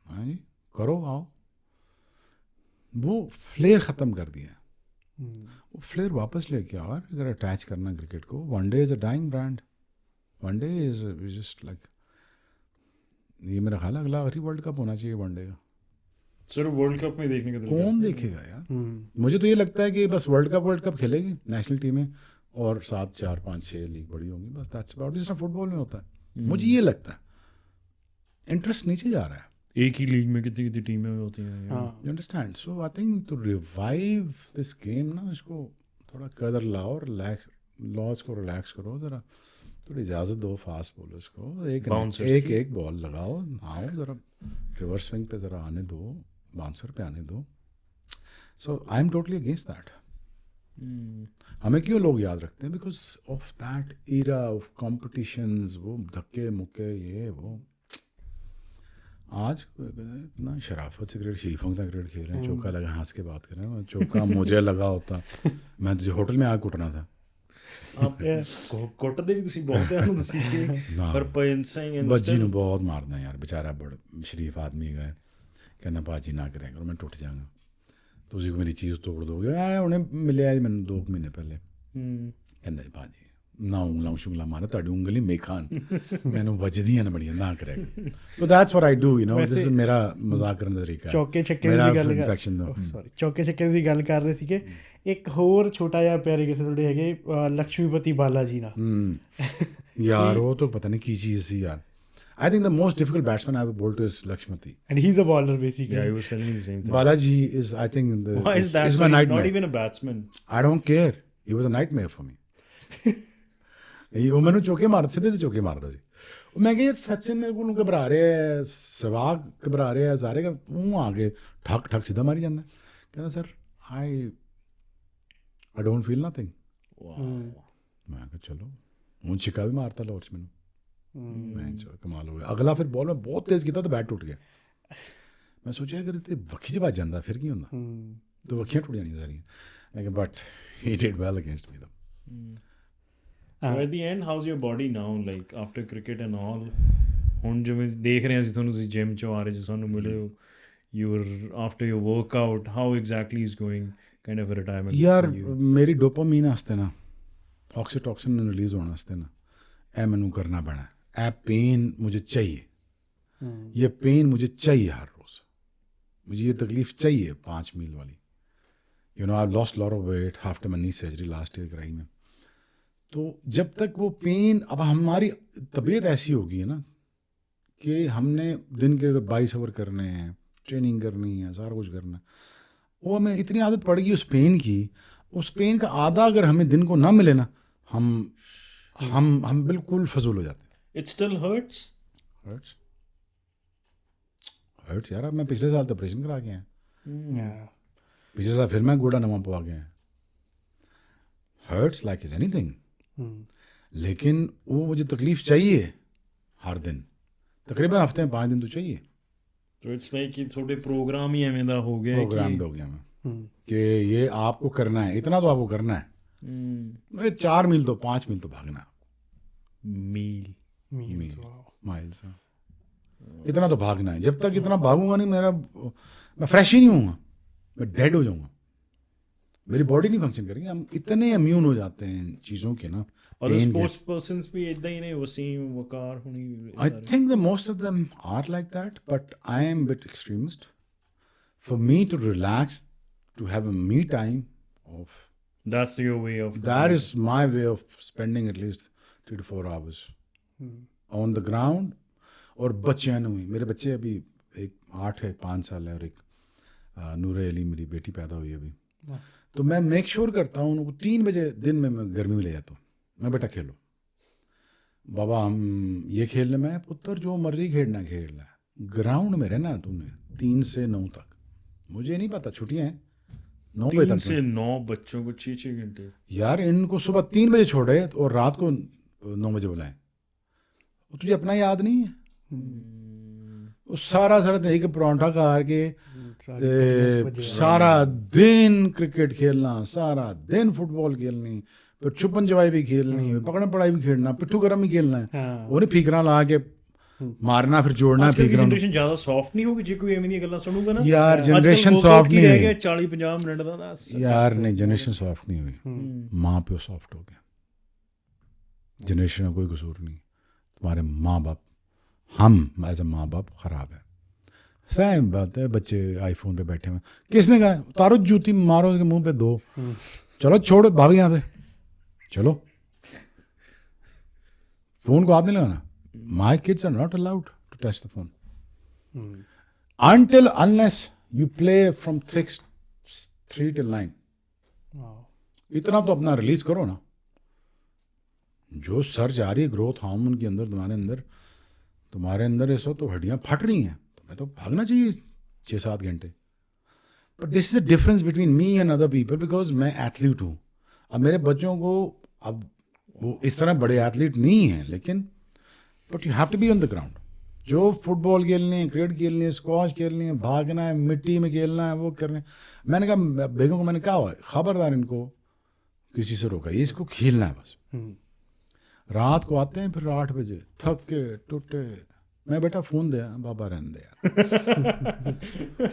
हाँ जी, करो आओ। वो फ्लेयर ख़त्म कर दिया। वो फ्लेयर वापस लेके आओ अगर अटैच करना क्रिकेट को। One day is a dying brand, one day is just like, ये मेरा ख्याल है अगला आखिरी वर्ल्ड कप होना चाहिए वनडे का। सर वर्ल्ड कप में देखने का कौन देखेगा यार? मुझे तो ये लगता है कि बस वर्ल्ड कप खेलेगी नेशनल टीमें और 7, 4, 5, 6 लीग बड़ी होंगी, बस दैट्स अबाउट। जिस तरह फुटबॉल में होता है, मुझे ये लगता है। इंटरेस्ट नीचे जा रहा है. एक ही लीग में कितनी कितनी टीमें होती हैं. हाँ You understand? So I think to revive this game ना इसको थोड़ा कदर लाओ, लॉज को रिलैक्स करो ज़रा, थोड़ी इजाज़त दो फास्ट बॉलर्स को, एक बॉल लगाओ, आओ ज़रा रिवर्स स्विंग पे ज़रा आने दो, बाउंसर पे आने दो. So I am totally against that. हमें क्यों लोग याद रखते हैं? Because of that era of competitions, वो धक्के मुक्के ये वो. आज इतना शराफत से क्रिकेट, शीफों का क्रिकेट खेल रहे हैं, चौका लगा हंस के बात कर रहे हैं. चौका मुझे लगा होता मैं तुझे होटल में आग कुटना था. ਕੁੱਟਦੇ ਵੀ ਤੁਸੀਂ ਬਹੁਤ ਹੈ ਨੂੰ ਤੁਸੀਂ ਪਰ ਪੈਂਸਿੰਗ ਬੱਜੀ ਨੂੰ ਬਹੁਤ ਮਾਰਦਾ ਯਾਰ, बेचारा बड़ा शरीफ आदमी है, कहना भाजी ना करें करो मैं टुट जाऊँगा, ਤੁਸੀਂ को मेरी चीज़ तोड़ दोगे. उन्हें मिले मैंने 2 महीने पहले, कहना भाजी ना ਉਂਗਲਾਂ ਸ਼ੁੰਗਲਾਂ ਮਾਰਾ, ਤੁਹਾਡੀ ਉਂਗਲੀ ਮੇਖਾਨ ਮੈਨੂੰ ਵੱਜਦੀਆਂ ਨੇ ਬੜੀਆਂ, ਨਾ ਕਰਿਆ. So that's what I do, you know, this is ਮੇਰਾ ਮਜ਼ਾਕ ਕਰਨ ਦਾ ਤਰੀਕਾ. ਚੌਕੇ ਛੱਕੇ ਦੀ ਗੱਲ ਕਰ ਰਹੇ ਸੀਗੇ. ਇੱਕ ਹੋਰ ਛੋਟਾ ਜਿਹਾ ਪਿਆਰੇ ਕਿਸੇ ਤੁਹਾਡੇ ਹੈਗੇ ਲక్ష్ਮੀਪਤੀ ਬਾਲਾ ਜੀ ਨਾਲ. ਯਾਰ ਉਹ ਤਾਂ ਪਤਾ ਨਹੀਂ ਕੀ ਚੀਜ਼ ਸੀ ਯਾਰ. I think the most difficult batsman I ever bowled to is Lakshmati. And he's a bowler basically. Yeah, he was telling me the same thing. Balaji is, I think, why is that? Is my nightmare. Not even a batsman. I don't care. He was a nightmare for me. ਉਹ ਮੈਨੂੰ ਚੌਕੇ ਮਾਰਦੇ, ਸਿੱਧੇ ਤੇ ਚੌਕੇ ਮਾਰਦਾ ਸੀ. ਮੈਂ ਕਿਹਾ ਯਾਰ ਸਚਿਨ ਮੇਰੇ ਕੋਲ ਘਬਰਾ ਰਿਹਾ ਹੈ, ਸਹਿਵਾਗ ਘਬਰਾ ਰਿਹਾ, ਸਾਰੇ ਉਹ ਆ ਕੇ ਠੱਕ ਠੱਕ ਸਿੱਧਾ ਮਾਰੀ ਜਾਂਦਾ. ਕਹਿੰਦਾ sir I don't feel nothing. ਮੈਂ ਕਿਹਾ ਚਲੋ ਹੁਣ ਛਿੱਕਾ ਵੀ ਮਾਰਤਾ ਲਾਹੌਰ 'ਚ ਮੈਨੂੰ. मैं कमाल हो गया. अगला फिर बॉल में बहुत तेज़ किया तो बैट टूट गया. मैं सोचा अगर इतने वक्खी च बज जाता फिर की होंदा, तो वक्खियां टूट जानियां सारियां. लेकिन but he did well against me though. So at the end, how's your body now, like after cricket and all? ਹੁਣ ਜਿਵੇਂ ਦੇਖ ਰਹੇ ਹਾਂ ਅਸੀਂ ਤੁਹਾਨੂੰ, ਤੁਸੀਂ ਜਿਮ 'ਚੋਂ ਆ ਰਹੇ ਜੀ, ਸਾਨੂੰ ਮਿਲੇ ਹੋ, you were after your workout, how exactly is going kind of a retirement? यार मेरी डोपामीन आस्ते ना, ऑक्सीटॉक्सिन रिलीज होने आस्ते ना, ए मैनू करना पैना. ए पेन मुझे चाहिए, ये पेन मुझे चाहिए हर रोज़, मुझे ये तकलीफ़ चाहिए 5 मील वाली. You know I lost lot of weight after my knee surgery last year कराई में. तो जब तक वो पेन, अब हमारी तबीयत ऐसी होगी है ना कि हमने दिन के अगर 22 आवर करने हैं, ट्रेनिंग करनी है, सारा कुछ करना है, वो हमें इतनी आदत पड़ गई उस पेन की, उस पेन का आधा अगर हमें दिन को ना मिले ना, हम बिल्कुल फजूल हो जाते हैं. It still hurts? हर्ट्स यार. अब मैं पिछले साल तो ऑपरेशन करा के आया, पिछले साल फिर मैं गोड़ा नवा पवा गया. हर्ट्स लाइक इज एनीथिंग, लेकिन वो मुझे तकलीफ चाहिए हर दिन, तकरीबन हफ्ते में 5 दिन तो चाहिए. तो इट्स लाइक कि थोड़े प्रोग्राम ही एवें दा हो गया, प्रोग्राम्ड हो गया मैं कि ये आपको करना है, इतना तो आपको करना है. 4 मील तो 5 मील तो भागना. माइल्स इतना तो भागना है. जब तक इतना भागूंगा नहीं, मैं फ्रेश ही नहीं होऊंगा, मैं डेड हो जाऊंगा, मेरी बॉडी नहीं फंक्शन करेगी. हम इतने इम्यून हो जाते हैं चीज़ों के ना. और स्पोर्ट्स पर्सन्स भी इतना ही नहीं, वसीम वकार होनी. I think the most of them are like that, but I am bit extremist. For me to relax, to have a me time off, that's your way of, that is my way of spending at least 3 to 4 hours on the ground. और बच्चियाँ हुई, मेरे बच्चे अभी एक 8 है, 5 साल है, और एक नूरे अली मेरी बेटी पैदा हुई अभी. तो मैं मेक श्योर करता हूँ उनको 3 बजे दिन में मैं गर्मी में ले जाता हूँ. मैं बेटा खेलो बाबा, हम ये खेलने में, पुत्र जो मर्जी खेलना खेल रहा है, ग्राउंड में रहना तूने 3 से 9 तक. मुझे नहीं पता, छुट्टियाँ हैं 9 बजे तक. 3 से 9 बच्चों को 6 घंटे यार. इनको सुबह 3 बजे छोड़े और रात को 9 बजे बुलाएं. तुझे अपना याद नहीं है? सारा एक परांठा खा के सारा दिन क्रिकेट खेलना, सारा दिन फुटबॉल खेलनी, फिर छुपन जवाई भी खेलनी, पकड़न पढ़ाई भी खेलना, पिट्ठू गरम भी खेलना है, उन्हें फीकरा ला के मारना, फिर जोड़ना. जनरेशन ज्यादा सॉफ्ट नहीं होगी जे कोई एवें दी गल्लां सुनूगा ना. यार जनरेशन सॉफ्ट नहीं हुई 40-50 मिनट दा यार. नहीं, जनरेशन सॉफ्ट नहीं हुई, माँ प्यो सॉफ्ट हो गया. जनरेशन का कोई कसूर नहीं, तुम्हारे माँ बाप, हम एज ए माँ बाप ख़राब है. सेम बात है. बच्चे आईफोन पे बैठे हुए, किसने कहा उतारो जूती मारो उसके मुंह पे 2, चलो छोड़ो, भाग यहाँ पे, चलो फ़ोन को हाथ नहीं लगाना. My kids are not allowed to touch the phone. until unless you play from 3 till 9, इतना तो अपना रिलीज करो ना। जो सर्च आ रही है ग्रोथ हार्मोन के अंदर तुम्हारे अंदर इस वक्त तो हड्डियां फट रही हैं, तुम्हें तो भागना चाहिए 6-7 घंटे। But this is the difference between me and other people, because मैं एथलीट हूँ। अब मेरे बच्चों को अब वो इस तरह बड़े एथलीट नहीं हैं, लेकिन but you have to be on the ground. जो फुटबॉल खेलनी है, क्रिकेट खेलनी है, स्क्वॉश खेलनी है, भागना है, मिट्टी में खेलना है, वो करना है। मैंने कहा बेगम को, मैंने कहा हुआ खबरदार इनको किसी से रोका, इसको खेलना है बस। रात को आते हैं फिर 8 बजे थक के टूटे, मैं बेटा फोन दे बाबा रहने दे यार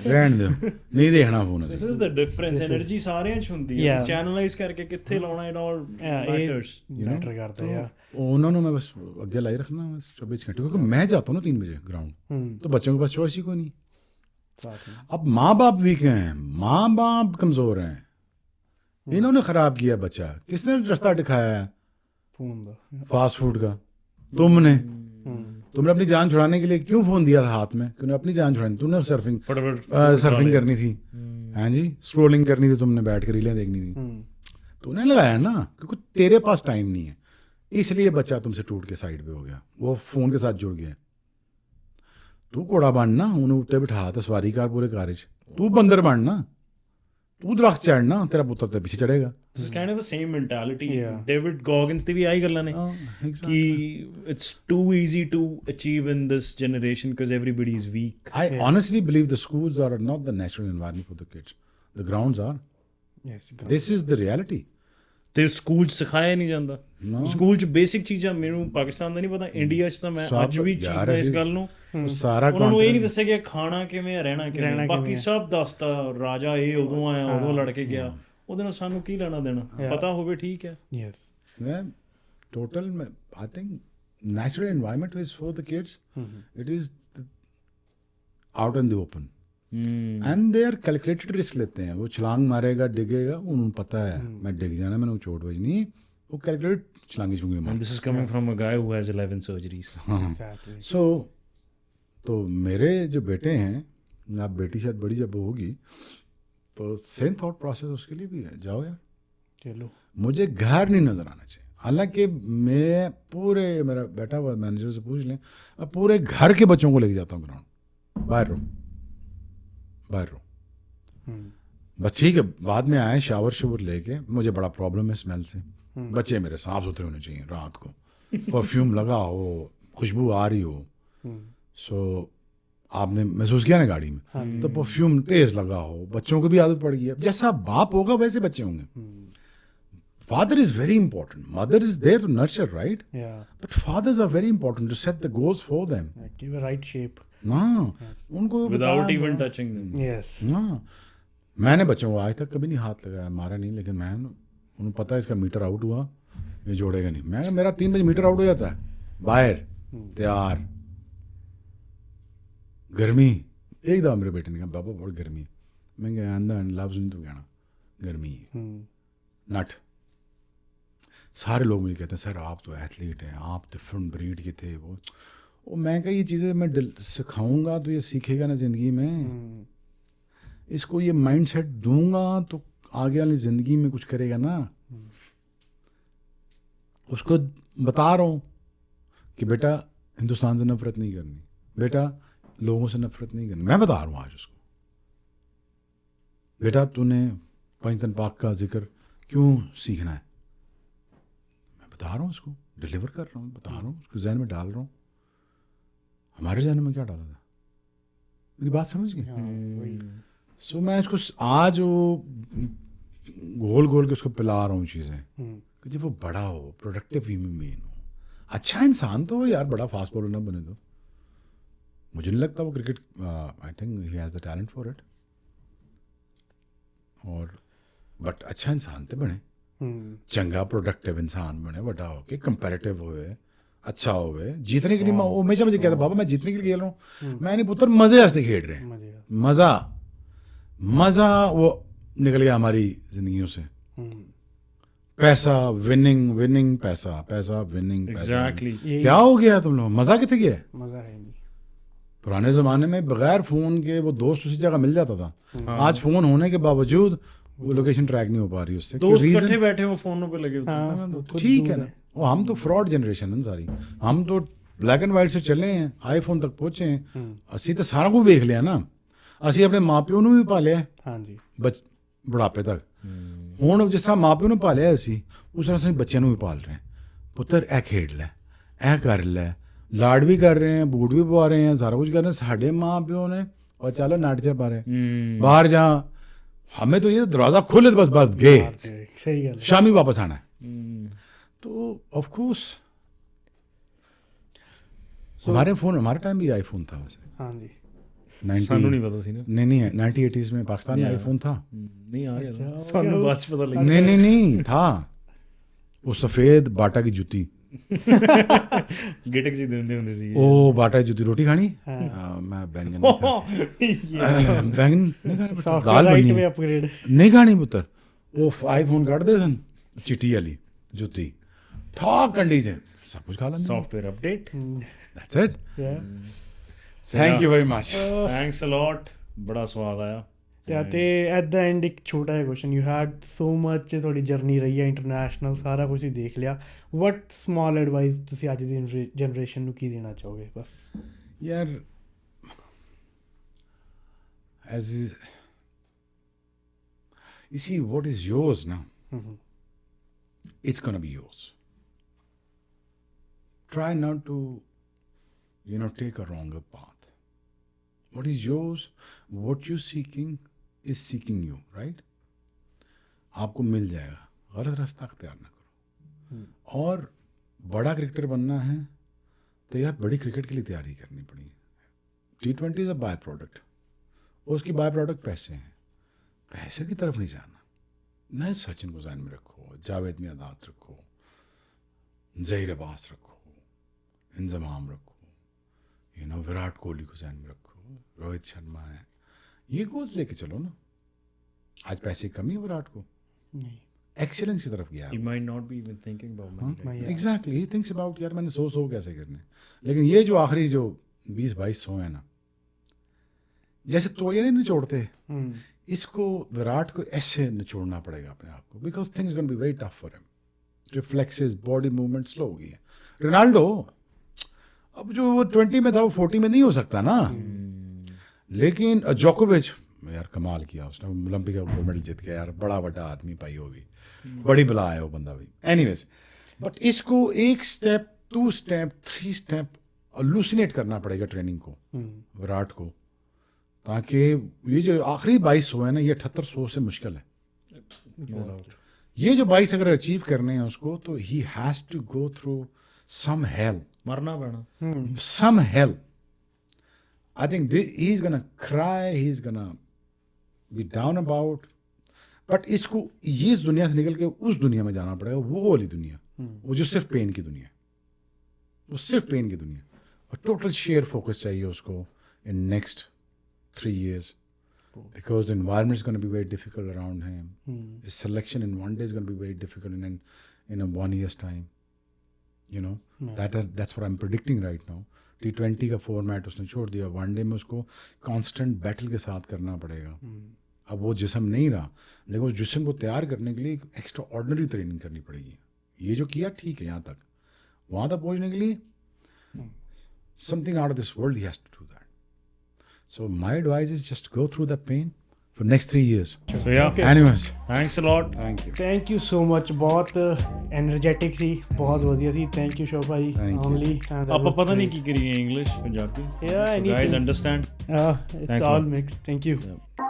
रहने दो, नहीं देखना phone. This is the difference, energy ਸਾਰਿਆਂ ਚ ਹੁੰਦੀ ਹੈ, ਚੈਨਲਾਈਜ਼ ਕਰਕੇ ਕਿੱਥੇ ਲਾਉਣਾ, it all matters, मैटर करता है। ਉਹਨਾਂ ਨੂੰ मैं बस ਅੱਗੇ ਲਾਈ ਰੱਖਣਾ बस 24 घंटे, क्योंकि मैं जाता हूँ ना 3 बजे ग्राउंड, तो बच्चों के पास चॉइस ही कोई नहीं। अब माँ बाप वीक हैं, माँ बाप कमजोर हैं, इन्होंने खराब किया बच्चा। किसने रास्ता दिखाया है? फास्ट फूड का। तुमने अपनी जान छुड़ाने के लिए क्यों फोन दिया था हाथ में? तूने अपनी जान छुड़ानी, तूने सर्फिंग करनी थी, हाँ जी, स्क्रोलिंग करनी थी, तुमने बैठ कर रीलें देखनी थी, तूने लगाया ना, क्योंकि तेरे पास टाइम नहीं है, इसलिए बच्चा तुमसे टूट के साइड पे हो गया, वो फोन के साथ जुड़ गया। तू घोड़ा बनना, उन्हें उठते बिठा तो सवारी कार पूरे कारज, तू बंदर बनना, तू दरख्त चढ़ना, तेरा पुत्र तेरे पीछे चढ़ेगा। This is kind of the same mentality. David Goggins ਦੀ ਵੀ ਆਈ ਗੱਲਾਂ ਨੇ ਕਿ it's too easy to achieve in this generation because everybody is weak. I honestly believe the schools are not the natural environment for the kids. The grounds are. Yes, this is the reality. ਤੇ school ਚ ਸਿਖਾਇਆ ਨਹੀਂ ਜਾਂਦਾ। School ਚ basic ਚੀਜ਼ਾਂ ਮੈਨੂੰ ਪਾਕਿਸਤਾਨ ਦਾ ਨਹੀਂ ਪਤਾ, ਇੰਡੀਆ ਚ ਤਾਂ ਮੈਂ ਅੱਜ ਵੀ ਚੀਜ਼ਾਂ ਇਸ ਗੱਲ ਨੂੰ ਸਾਰਾ ਉਹਨਾਂ ਨੂੰ ਇਹ ਨਹੀਂ ਦੱਸਿਆ ਕਿ ਖਾਣਾ ਕਿਵੇਂ ਹੈ, ਰਹਿਣਾ ਕਿਵੇਂ, ਬਾਕੀ ਸਭ ਦੱਸਤਾ। ਰਾਜਾ ਇਹ ਉਦੋਂ ਆਇਆ, ਉਦੋਂ ਲੜ ਕੇ ਗਿਆ, ਉਹਦੇ ਨਾਲ ਸਾਨੂੰ ਕੀ ਲੈਣਾ ਦੇਣਾ, ਪਤਾ ਹੋਵੇ ਠੀਕ ਹੈ। Yes. Total, I think natural environment is for the kids. It is out in the open. And they are calculated risk लेते हैं। वो छलांग मारेगा, डिगेगा, उन्हें पता है मैं डिग जाना, मैंने चोट बजनी, वो कैलकुलेट छलांगी छूंगी मार। This is coming from a guy who has 11 surgeries. So तो मेरे जो बेटे हैं, आप बेटी शायद बड़ी जब होगी तो सेम थॉट प्रोसेस उसके लिए भी है, जाओ यार चलो, मुझे घर नहीं नजर आना चाहिए। हालांकि मैं पूरे, मेरा बैठा हुआ मैनेजर से पूछ लें, पूरे घर के बच्चों को लेके जाता हूँ ग्राउंड, बाहर रहो बस, ठीक है। बाद में आए शावर लेके, मुझे बड़ा प्रॉब्लम है स्मेल से, बच्चे मेरे साफ सुथरे होने चाहिए, रात को परफ्यूम लगा हो, खुशबू आ रही हो। सो आपने महसूस किया ना गाड़ी में, तो परफ्यूम तेज लगा हो, बच्चों को भी आदत पड़ गई है। जैसा बाप होगा वैसे बच्चे होंगे। Father is very important. Mother is there to nurture, right? Yeah. But fathers are very important to set the goals for them. Give a right shape. हाँ, उनको without even touching them. Yes. हाँ, मैंने बच्चों को आज तक कभी नहीं हाथ लगाया, मारा नहीं, लेकिन मैं उन्हें पता है इसका मीटर आउट हुआ, ये जोड़ेगा नहीं। मैं मेरा 3 बजे मीटर आउट हो जाता है, बाहर तैयार, गर्मी। एक दफा मेरे बेटे ने कहा बाबा बहुत गर्मी है, मैं क्या आंदा लफ्ज नहीं तू कहना, गर्मी है नट। सारे लोग मुझे कहते हैं सर आप तो एथलीट हैं, आप डिफरेंट ब्रीड के थे, वो मैं कहा ये चीज़ें मैं सिखाऊंगा तो ये सीखेगा ना ज़िंदगी में, इसको ये माइंडसेट दूंगा तो आगे वाली ज़िंदगी में कुछ करेगा ना। उसको बता रहा हूँ कि बेटा हिंदुस्तान से नफरत नहीं करनी, बेटा लोगों से नफरत नहीं करनी। मैं बता रहा हूँ आज उसको, बेटा तूने पंचतन पाक का जिक्र क्यों सीखना है, बता रहा हूँ उसको, डिलीवर कर रहा हूँ, बता रहा हूँ, उसको जहन में डाल रहा हूँ। हमारे जहन में क्या डाला था, मेरी बात समझ गई? सो मैं उसको आज वो गोल गोल के उसको पिला रहा हूँ चीज़ें कि जब वो बड़ा हो, प्रोडक्टिव ह्यूमन बीइंग हो, अच्छा इंसान तो हो यार, बड़ा फास्ट बॉलर ना बने। तो मुझे नहीं लगता वो cricket, I think he has the talent for it, और बट अच्छा इंसान तो बने, चंगा प्रोडक्टिव इंसान बने, बड़ा हो के कंपैरेटिव होए, अच्छा होवे, जीतने के लिए। मैं हमेशा मुझे कहता बाबा मैं जीतने के लिए खेल रहा हूँ, मैं नहीं पुत्र मजे वास्ते खेल रहे हैं, मजा वो निकल गया हमारी जिंदगियों से। पैसा विनिंग, पैसा विनिंग, एग्जैक्टली। क्या हो गया तुम लोग, मजा कितने गया? मजा है नहीं। पुराने ज़माने में बगैर फ़ोन के वो दोस्त उसी जगह मिल जाता था। आज फ़ोन होने के बावजूद वो लोकेशन ट्रैक नहीं हो पा रही उससे। दोस्त इकट्ठे बैठे हो फोनों पे लगे होते हैं। हाँ, तो ठीक है ना, वो हम तो फ्रॉड जनरेशन है सारी, हम तो ब्लैक एंड वाइट से चले हैं, आईफोन तक पहुंचे हैं, ਅਸੀਂ ਤਾਂ ਸਾਰਾ ਕੁਝ ਵੇਖ ਲਿਆ ਨਾ, ਅਸੀਂ ਆਪਣੇ ਮਾਪਿਓ ਨੂੰ ਵੀ ਪਾਲਿਆ ਹਾਂਜੀ ਬੁਢਾਪੇ ਤੱਕ। ਹੁਣ ਜਿਸ ਤਰ੍ਹਾਂ ਮਾਪਿਓ ਨੂੰ ਪਾਲਿਆ ਅਸੀਂ, ਉਸ ਤਰ੍ਹਾਂ ਅਸੀਂ ਬੱਚਿਆਂ ਨੂੰ ਵੀ ਪਾਲ ਰਹੇ ਹਾਂ। ਪੁੱਤਰ ਇਹ ਖੇਡ ਲੈ, ਇਹ ਕਰ ਲੈ, ਲਾਡ ਵੀ ਕਰ ਰਹੇ हैं, बूट भी पवा रहे हैं, सारा कुछ कर रहे हैं। साढ़े माँ प्यो ने और चलो नाट से पा रहे हैं बाहर जा, हमें तो ये दरवाज़ा खोले तो बस बस गए, सही गल शामी वापस आना है। तो ऑफ कोर्स हमारे फोन, हमारे टाइम भी आईफोन था वैसे। हाँ जी, 90 ਸਾਨੂੰ ਨਹੀਂ ਪਤਾ ਸੀ ਨਾ। नहीं 1980s में पाकिस्तान में आईफोन था। नहीं आ गया ਸਾਨੂੰ ਬਾਅਦ ਚ ਪਤਾ ਲੱਗਾ। नहीं था, वो सफ़ेद बाटा की जूती, ਗਿਟਕ ਜੀ ਦਿੰਦੇ ਹੁੰਦੇ ਸੀ। ओ बाटा की जूती। रोटी खानी? मैं बैंगन नहीं खा बैंगन नहीं खाना, दाल बननी है। अपग्रेड नहीं खानी पुत्र। वो आईफोन ਕੱਢ ਦੇ ਸਨ, चिट्टी वाली जूती, ठॉक कंडी से सब कुछ खा लेंगे। Software update, that's it. Thank you very much, thanks a lot, बड़ा स्वाद आया। ਤੇ ਐਟ ਦਾ ਐਂਡ ਇੱਕ ਛੋਟਾ ਜਿਹਾ question, you had so much, ਤੁਹਾਡੀ ਜਰਨੀ ਰਹੀ ਹੈ ਇੰਟਰਨੈਸ਼ਨਲ, ਸਾਰਾ ਕੁਝ ਹੀ ਦੇਖ ਲਿਆ, ਵਟ ਸਮਾਲ ਐਡਵਾਈਸ ਤੁਸੀਂ ਅੱਜ ਦੀ ਜਨਰੇਸ਼ਨ ਨੂੰ ਕੀ ਦੇਣਾ ਚਾਹੋਗੇ? ਬਸ यार as you see what is yours now, it's gonna be yours. Try not to take a wronger path. What is yours, what you're seeking is seeking you, right? आपको मिल जाएगा, गलत रास्ता अख्तियार ना करो। और बड़ा क्रिकेटर बनना है तो यार बड़ी क्रिकेट के लिए तैयारी करनी पड़ी। T20 is a by product, उसकी बाय प्रोडक्ट पैसे हैं, पैसे की तरफ नहीं जाना। नए सचिन को ज़हन में रखो, जावेद मियांदाद रखो, ज़हीर अब्बास रखो, इंजमाम रखो, विराट कोहली को ज़हन में रखो, रोहित शर्मा है, ये गोल्स लेके चलो ना। आज पैसे की कमी है विराट को, नहीं, एक्सीलेंस की तरफ गया He might not be even thinking about money. right? Exactly, he thinks about यार मैंने 100 कैसे करने। लेकिन ये जो आखिरी जो 20-22 है ना, जैसे तोलिया नहीं निचोड़ते, इसको विराट को ऐसे निचोड़ना पड़ेगा अपने आप को, because things gonna be very tough for him. Reflexes, body movement slow हो गई है। रोनाल्डो अब जो वो 20 में था वो 40 में नहीं हो सकता ना। लेकिन जोकोविच यार कमाल किया उसने, ओलंपिक का गोल्ड मेडल जीत गया यार, बड़ा बड़ा आदमी पाई वो भी, बड़ी बला है वो बंदा भी। एनीवेज, बट इसको 1 स्टेप 2 स्टेप 3 स्टेप लूसिनेट करना पड़ेगा ट्रेनिंग को, विराट को, ताकि ये जो आखिरी 22 है ना, ये 7800 से मुश्किल है। No doubt. ये जो 22 अगर अचीव करने हैं उसको, तो he has to go through some hell, मरना पड़ा। some hell. I think he's gonna cry, he's gonna be down about, but इसको ये इस दुनिया से निकल के उस दुनिया में जाना पड़ेगा, वो वाली दुनिया, वो जो सिर्फ पेन की दुनिया है, वो सिर्फ पेन की दुनिया। और टोटल शेयर फोकस चाहिए उसको in next 3 years, because the environment is going to be very difficult around him. His selection in one day is going to be very difficult in a 1 year's time. That's what I'm predicting right now. T20 का format उसने छोड़ दिया, one day में उसको constant battle के साथ करना पड़ेगा। अब वो जिस्म नहीं रहा, लेकिन उस जिस्म को तैयार करने के लिए एक एक्स्ट्रा ऑर्डिनरी ट्रेनिंग करनी पड़ेगी। ये जो किया ठीक है यहाँ तक, वहाँ तक पहुँचने के लिए something out of this world he has to do that. So my advice is just go through that pain for next 3 years. So yeah, Okay. Anyways, thanks a lot. thank you. Thank you so much, ਬਹੁਤ energetic ਸੀ, ਬਹੁਤ ਵਧੀਆ ਸੀ। Thank you ਸ਼ੋਭਾ ਜੀ। Thank you. Only ਆਪਾਂ ਪਤਾ ਨਹੀਂ ਕੀ ਕਰੀਏ, English Punjabi, Yeah, so guys anything. understand. It's Thanks a all lot. Mix. Thank you. Yeah.